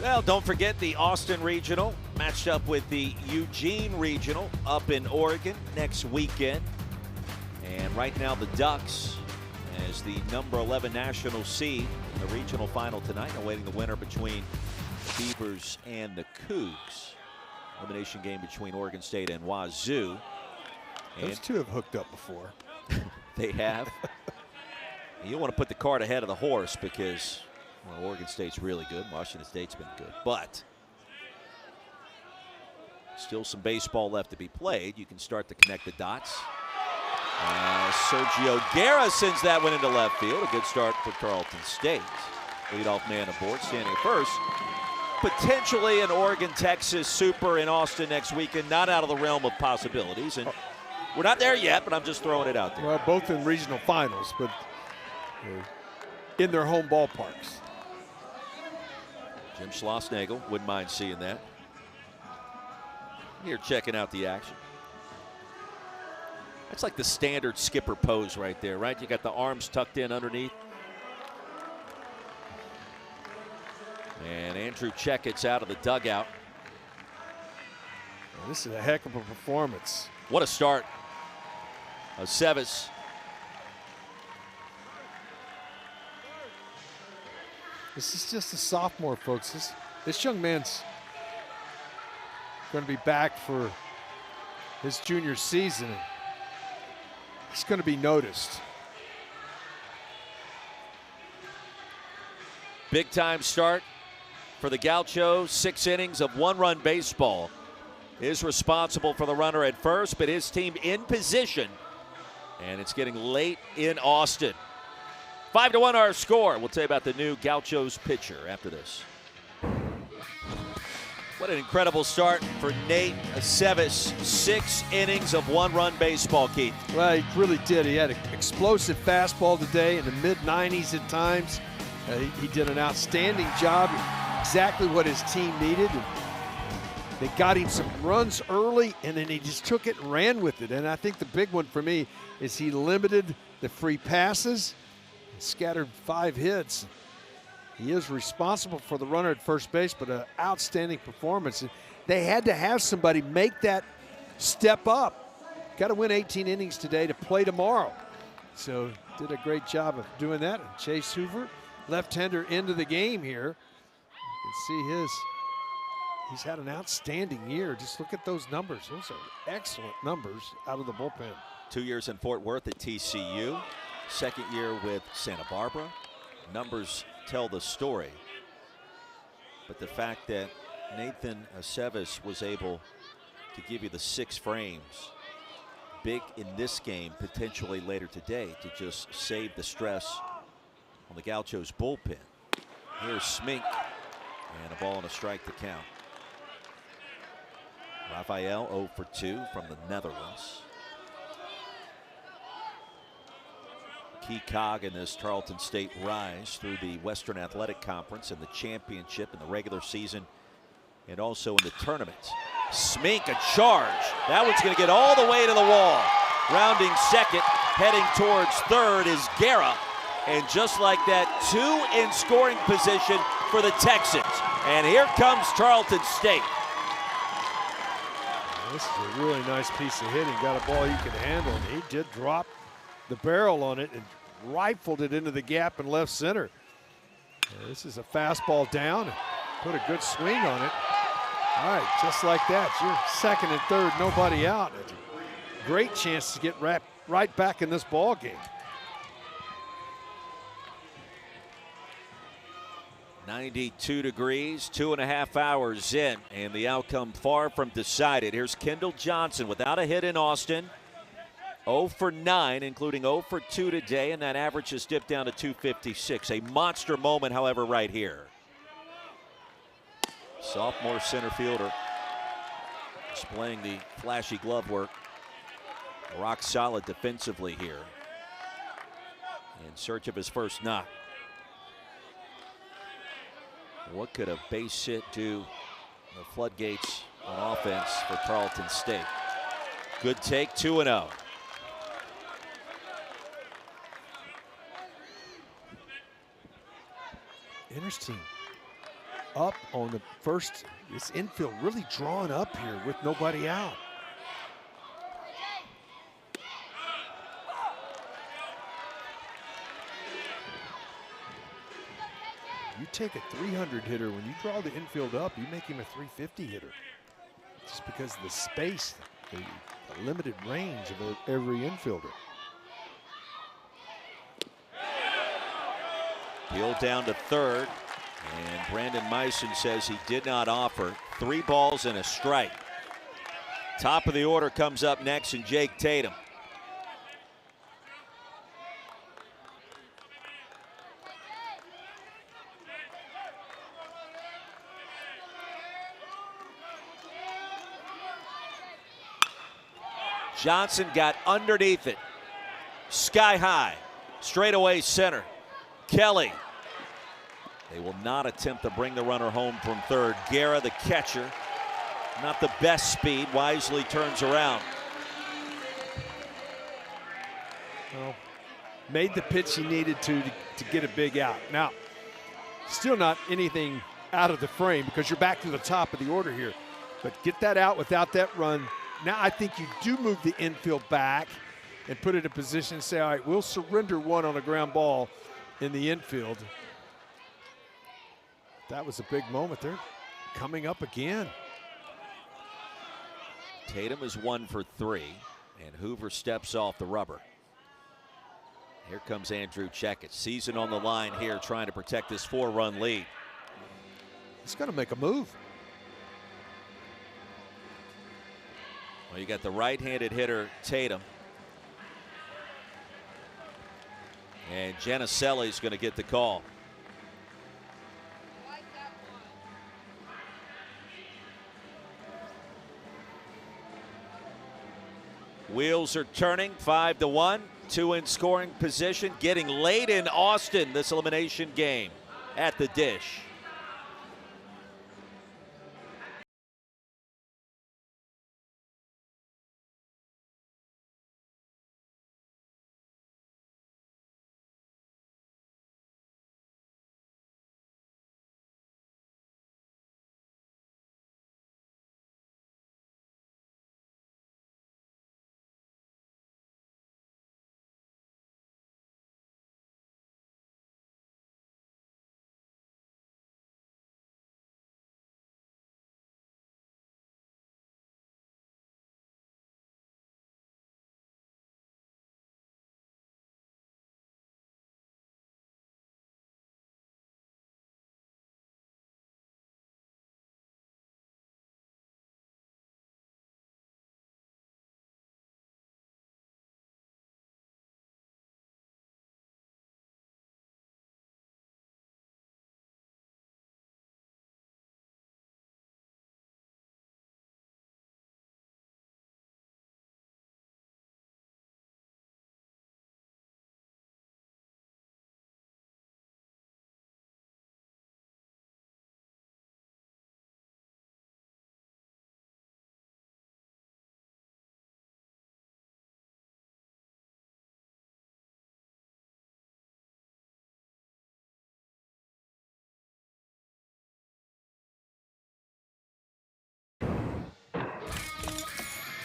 Well, don't forget the Austin Regional matched up with the Eugene Regional up in Oregon next weekend. And right now the Ducks as the number 11 national seed in the regional final tonight, awaiting the winner between the Beavers and the Cougs. Elimination game between Oregon State and Wazoo. And Those two have hooked up before. they have. You don't want to put the cart ahead of the horse because, well, Oregon State's really good. Washington State's been good. But still some baseball left to be played. You can start to connect the dots. Sergio Guerra sends that one into left field. A good start for Tarleton State. Leadoff man aboard, standing at first. Potentially an Oregon-Texas Super in Austin next weekend. Not out of the realm of possibilities. And we're not there yet, but I'm just throwing it out there. Well, both in regional finals, but in their home ballparks. Jim Schlossnagel wouldn't mind seeing that. Here checking out the action. That's like the standard skipper pose right there, right? You got the arms tucked in underneath. And Andrew Checkett's out of the dugout. Well, this is a heck of a performance. What a start of Sevis. This is just a sophomore, folks. This young man's going to be back for his junior season. He's going to be noticed. Big time start for the Gauchos. 6 innings of 1-run baseball. Is responsible for the runner at first, but his team in position. And it's getting late in Austin. 5-1 our score. We'll tell you about the new Gauchos pitcher after this. What an incredible start for Nate Aceves. 6 innings of 1-run baseball, Keith. Well, he really did. He had an explosive fastball today in the mid-90s at times. He did an outstanding job, exactly what his team needed. And they got him some runs early, and then he just took it and ran with it. And I think the big one for me is he limited the free passes, scattered 5 hits. He is responsible for the runner at first base, but an outstanding performance. They had to have somebody make that step up. Got to win 18 innings today to play tomorrow. So did a great job of doing that. And Chase Hoover, left-hander into the game here. You can see he's had an outstanding year. Just look at those numbers. Those are excellent numbers out of the bullpen. 2 years in Fort Worth at TCU. 2nd year with Santa Barbara. Numbers tell the story. But the fact that Nathan Aceves was able to give you the 6 frames, big in this game, potentially later today, to just save the stress on the Gauchos bullpen. Here's Smink, and a ball and a strike to count. Raphael 0 for 2 from the Netherlands. Key cog in this Tarleton State rise through the Western Athletic Conference and the championship in the regular season and also in the tournament. Smink, a charge. That one's going to get all the way to the wall. Rounding second, heading towards third is Guerra. And just like that, 2 in scoring position for the Texans. And here comes Tarleton State. This is a really nice piece of hitting. Got a ball you can handle, and he did drop the barrel on it and rifled it into the gap in left center. This is a fastball down. Put a good swing on it. All right, just like that, you're 2nd and 3rd, nobody out. Great chance to get right back in this ball game. 92 degrees, 2.5 hours in, and the outcome far from decided. Here's Kendall Johnson without a hit in Austin. 0 for 9, including 0 for 2 today, and that average has dipped down to 256. A monster moment, however, right here. Sophomore center fielder displaying the flashy glove work. Rock solid defensively here. In search of his first knock. What could a base hit do? The floodgates on offense for Tarleton State. Good take, 2-0. Interesting. Up on the first, this infield really drawn up here with nobody out. You take a 300 hitter, when you draw the infield up, you make him a 350 hitter. Just because of the space, the limited range of every infielder. Peeled down to third, and Brandon Meissen says he did not offer. 3 balls and a strike. Top of the order comes up next, and Jake Tatum. Johnson got underneath it. Sky high. Straightaway center. Kelly. They will not attempt to bring the runner home from third. Guerra, the catcher. Not the best speed. Wisely turns around. Well, made the pitch he needed to get a big out. Now, still not anything out of the frame because you're back to the top of the order here. But get that out without that run. Now I think you do move the infield back and put it in position and say, all right, we'll surrender one on a ground ball in the infield. That was a big moment. They're coming up again. Tatum is 1 for 3, and Hoover steps off the rubber. Here comes Andrew Checkett. Season on the line here, trying to protect this 4-run lead. He's going to make a move. Well, you got the right-handed hitter, Tatum. And Janicelli's going to get the call. Wheels are turning, 5-1. 2 in scoring position, getting late in Austin this elimination game at the Dish.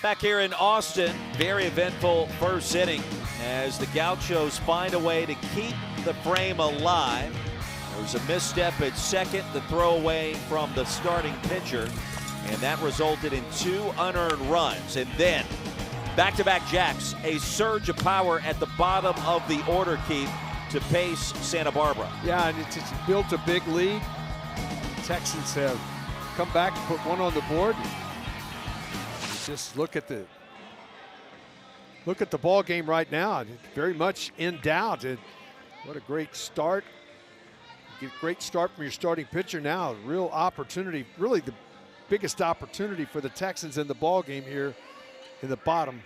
Back here in Austin, very eventful first inning as the Gauchos find a way to keep the frame alive. There was a misstep at second, the throwaway from the starting pitcher, and that resulted in 2 unearned runs. And then back-to-back jacks, a surge of power at the bottom of the order, Keith, to pace Santa Barbara. Yeah, and it's built a big lead. The Texans have come back and put 1 on the board. Just look at the ball game right now. It's very much in doubt. And what a great start! You get a great start from your starting pitcher now. Real opportunity, really the biggest opportunity for the Texans in the ball game here in the bottom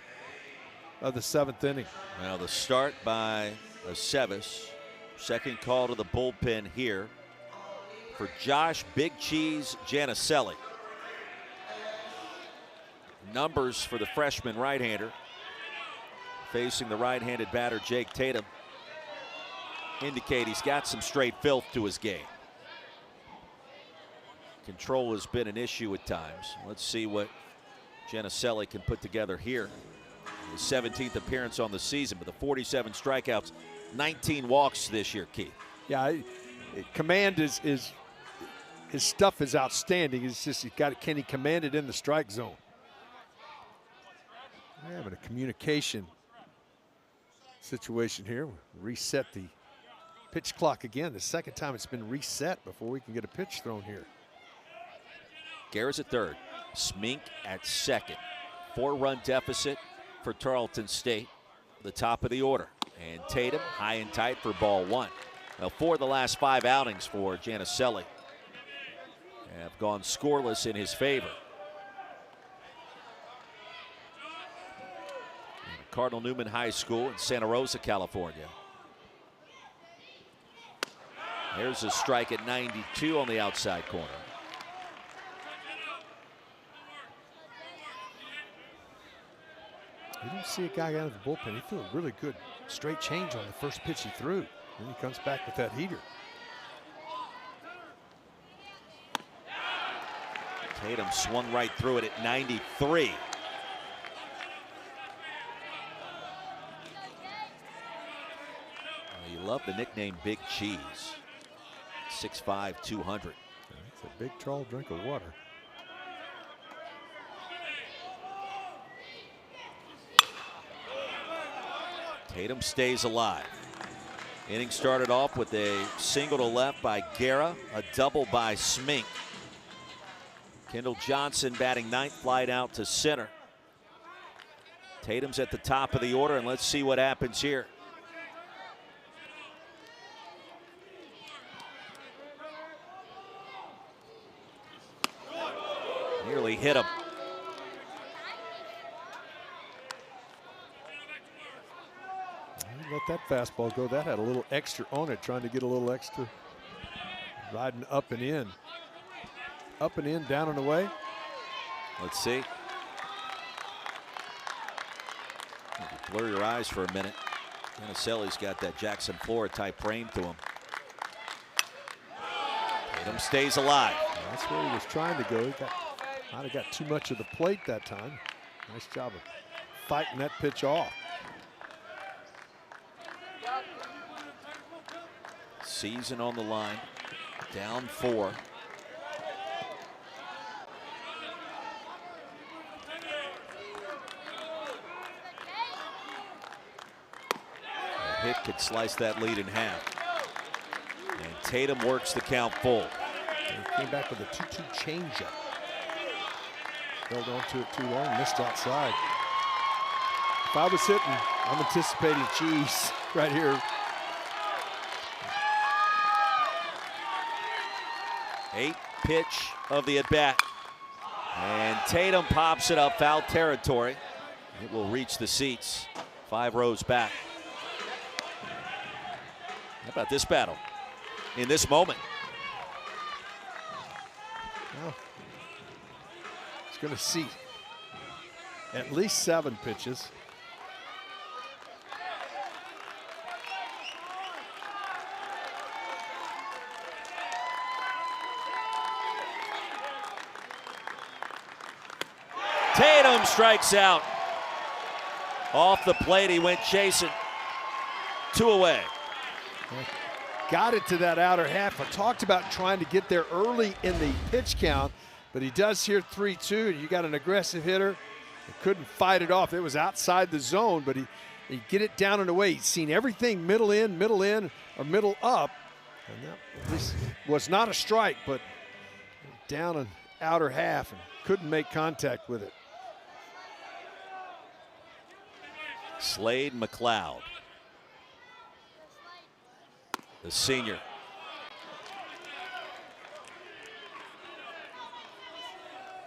of the 7th inning. Well, the start by Aceves. Second call to the bullpen here for Josh Big Cheese Janicelli. Numbers for the freshman right-hander facing the right-handed batter Jake Tatum indicate he's got some straight filth to his game. Control has been an issue at times. Let's see what Janicelli can put together here. His 17th appearance on the season with the 47 strikeouts, 19 walks this year, Keith. Yeah, command is his stuff is outstanding. It's just can he command it in the strike zone? We're having a communication situation here. We'll reset the pitch clock again. The second time it's been reset before we can get a pitch thrown here. Garrett's at third. Smink at second. 4-run deficit for Tarleton State. The top of the order. And Tatum high and tight for ball 1. Now 4 of the last 5 outings for Janicelli have gone scoreless in his favor. Cardinal Newman High School in Santa Rosa, California. There's a strike at 92 on the outside corner. You don't see a guy out of the bullpen. He threw a really good straight change on the first pitch he threw. Then he comes back with that heater. Tatum swung right through it at 93. You love the nickname Big Cheese. 6'5", 200. It's a big, tall drink of water. Tatum stays alive. Inning started off with a single to left by Guerra, a double by Smink. Kendall Johnson batting ninth, flied out to center. Tatum's at the top of the order, and let's see what happens here. Nearly hit him. Let that fastball go. That had a little extra on it, trying to get a little extra. Riding up and in. Up and in, down and away. Let's see. Blur your eyes for a minute. Yaniselli's got that Jackson Flora type frame to him. Tatum stays alive. That's where he was trying to go. He might have got too much of the plate that time. Nice job of fighting that pitch off. Season on the line, down 4. A hit could slice that lead in half. And Tatum works the count full. He came back with a 2-2 changeup. Held on to it too long, missed outside. If I was hitting, I'm anticipating cheese right here. 8th pitch of the at-bat. And Tatum pops it up, foul territory. It will reach the seats 5 rows back. How about this battle in this moment? Well, it's going to see at least 7 pitches. Tatum strikes out. Off the plate, he went chasing. 2 away. Got it to that outer half. I talked about trying to get there early in the pitch count, but he does here 3-2. You got an aggressive hitter. He couldn't fight it off. It was outside the zone, but he'd get it down and away. He'd seen everything middle in, or middle up. And that this was not a strike, but down an outer half and couldn't make contact with it. Slade McLeod, the senior.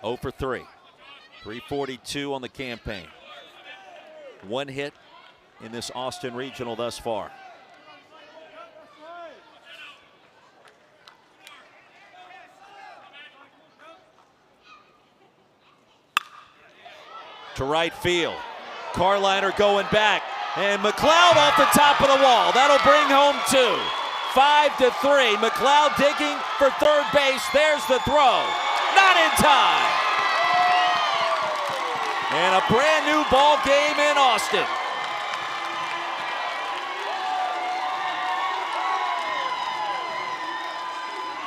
Oh for 3. 342 on the campaign. 1 hit in this Austin Regional thus far. To right field. Carliner going back, and McLeod off the top of the wall. That'll bring home 2. 5-3. McLeod digging for third base. There's the throw. Not in time. And a brand new ball game in Austin.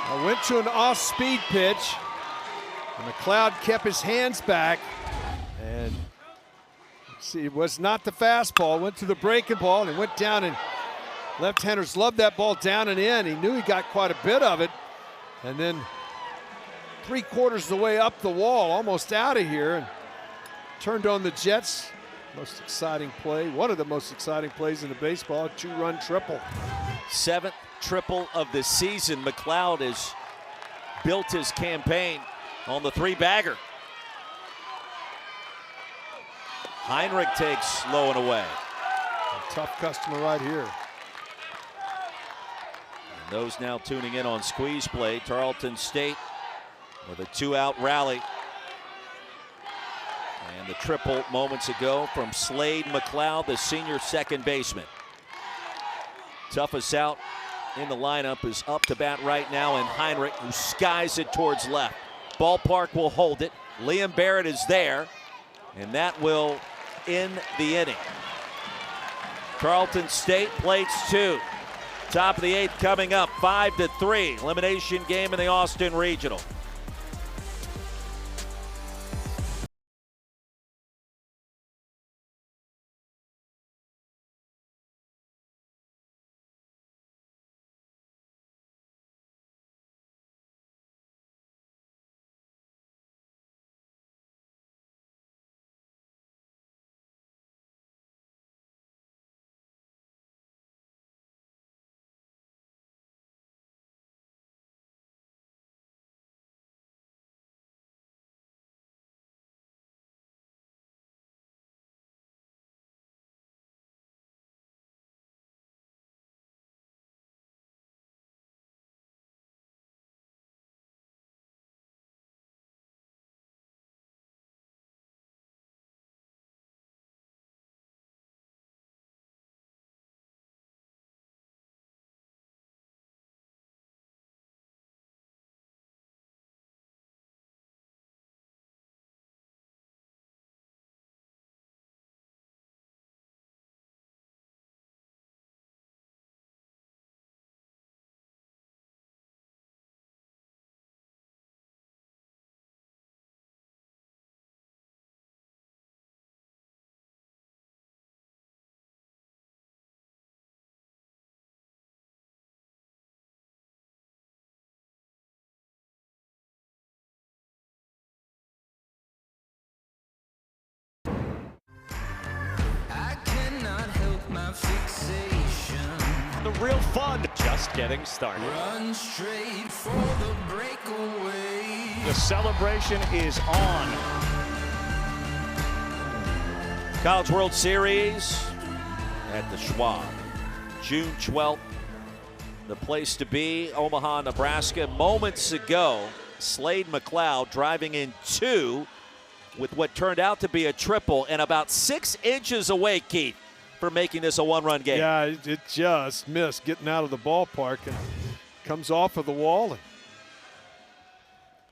I went to an off-speed pitch. And McLeod kept his hands back, and see, it was not the fastball. Went to the breaking ball, and it went down, and left-handers love that ball down and in. He knew he got quite a bit of it, and then 3/4 of the way up the wall, almost out of here, and turned on the Jets. Most exciting play, one of the most exciting plays in the baseball, a 2-run triple. 7th triple of the season. McLeod has built his campaign on the 3-bagger. Heinrich takes low and away. A tough customer right here. And those now tuning in on Squeeze Play, Tarleton State with a 2-out rally. And the triple moments ago from Slade McLeod, the senior second baseman. Toughest out in the lineup is up to bat right now, and Heinrich, who skies it towards left. Ballpark will hold it. Liam Barrett is there, and that will end the inning. Tarleton State plates 2. Top of the 8th coming up, 5-3. Elimination game in the Austin Regional. the real fun just getting started. Run straight for the breakaway. The celebration is on. College World Series at the Schwab. June 12th, the place to be, Omaha, Nebraska. Moments ago, Slade McLeod driving in 2 with what turned out to be a triple and about 6 inches away, Keith, for making this a 1-run game. Yeah, it just missed getting out of the ballpark and comes off of the wall and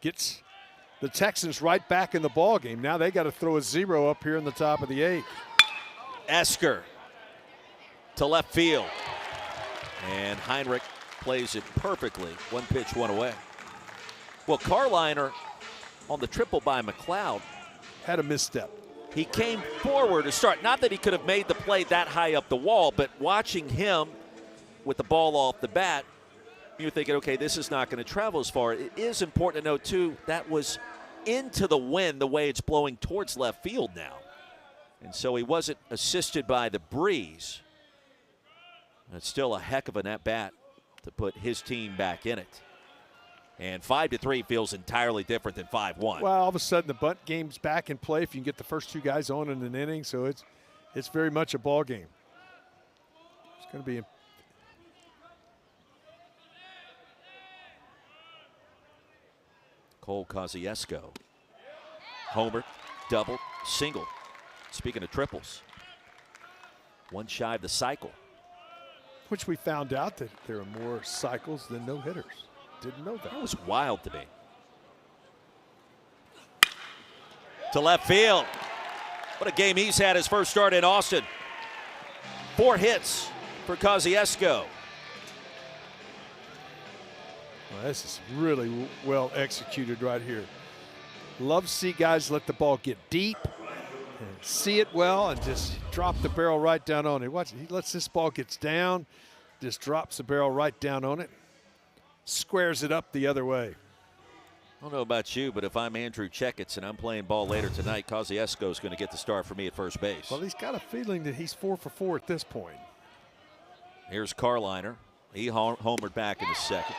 gets the Texans right back in the ball game. Now they got to throw a 0 up here in the top of the 8th. Esker to left field. And Heinrich plays it perfectly. 1 pitch, 1 away. Well, Carliner on the triple by McLeod had a misstep. He came forward to start. Not that he could have made the play that high up the wall, but watching him with the ball off the bat, you're thinking, okay, this is not going to travel as far. It is important to note, too, that was into the wind the way it's blowing towards left field now. And so he wasn't assisted by the breeze. It's still a heck of an at-bat to put his team back in it. And 5-3 feels entirely different than 5-1. Well, all of a sudden the bunt game's back in play if you can get the first 2 guys on in an inning. So it's very much a ball game. It's going to be Cole Kosciuszko. Homer, double, single. Speaking of triples, 1 shy of the cycle. Which we found out that there are more cycles than no-hitters. Didn't know that. That was wild to me. To left field. What a game he's had his first start in Austin. 4 hits for Kosciuszko. Well, this is really well executed right here. Love to see guys let the ball get deep and see it well and just drop the barrel right down on it. Watch, he lets this ball gets down, just drops the barrel right down on it, squares it up the other way. I don't know about you, but if I'm Andrew Checketts and I'm playing ball later tonight, Kosciuszko is going to get the start for me at first base. Well, he's got a feeling that he's 4 for 4 at this point. Here's Carliner. He homered back in the second.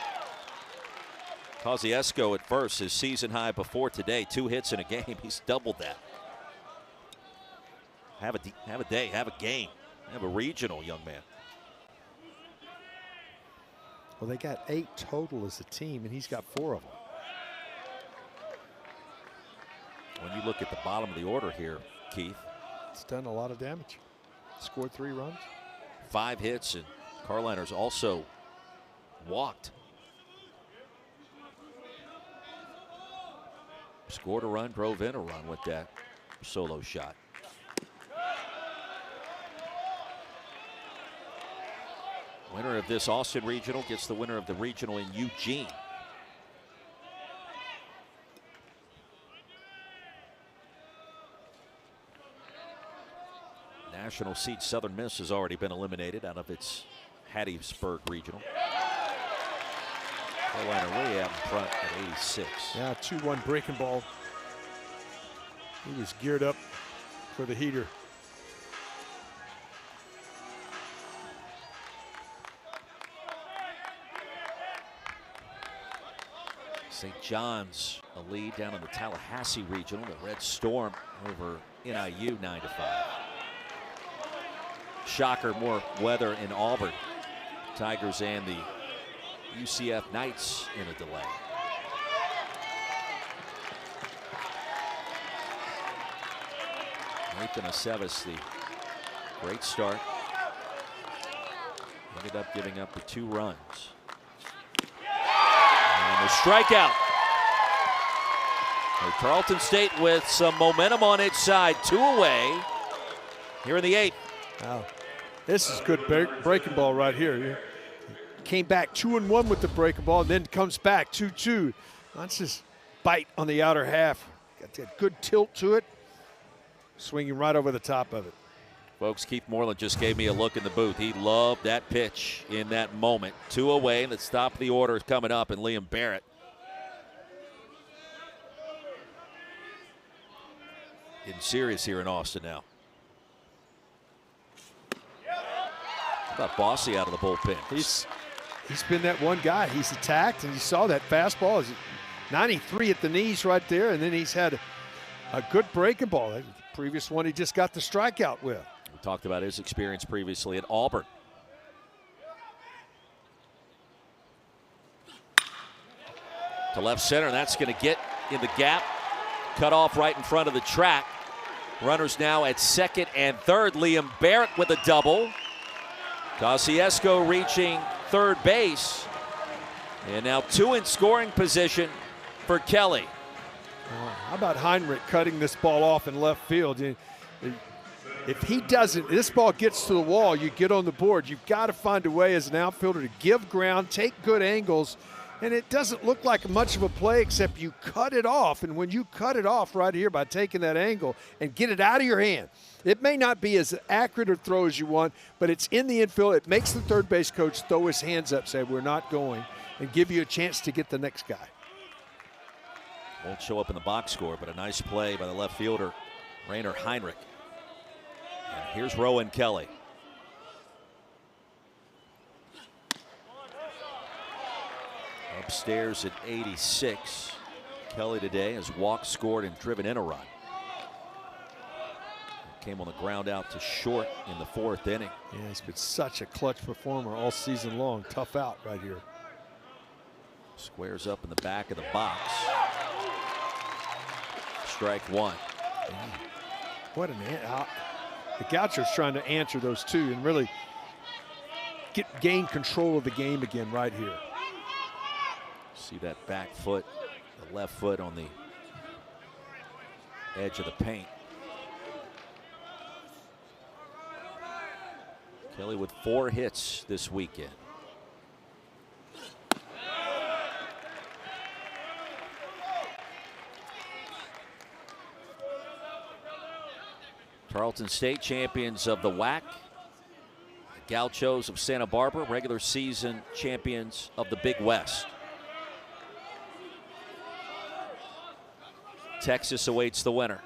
Kosciuszko at first, his season high before today, 2 hits in a game. He's doubled that. Have a day, have a game, have a regional, young man. Well, they got 8 total as a team, and he's got 4 of them. When you look at the bottom of the order here, Keith. It's done a lot of damage. Scored 3 runs. 5 hits, and Carliner's also walked. Scored a run, drove in a run with that solo shot. Winner of this Austin Regional gets the winner of the regional in Eugene. National seed Southern Miss has already been eliminated out of its Hattiesburg Regional. Carolina way out in front at 86. Yeah, 2-1 breaking ball. He was geared up for the heater. St. John's a lead down in the Tallahassee Regional. The Red Storm over NIU 9-5. Shocker, more weather in Auburn. Tigers and the UCF Knights in a delay. Nathan Aceves, the great start. Ended up giving up the 2 runs. And the strikeout. Tarleton State with some momentum on its side, 2 away here in the 8th. Wow, this is good breaking ball right here. Came back 2-1 with the breaking ball, and then comes back 2-2. That's just bite on the outer half. Got that good tilt to it. Swinging right over the top of it. Folks, Keith Moreland just gave me a look in the booth. He loved that pitch in that moment. 2 away, and the top of the order is coming up, and Liam Barrett. Getting serious here in Austin now. How about Bossy out of the bullpen? He's been that one guy. He's attacked, and you saw that fastball. Is 93 at the knees right there, and then he's had a good breaking ball. The previous one he just got the strikeout with. We talked about his experience previously at Auburn. To left center, and that's going to get in the gap. Cut off right in front of the track. Runners now at second and third. Liam Barrett with a double. Kosciuszko reaching third base. And now 2 in scoring position for Kelly. How about Heinrich cutting this ball off in left field? If he doesn't, this ball gets to the wall, you get on the board. You've got to find a way as an outfielder to give ground, take good angles, and it doesn't look like much of a play except you cut it off. And when you cut it off right here by taking that angle and get it out of your hand, it may not be as accurate a throw as you want, but it's in the infield. It makes the third base coach throw his hands up, say, we're not going, and give you a chance to get the next guy. Won't show up in the box score, but a nice play by the left fielder, Rainer Heinrich. And here's Rowan Kelly. Upstairs at 86. Kelly today has walked, scored, and driven in a run. Came on the ground out to short in the 4th inning. Yeah, he's been such a clutch performer all season long. Tough out right here. Squares up in the back of the box. Strike 1. What an the Gauchos trying to answer those two and really gain control of the game again right here. See that back foot, the left foot on the edge of the paint. Kelly with 4 hits this weekend. Tarleton State champions of the WAC. The Gauchos of Santa Barbara, regular season champions of the Big West. Texas awaits the winner.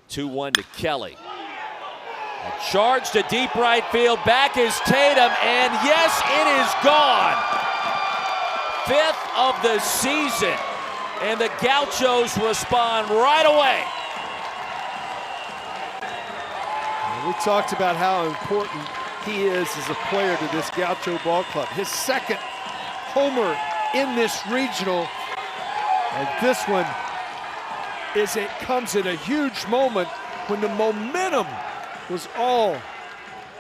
2-1 to Kelly. A charge to deep right field. Back is Tatum, and yes, it is gone. 5th of the season, and the Gauchos respond right away. We talked about how important he is as a player to this Gaucho ball club. His 2nd homer in this regional, and this one comes at a huge moment when the momentum was all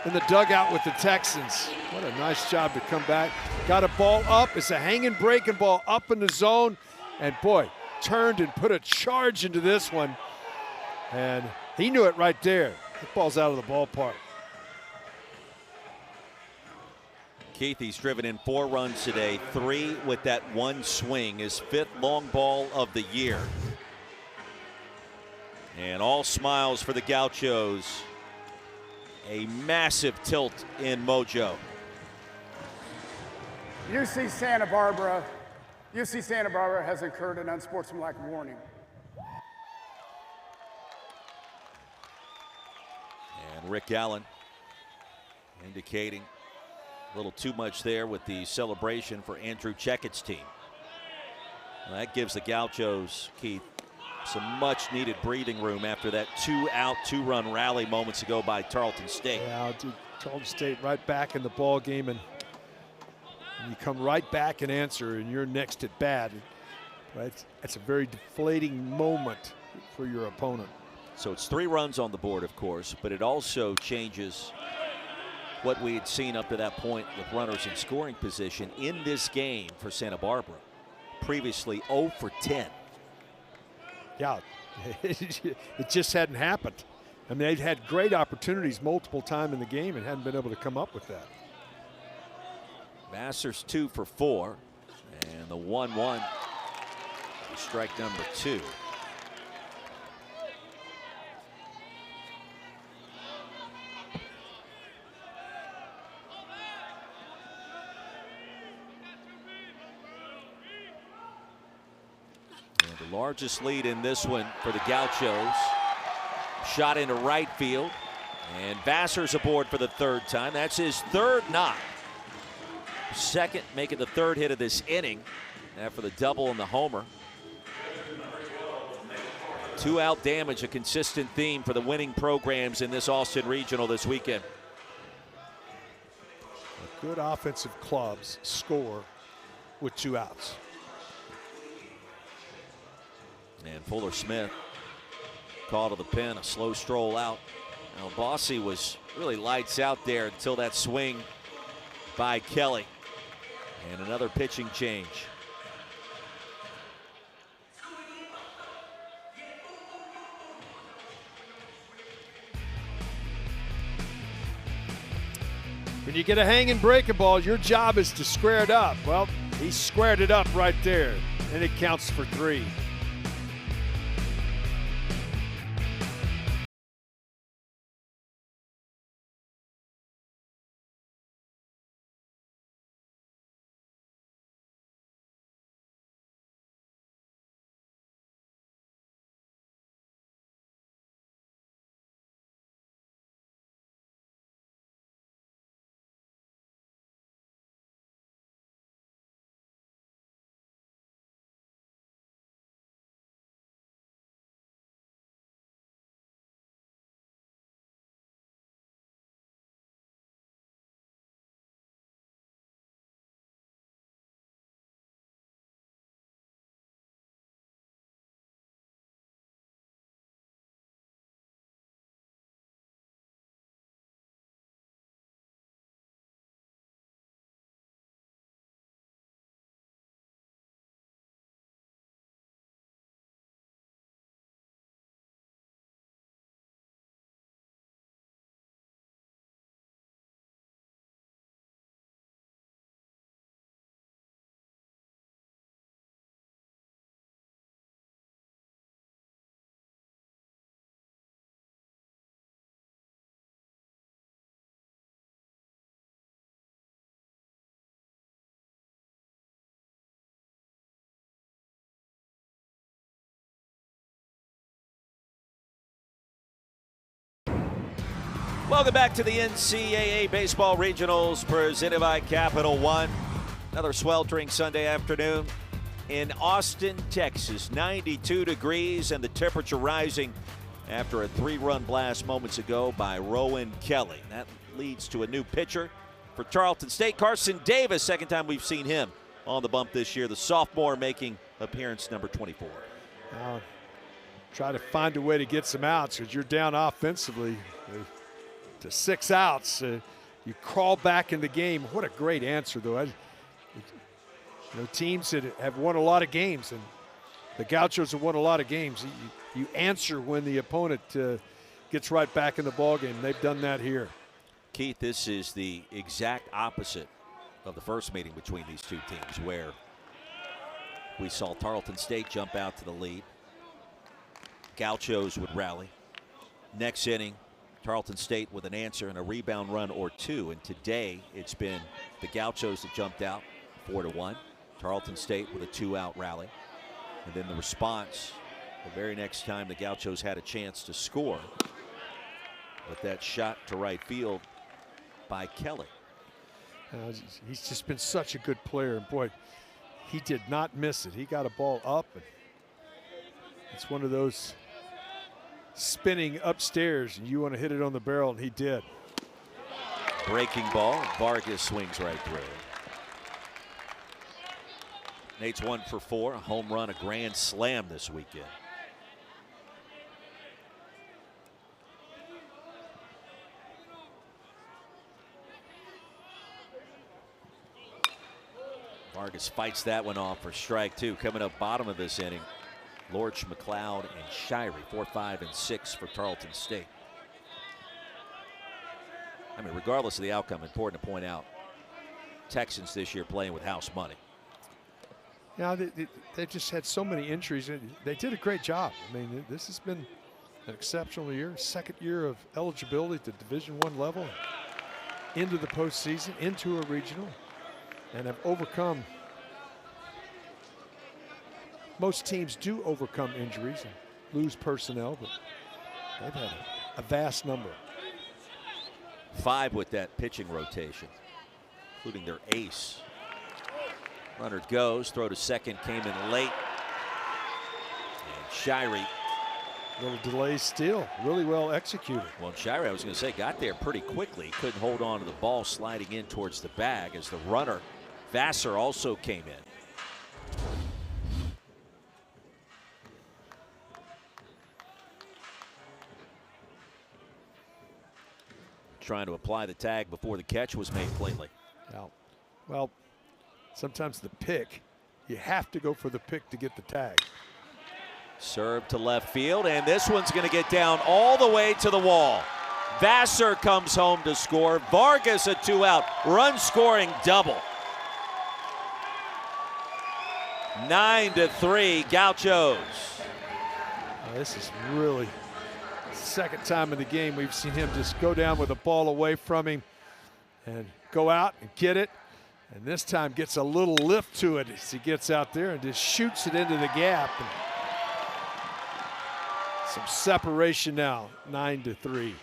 in the dugout with the Texans. What a nice job to come back. Got a ball up. It's a hanging breaking ball up in the zone, and boy, turned and put a charge into this one, and he knew it right there. The ball's out of the ballpark. Keith, he's driven in 4 runs today, 3 with that one swing, his 5th long ball of the year. And all smiles for the Gauchos. A massive tilt in Mojo. UC Santa Barbara has incurred an unsportsmanlike warning. And Rick Allen indicating a little too much there with the celebration for Andrew Checkett's team. Well, that gives the Gauchos, Keith, some much needed breathing room after that 2-out, 2-run rally moments ago by Tarleton State. Yeah, dude, Tarleton State right back in the ball game, and you come right back and answer, and you're next at bat. Right? That's a very deflating moment for your opponent. So it's 3 runs on the board, of course, but it also changes what we had seen up to that point with runners in scoring position in this game for Santa Barbara. Previously 0 for 10. Yeah, it just hadn't happened. I mean, they'd had great opportunities multiple times in the game and hadn't been able to come up with that. Masters 2 for 4, and the 1-1, strike number 2. And the largest lead in this one for the Gauchos. Shot into right field, And Vassar's aboard for the third time. That's his third knock. Second, making the third hit of this inning after the double and the homer. 2-out damage, a consistent theme for the winning programs in this Austin Regional this weekend. Good offensive clubs score with 2 outs. And Fuller Smith call to the pin, a slow stroll out. Now Bossy was really lights out there until that swing by Kelly. And another pitching change. When you get a hanging breaking ball, your job is to square it up. Well, he squared it up right there, and it counts for 3. Welcome back to the NCAA Baseball Regionals presented by Capital One. Another sweltering Sunday afternoon in Austin, Texas. 92 degrees and the temperature rising after a 3-run blast moments ago by Rowan Kelly. That leads to a new pitcher for Tarleton State. Carson Davis, second time we've seen him on the bump this year. The sophomore making appearance number 24. Now, try to find a way to get some outs because you're down offensively. To 6 outs, you crawl back in the game. What a great answer, though. Teams that have won a lot of games, and the Gauchos have won a lot of games. You answer when the opponent gets right back in the ballgame. They've done that here. Keith, this is the exact opposite of the first meeting between these two teams, where we saw Tarleton State jump out to the lead. Gauchos would rally. Next inning, Tarleton State with an answer and a rebound run or 2. And today it's been the Gauchos that jumped out 4-1. Tarleton State with a 2-out rally. And then the response the very next time the Gauchos had a chance to score with that shot to right field by Kelly. He's just been such a good player. And boy, he did not miss it. He got a ball up. And it's one of those spinning upstairs, and you want to hit it on the barrel, and he did. Breaking ball. Vargas swings right through. Nate's 1 for 4, a home run, a grand slam this weekend. Vargas fights that one off for strike 2. Coming up bottom of this inning, Lorch, McLeod, and Shirey, 4, 5, and 6 for Tarleton State. I mean, regardless of the outcome, important to point out, Texans this year playing with house money. Yeah, they've just had so many injuries. They did a great job. I mean, this has been an exceptional year. Second year of eligibility at the Division I level, into the postseason, into a regional, and have overcome. Most teams do overcome injuries and lose personnel, but they've had a vast number. 5 with that pitching rotation, including their ace. Runner goes, throw to second, came in late. And Shirey. Little delay steal, really well executed. Well, Shirey, I was going to say, got there pretty quickly. Couldn't hold on to the ball, sliding in towards the bag as the runner, Vassar, also came in. Trying to apply the tag before the catch was made plainly. Yeah. Well, sometimes the pick, you have to go for the pick to get the tag. Serve to left field, and this one's going to get down all the way to the wall. Vassar comes home to score. Vargas a 2-out, run-scoring double. 9-3, Gauchos. This is really the second time in the game we've seen him just go down with the ball away from him and go out and get it. And this time gets a little lift to it as he gets out there and just shoots it into the gap. And some separation now, 9-3.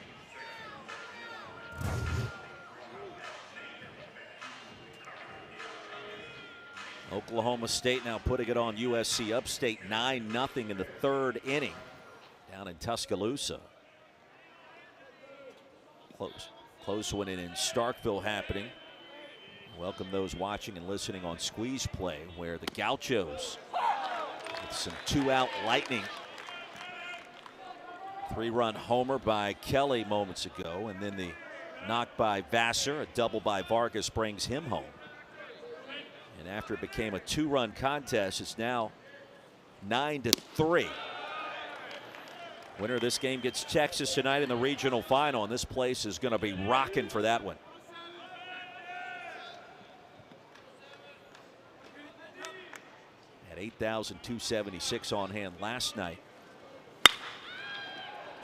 Oklahoma State now putting it on USC Upstate 9-0 in the 3rd inning down in Tuscaloosa. Close one in Starkville happening. Welcome those watching and listening on Squeeze Play, where the Gauchos with some 2-out lightning. 3-run homer by Kelly moments ago, and then the knock by Vassar, a double by Vargas brings him home. And after it became a 2-run contest, it's now 9-3. Winner of this game gets Texas tonight in the regional final, and this place is going to be rocking for that one. At 8,276 on hand last night.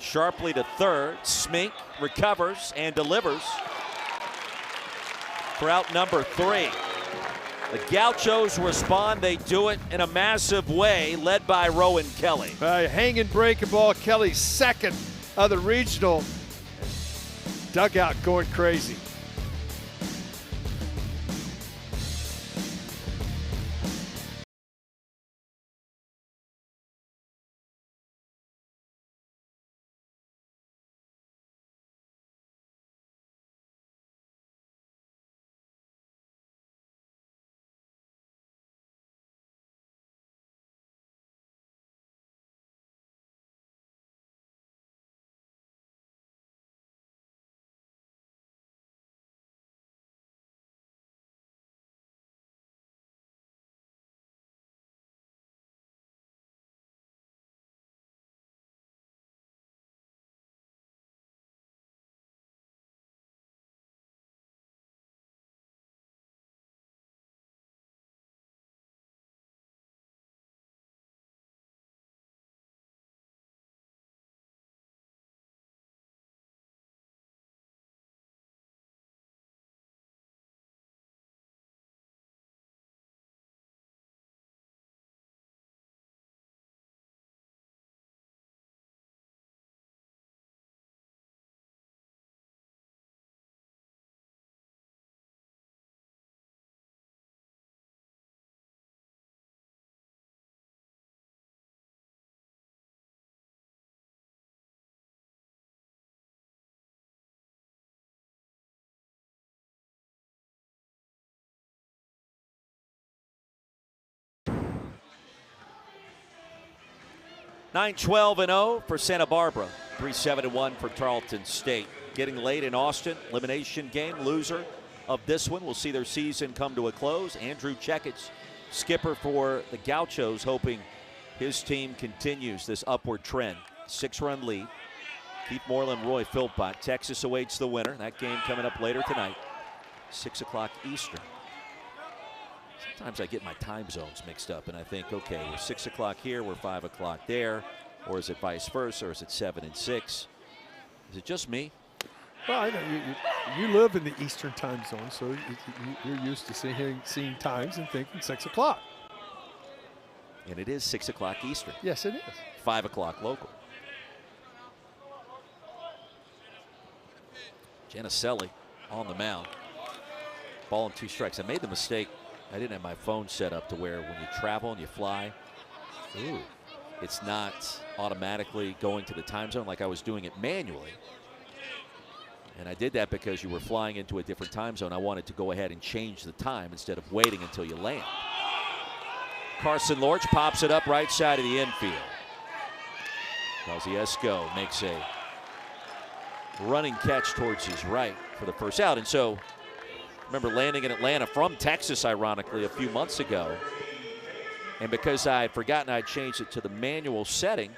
Sharply to third. Smink recovers and delivers for out number 3. The Gauchos respond. They do it in a massive way, led by Rowan Kelly. Hanging breaking ball. Kelly's second of the regional. Dugout going crazy. (9-12-0) for Santa Barbara. 3-7-1 for Tarleton State. Getting late in Austin. Elimination game. Loser of this one will see their season come to a close. Andrew Checketts, skipper for the Gauchos, hoping his team continues this upward trend. 6-run lead. Keith Moreland, Roy Philpott. Texas awaits the winner. That game coming up later tonight. 6 o'clock Eastern. Sometimes I get my time zones mixed up and I think, okay, we're 6 o'clock here, we're 5 o'clock there, or is it vice versa, or is it 7 and 6? Is it just me? Well, I know you live in the Eastern time zone, so you're used to seeing times and thinking 6 o'clock. And it is 6 o'clock Eastern. Yes, it is. 5 o'clock local. Janicelli on the mound. Ball and 2 strikes. I made the mistake. I didn't have my phone set up to where when you travel and you fly, it's not automatically going to the time zone like I was doing it manually. And I did that because you were flying into a different time zone. I wanted to go ahead and change the time instead of waiting until you land. Carson Lorch pops it up right side of the infield. Kosciuszko makes a running catch towards his right for the first out. And so, remember landing in Atlanta from Texas, ironically, a few months ago. And because I had forgotten I'd changed it to the manual setting,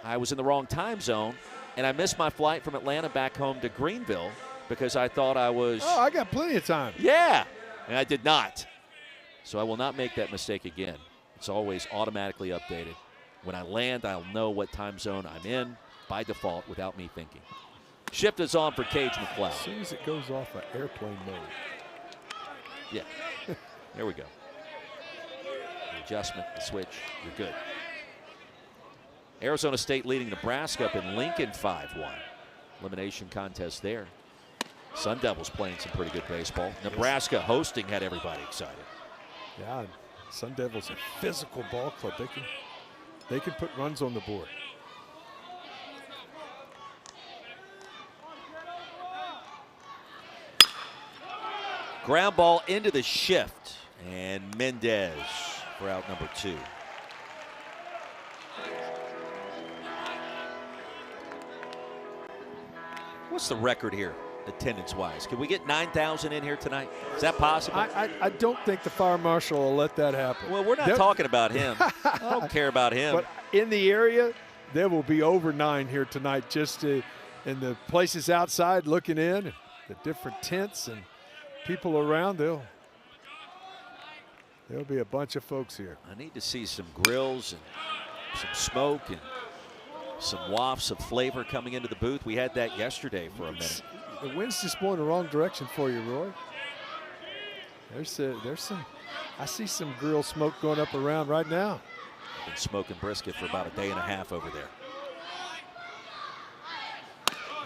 I was in the wrong time zone. And I missed my flight from Atlanta back home to Greenville because I thought I was. Oh, I got plenty of time. Yeah, and I did not. So I will not make that mistake again. It's always automatically updated. When I land, I'll know what time zone I'm in by default without me thinking. Shift is on for Cage McLeod. As soon as it goes off of airplane mode. Yeah, there we go. The adjustment, the switch, you're good. Arizona State leading Nebraska up in Lincoln 5-1. Elimination contest there. Sun Devils playing some pretty good baseball. Nebraska hosting had everybody excited. Yeah, Sun Devils a physical ball club. They can put runs on the board. Ground ball into the shift, and Mendez for out number 2. What's the record here, attendance-wise? Can we get 9,000 in here tonight? Is that possible? I don't think the fire marshal will let that happen. Well, we're not talking about him. I don't care about him. But in the area, there will be over 9 here tonight, just in the places outside looking in, the different tents and people around. There'll be a bunch of folks here. I need to see some grills and some smoke and some wafts of flavor coming into the booth. We had that yesterday for a minute. The wind's just blowing the wrong direction for you, Roy. There's some, I see some grill smoke going up around right now. I've been smoking brisket for about a day and a half over there.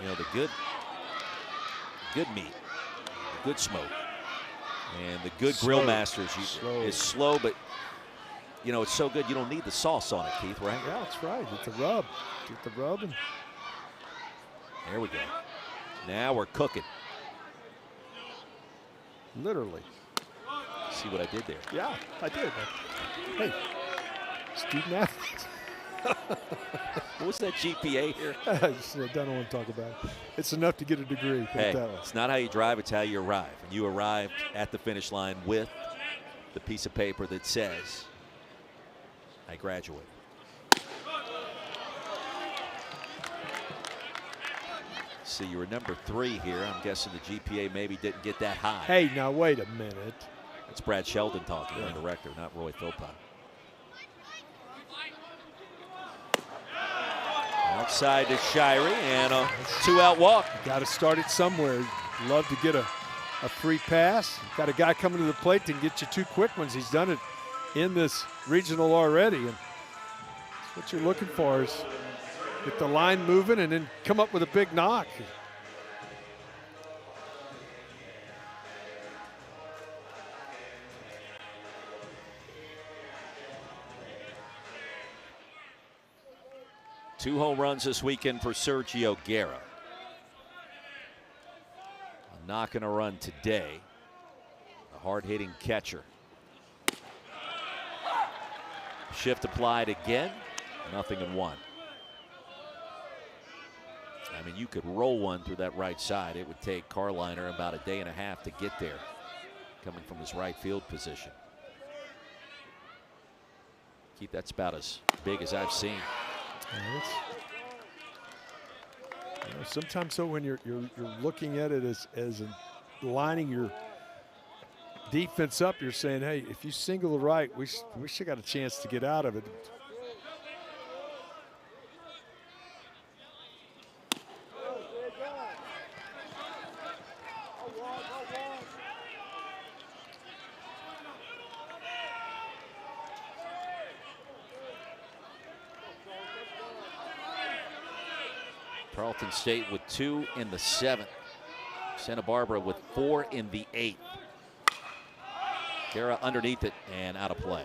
You know, the good meat, the good smoke, and the good grill masters is slow, but you know, it's so good you don't need the sauce on it, Keith, right? Yeah, that's right. Get the rub. Get the rub. And there we go. Now we're cooking. Literally. See what I did there? Yeah, I did. Hey, student athletes. What was that GPA here? I don't want to talk about it. It's enough to get a degree. Hey, it's not how you drive, it's how you arrive. And you arrived at the finish line with the piece of paper that says, I graduated. See, you were number 3 here. I'm guessing the GPA maybe didn't get that high. Hey, now wait a minute. It's Brad Sheldon talking, the director, not Roy Philpott. Outside to Shirey, and a 2-out walk. Got to start it somewhere. Love to get a free pass. Got a guy coming to the plate that can get you 2 quick ones. He's done it in this regional already, and that's what you're looking for is get the line moving and then come up with a big knock. Two home runs this weekend for Sergio Guerra. A knock and a run today. A hard-hitting catcher. Shift applied again. 0-1. I mean, you could roll one through that right side. It would take Carliner about a day and a half to get there, coming from his right field position. Keith, that's about as big as I've seen. You know, sometimes so when you're looking at it as lining your defense up, you're saying, hey, if you single the right, we should got a chance to get out of it. Tarleton State with 2 in the 7th. Santa Barbara with 4 in the 8th. Guerra underneath it and out of play.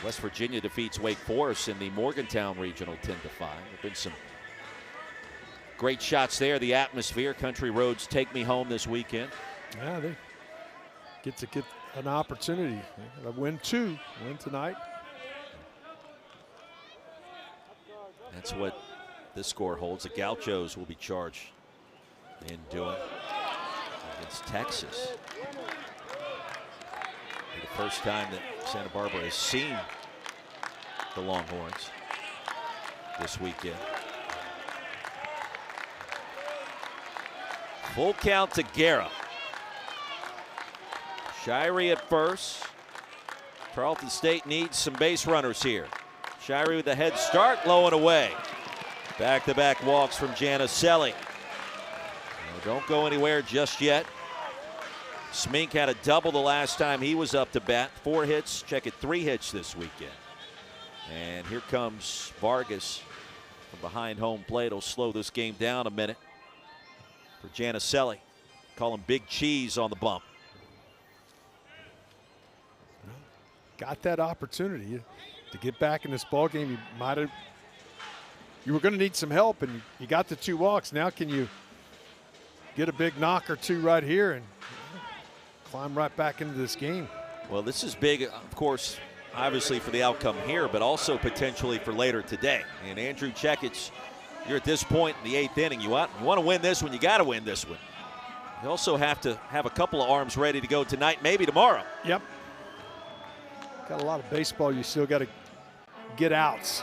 West Virginia defeats Wake Forest in the Morgantown Regional 10-5. There have been some great shots there. The atmosphere, Country Roads Take Me Home this weekend. Yeah, they get an opportunity. They win tonight. That's what this score holds. The Gauchos will be charged in doing against Texas. The first time that Santa Barbara has seen the Longhorns this weekend. Full count to Guerra. Shirey at first. Tarleton State needs some base runners here. Shirey with a head start, low and away. Back-to-back walks from Janicelli. Don't go anywhere just yet. Smink had a double the last time he was up to bat. 4 hits, check it, 3 hits this weekend. And here comes Vargas from behind home plate. He'll slow this game down a minute for Janicelli. Call him Big Cheese on the bump. Got that opportunity to get back in this ball game. You were going to need some help, and you got the 2 walks. Now can you get a big knock or 2 right here and climb right back into this game? Well, this is big, of course, obviously for the outcome here, but also potentially for later today. And Andrew Checketts, you're at this point in the 8th inning. You want to win this one, you got to win this one. You also have to have a couple of arms ready to go tonight, maybe tomorrow. Yep. Got a lot of baseball you still got to get outs.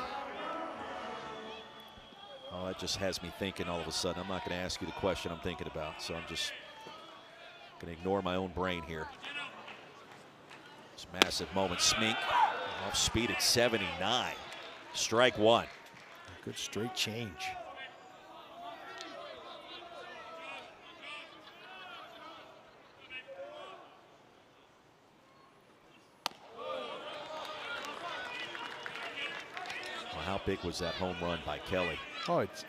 Oh, that just has me thinking all of a sudden. I'm not going to ask you the question I'm thinking about, so I'm just going to ignore my own brain here. This massive moment. Smink off speed at 79. Strike 1. Good straight change. Well, how big was that home run by Kelly? Oh, it's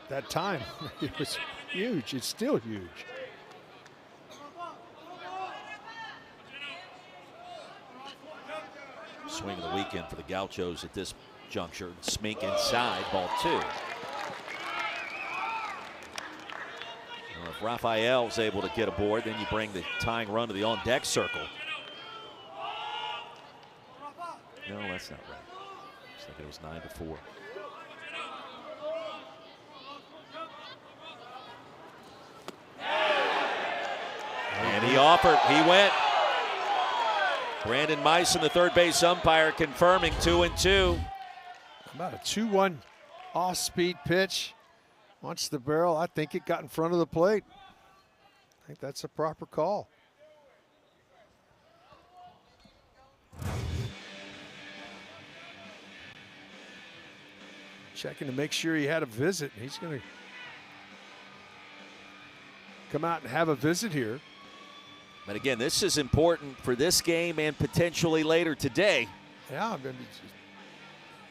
that time. It was huge. It's still huge. Swing of the weekend for the Gauchos at this juncture. Smink inside, ball 2. Well, if Raphael's able to get aboard, then you bring the tying run to the on-deck circle. No, that's not right. I was thinking it was 9-4. And he offered, he went. Brandon Meissen, the third base umpire, confirming 2-2. About a 2-1 off-speed pitch. Watch the barrel. I think it got in front of the plate. I think that's a proper call. Checking to make sure he had a visit. He's going to come out and have a visit here. But again, this is important for this game and potentially later today. Yeah, I mean,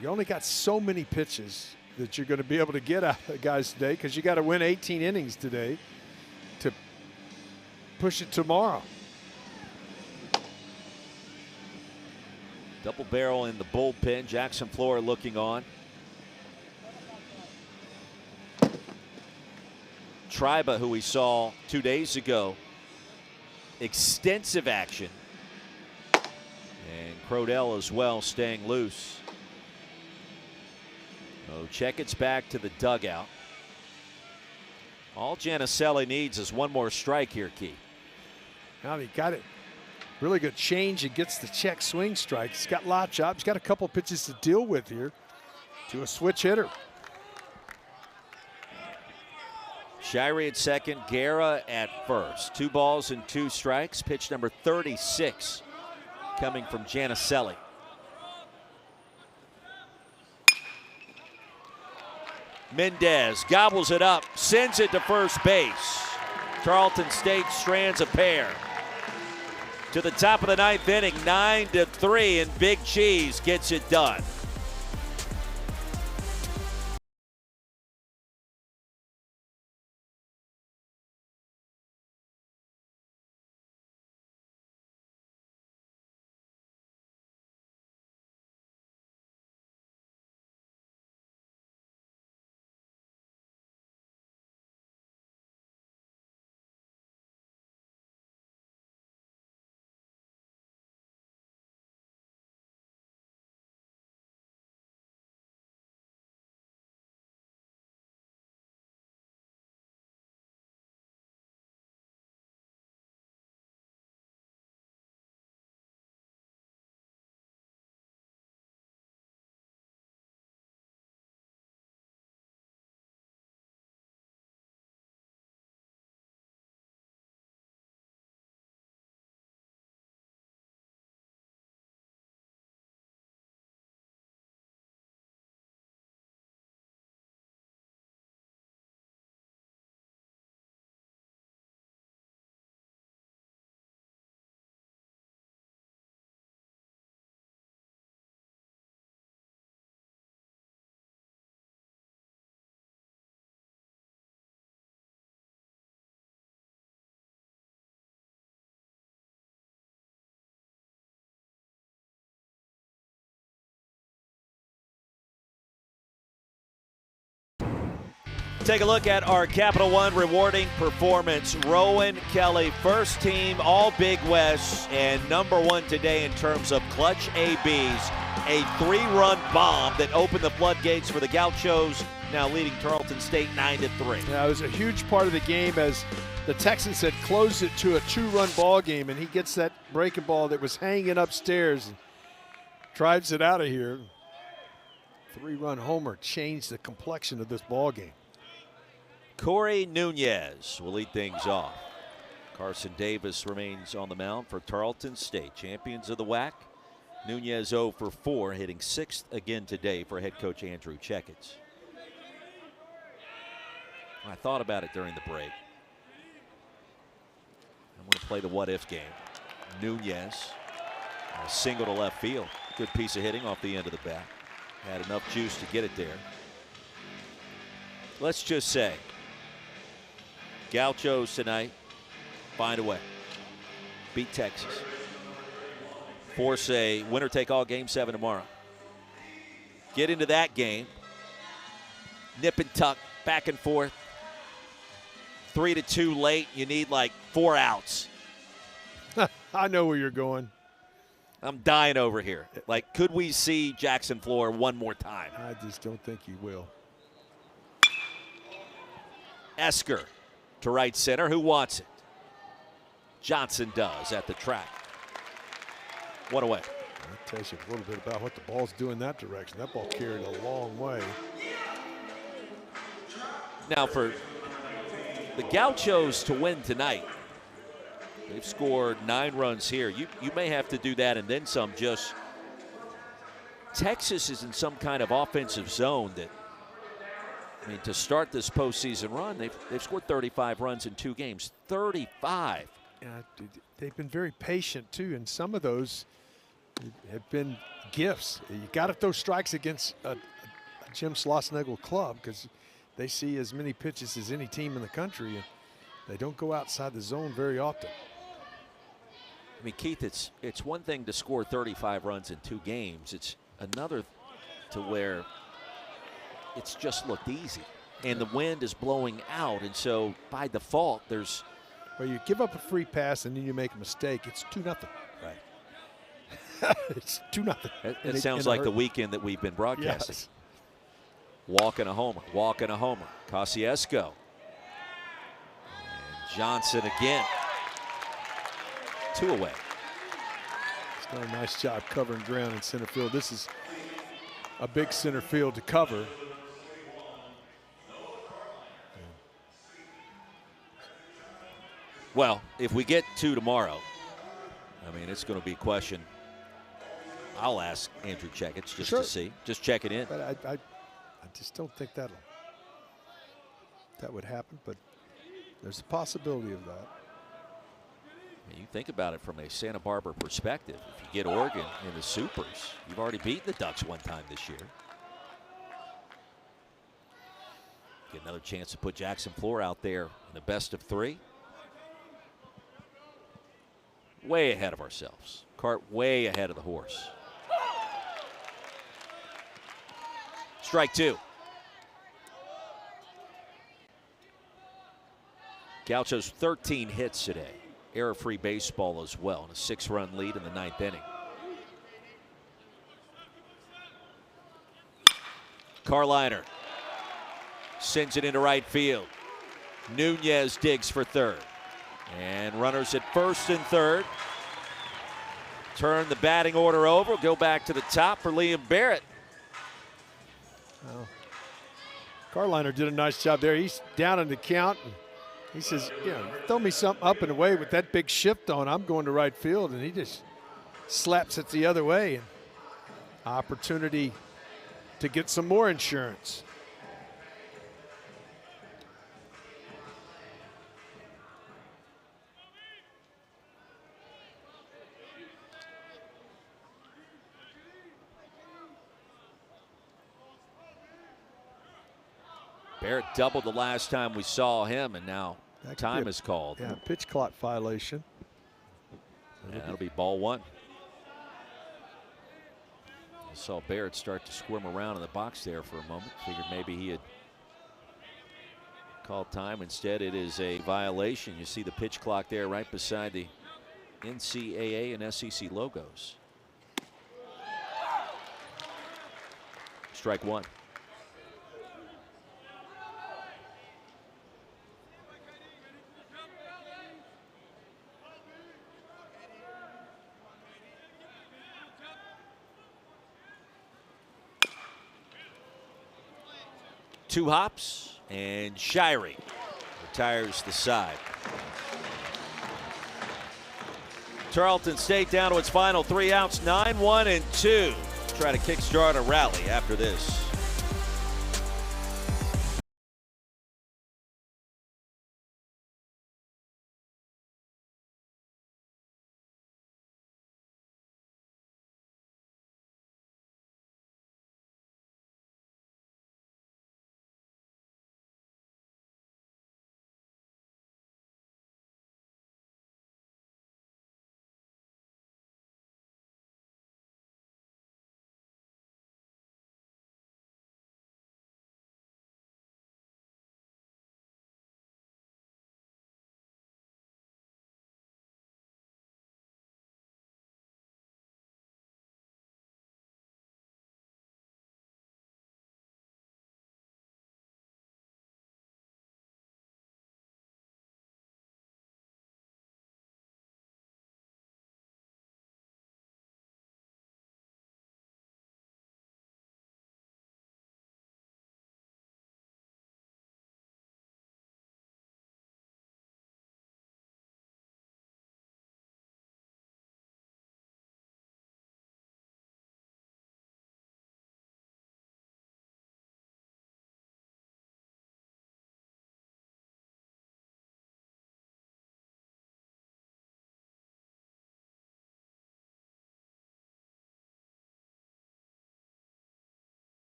you only got so many pitches that you're going to be able to get out of guys today because you got to win 18 innings today to push it tomorrow. Double barrel in the bullpen. Jackson Flora looking on. Triba, who we saw 2 days ago, extensive action. And Crodell as well, staying loose. So Checkett's back to the dugout. All Janicelli needs is one more strike here, Key. Now he got it. Really good change and gets the check swing strike. He's got lot chops. He's got a couple pitches to deal with here to a switch hitter. Shirey at second, Guerra at first. 2 balls and 2 strikes. Pitch number 36 coming from Janicelli. Mendez gobbles it up, sends it to first base. Tarleton State strands a pair. To the top of the 9th inning, 9-3, and Big Cheese gets it done. Take a look at our Capital One rewarding performance. Rowan Kelly, first team All Big West and #1 today in terms of clutch ABs. A 3-run bomb that opened the floodgates for the Gauchos, now leading Tarleton State 9-3. Yeah, it was a huge part of the game as the Texans had closed it to a 2-run ball game, and he gets that breaking ball that was hanging upstairs and drives it out of here. 3-run homer changed the complexion of this ball game. Corey Nunez will lead things off. Carson Davis remains on the mound for Tarleton State, champions of the WAC. Nunez 0 for 4, hitting 6th again today for head coach Andrew Checketts. I thought about it during the break. I'm going to play the what-if game. Nunez, a single to left field. Good piece of hitting off the end of the bat. Had enough juice to get it there. Let's just say Gauchos tonight find a way. Beat Texas. Force a winner-take-all Game 7 tomorrow. Get into that game. Nip and tuck, back and forth. 3-2 late. You need like 4 outs. I know where you're going. I'm dying over here. Like, could we see Jackson Floor one more time? I just don't think he will. Esker to right center. Who wants it? Johnson does at the track. What away. That tells you a little bit about what the ball's doing that direction. That ball carried a long way. Now for the Gauchos to win tonight, they've scored 9 runs here. You may have to do that and then some. Just Texas is in some kind of offensive zone that, I mean, to start this postseason run, they've scored 35 runs in 2 games. 35. Yeah, they've been very patient too, and some of those have been gifts. You got to throw strikes against a Jim Schlossnagle club because they see as many pitches as any team in the country, and they don't go outside the zone very often. I mean, Keith, it's one thing to score 35 runs in 2 games. It's another to where it's just looked easy, and the wind is blowing out, and so by default, there's. Well, you give up a free pass and then you make a mistake. It's 2-0. Right. It's 2-0. It sounds like the weekend that we've been broadcasting. Yes. Walk and a homer. Walk and a homer. Kosciuszko. And Johnson again. 2 away. He's done a nice job covering ground in center field. This is a big center field to cover. Well, if we get 2 tomorrow, I mean, it's going to be a question. I'll ask Andrew Checketts just to see. Just check it in. But I just don't think that would happen, but there's a possibility of that. You think about it from a Santa Barbara perspective. If you get Oregon in the Supers, you've already beaten the Ducks 1 time this year. Get another chance to put Jackson Floor out there in the best of 3. Way ahead of ourselves. Cart way ahead of the horse. Strike 2. Gauchos 13 hits today. Error-free baseball as well, and a 6-run lead in the 9th inning. Carliner sends it into right field. Nunez digs for third. And runners at first and third. Turn the batting order over. Go back to the top for Liam Barrett. Well, Carliner did a nice job there. He's down in the count. And he says, throw me something up and away with that big shift on. I'm going to right field. And he just slaps it the other way. And opportunity to get some more insurance. Barrett doubled the last time we saw him, and now time is called. Yeah, pitch clock violation. Yeah, that'll be ball 1. I saw Barrett start to squirm around in the box there for a moment. Figured maybe he had called time. Instead, it is a violation. You see the pitch clock there right beside the NCAA and SEC logos. Strike one. Two hops, and Shirey retires the side. Tarleton State down to its final 3 outs, 9-1 and 2. Try to kickstart a rally after this.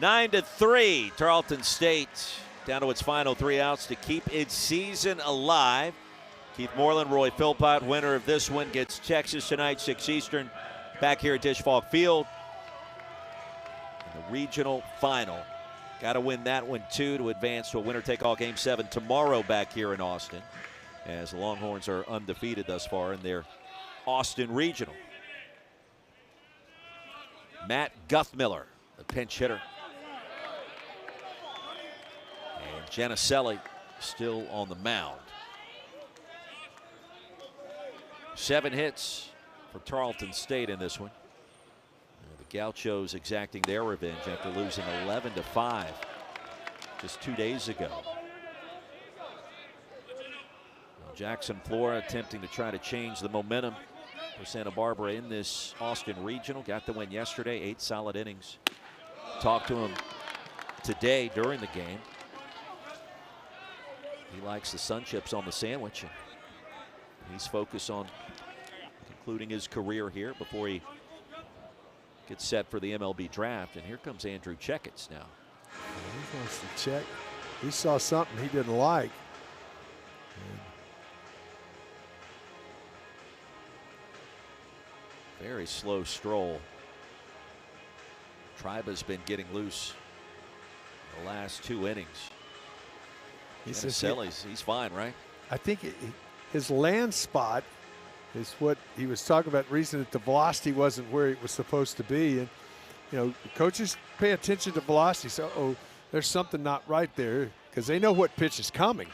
Nine to 3, Tarleton State down to its final 3 outs to keep its season alive. Keith Moreland, Roy Philpott, winner of this one, gets Texas tonight, 6 Eastern, back here at Disch-Falk Field. In the regional final. Got to win that one too to advance to a winner-take-all Game 7 tomorrow back here in Austin, as the Longhorns are undefeated thus far in their Austin regional. Matt Guthmiller, the pinch hitter. And Janicelli still on the mound. 7 hits for Tarleton State in this one. The Gauchos exacting their revenge after losing 11-5 just 2 days ago. Jackson Flora attempting to try to change the momentum for Santa Barbara in this Austin regional. Got the win yesterday, 8 solid innings. Talked to him today during the game. He likes the sun chips on the sandwich. And he's focused on concluding his career here before he gets set for the MLB draft. And here comes Andrew Checketts now. He wants to check. He saw something he didn't like. Very slow stroll. Tribe has been getting loose the last 2 innings. He's fine, right? I think his land spot is what he was talking about, reason that the velocity wasn't where it was supposed to be. And, you know, coaches pay attention to velocity. So, oh, there's something not right there, because they know what pitch is coming.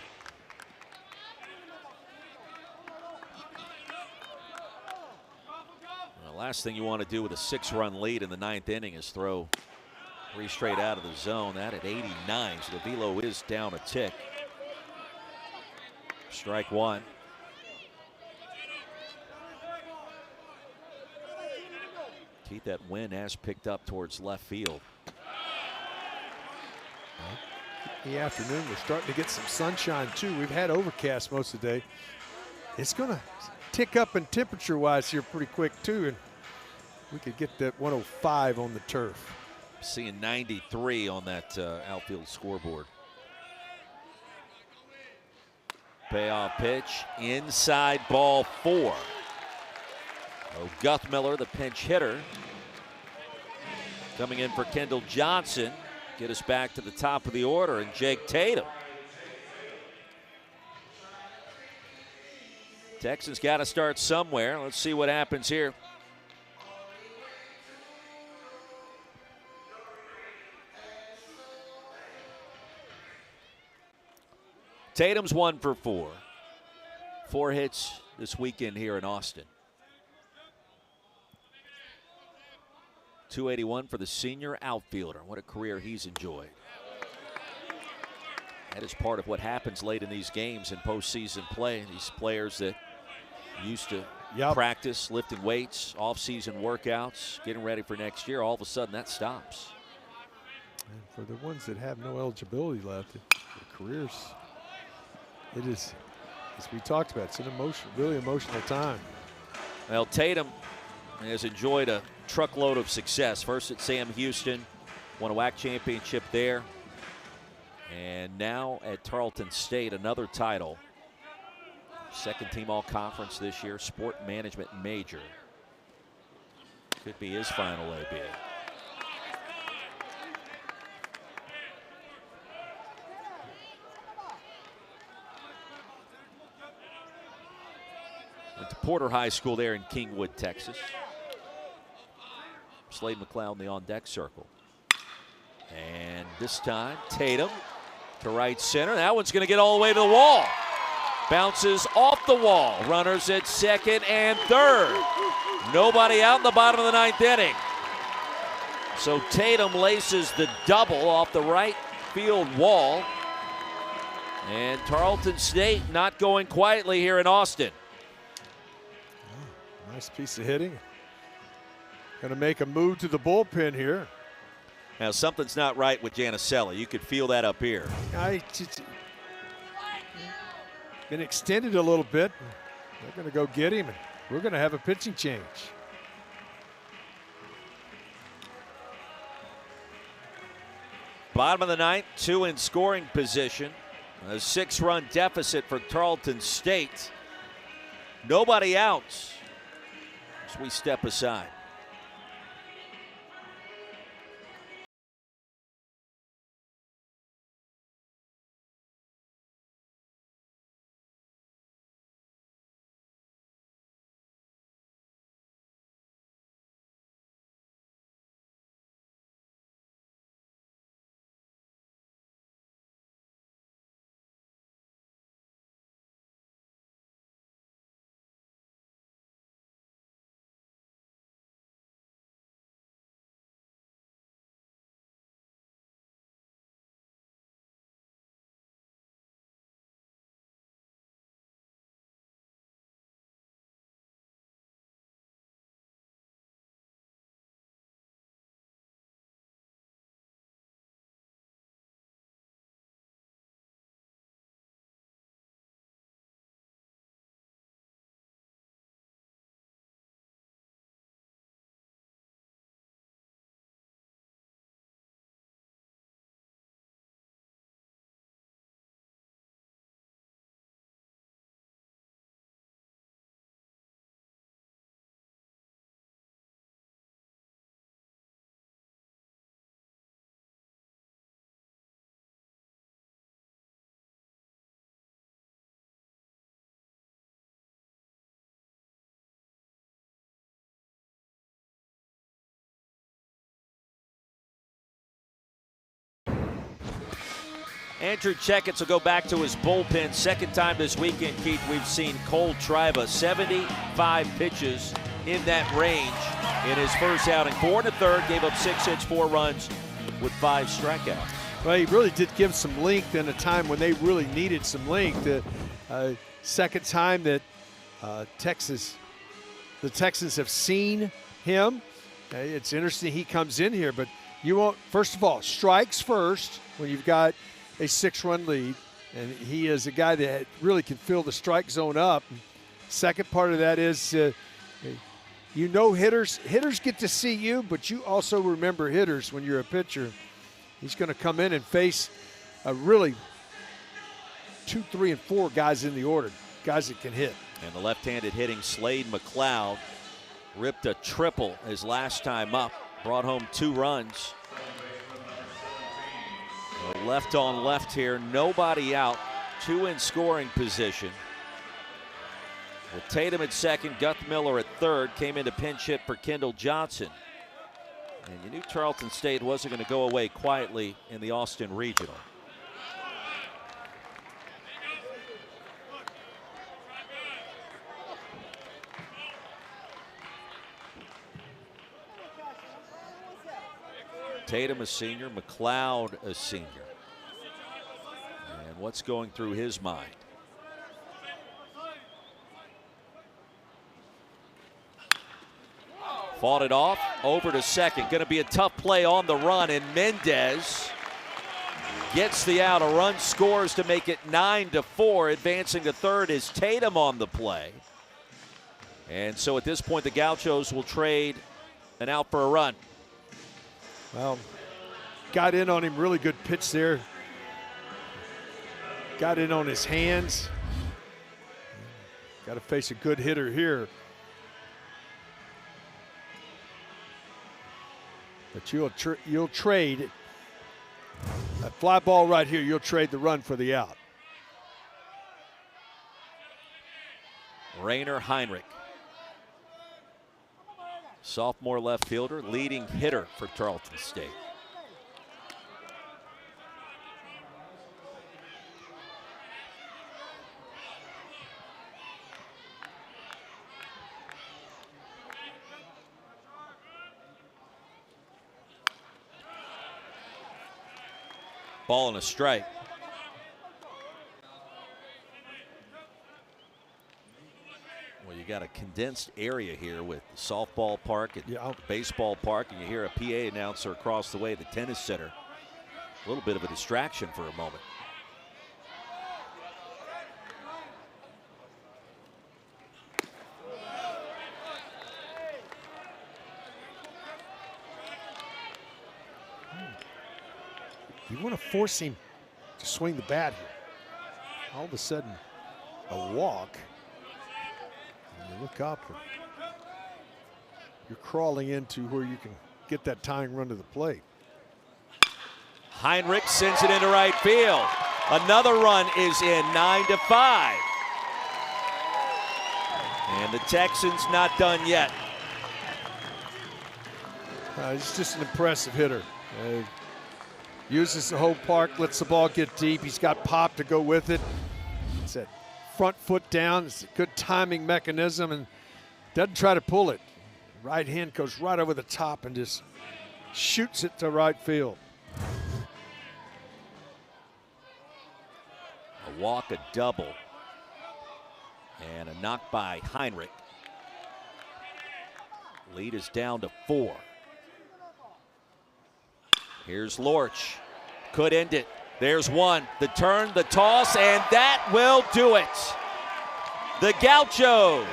The last thing you want to do with a 6-run lead in the 9th inning is throw 3 straight out of the zone. That at 89, so the velo is down a tick. Strike one. Keith, that wind has picked up towards left field. In the afternoon, we're starting to get some sunshine too. We've had overcast most of the day. It's going to tick up in temperature-wise here pretty quick too, and we could get that 105 on the turf. Seeing 93 on that outfield scoreboard. Payoff pitch, inside, ball 4. Oh, Guthmiller, the pinch hitter, Coming in for Kendall Johnson, get us back to the top of the order, and Jake Tatum. Texans got to start somewhere. Let's see what happens here. Tatum's 1 for 4. 4 hits this weekend here in Austin. 281 for the senior outfielder. What a career he's enjoyed. That is part of what happens late in these games in postseason play. These players that used to practice, lifting weights, off-season workouts, getting ready for next year, all of a sudden that stops. And for the ones that have no eligibility left, their careers, it is, as we talked about, it's an really emotional time. Well, Tatum has enjoyed a truckload of success. First at Sam Houston, won a WAC championship there. And now at Tarleton State, another title. Second team all-conference this year, sport management major. Could be his final A bid. Went to Porter High School there in Kingwood, Texas. Slade McLeod in the on-deck circle. And this time, Tatum to right center. That one's going to get all the way to the wall. Bounces off the wall. Runners at second and third. Nobody out in the bottom of the 9th inning. So Tatum laces the double off the right field wall. And Tarleton State not going quietly here in Austin. Nice piece of hitting. Going to make a move to the bullpen here. Now, something's not right with Janisella. You could feel that up here. It's been extended a little bit. They're going to go get him, and we're going to have a pitching change. Bottom of the 9th, 2 in scoring position. A 6-run deficit for Tarleton State. Nobody out as we step aside. Andrew Checketts will go back to his bullpen. Second time this weekend, Keith, we've seen Cole Triba, 75 pitches in that range in his first outing. 4 1/3, gave up 6 hits, 4 runs with 5 strikeouts. Well, he really did give some length in a time when they really needed some length. The second time that the Texans have seen him. It's interesting he comes in here, but you won't, first of all, strikes first when you've got a 6-run lead, and he is a guy that really can fill the strike zone up. Second part of that is, hitters get to see you, but you also remember hitters when you're a pitcher. He's going to come in and face a really 2, 3, and 4 guys in the order, guys that can hit. And the left-handed hitting Slade McLeod ripped a triple his last time up. brought home 2 runs. Left on left here, nobody out, 2 in scoring position. With Tatum at second, Guth Miller at third, came in to pinch hit for Kendall Johnson. And you knew Tarleton State wasn't going to go away quietly in the Austin Regional. Tatum a senior, McLeod a senior. And what's going through his mind? Fought it off, over to second. Going to be a tough play on the run, and Mendez gets the out. A run scores to make it 9-4. Advancing to third is Tatum on the play. And so at this point, the Gauchos will trade an out for a run. Well, got in on him, really good pitch there. Got in on his hands. Got to face a good hitter here. But you'll trade a fly ball right here. You'll trade the run for the out. Rainer Heinrich, sophomore left fielder, leading hitter for Tarleton State. Ball and a strike. Well, you got a condensed area here with the softball park and baseball park, and you hear a PA announcer across the way, the tennis center. A little bit of a distraction for a moment. You want to force him to swing the bat here. All of a sudden, a walk. And you look up, and you're crawling into where you can get that tying run to the plate. Heinrich sends it into right field. Another run is in, 9-5. And the Texans not done yet. He's just an impressive hitter. Uses the whole park, lets the ball get deep. He's got pop to go with it. It's that front foot down. It's a good timing mechanism and doesn't try to pull it. Right hand goes right over the top and just shoots it to right field. A walk, a double, and a knock by Heinrich. Lead is down to 4. Here's Lorch. Could end it. There's one. The turn, the toss, and that will do it. The Gauchos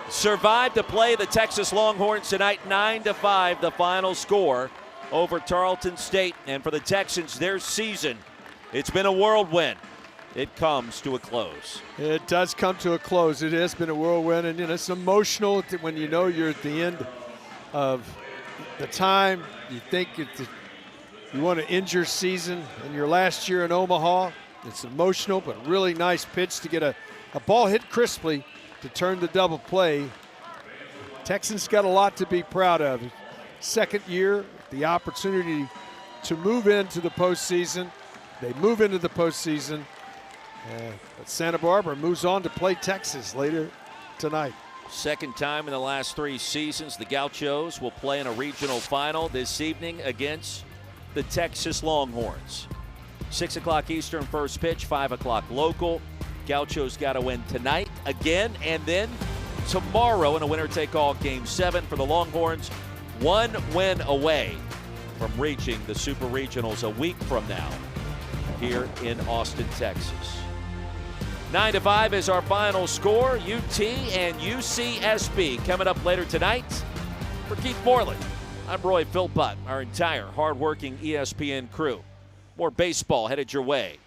survived to play the Texas Longhorns tonight. 9-5, the final score over Tarleton State. And for the Texans, their season, it's been a whirlwind. It comes to a close. It does come to a close. It has been a whirlwind, and it's emotional when you know you're at the end of the time. You think you want to end your season in your last year in Omaha. It's emotional, but really nice pitch to get a ball hit crisply to turn the double play. Texans got a lot to be proud of. Second year, the opportunity to move into the postseason. They move into the postseason. But Santa Barbara moves on to play Texas later tonight. Second time in the last 3 seasons, the Gauchos will play in a regional final this evening against the Texas Longhorns. 6 o'clock Eastern first pitch, 5 o'clock local. Gauchos got to win tonight again, and then tomorrow in a winner-take-all Game 7 for the Longhorns. 1 win away from reaching the Super Regionals a week from now here in Austin, Texas. 9-5 is our final score. UT and UCSB coming up later tonight. For Keith Moreland, I'm Roy Philpott, our entire hard-working ESPN crew. More baseball headed your way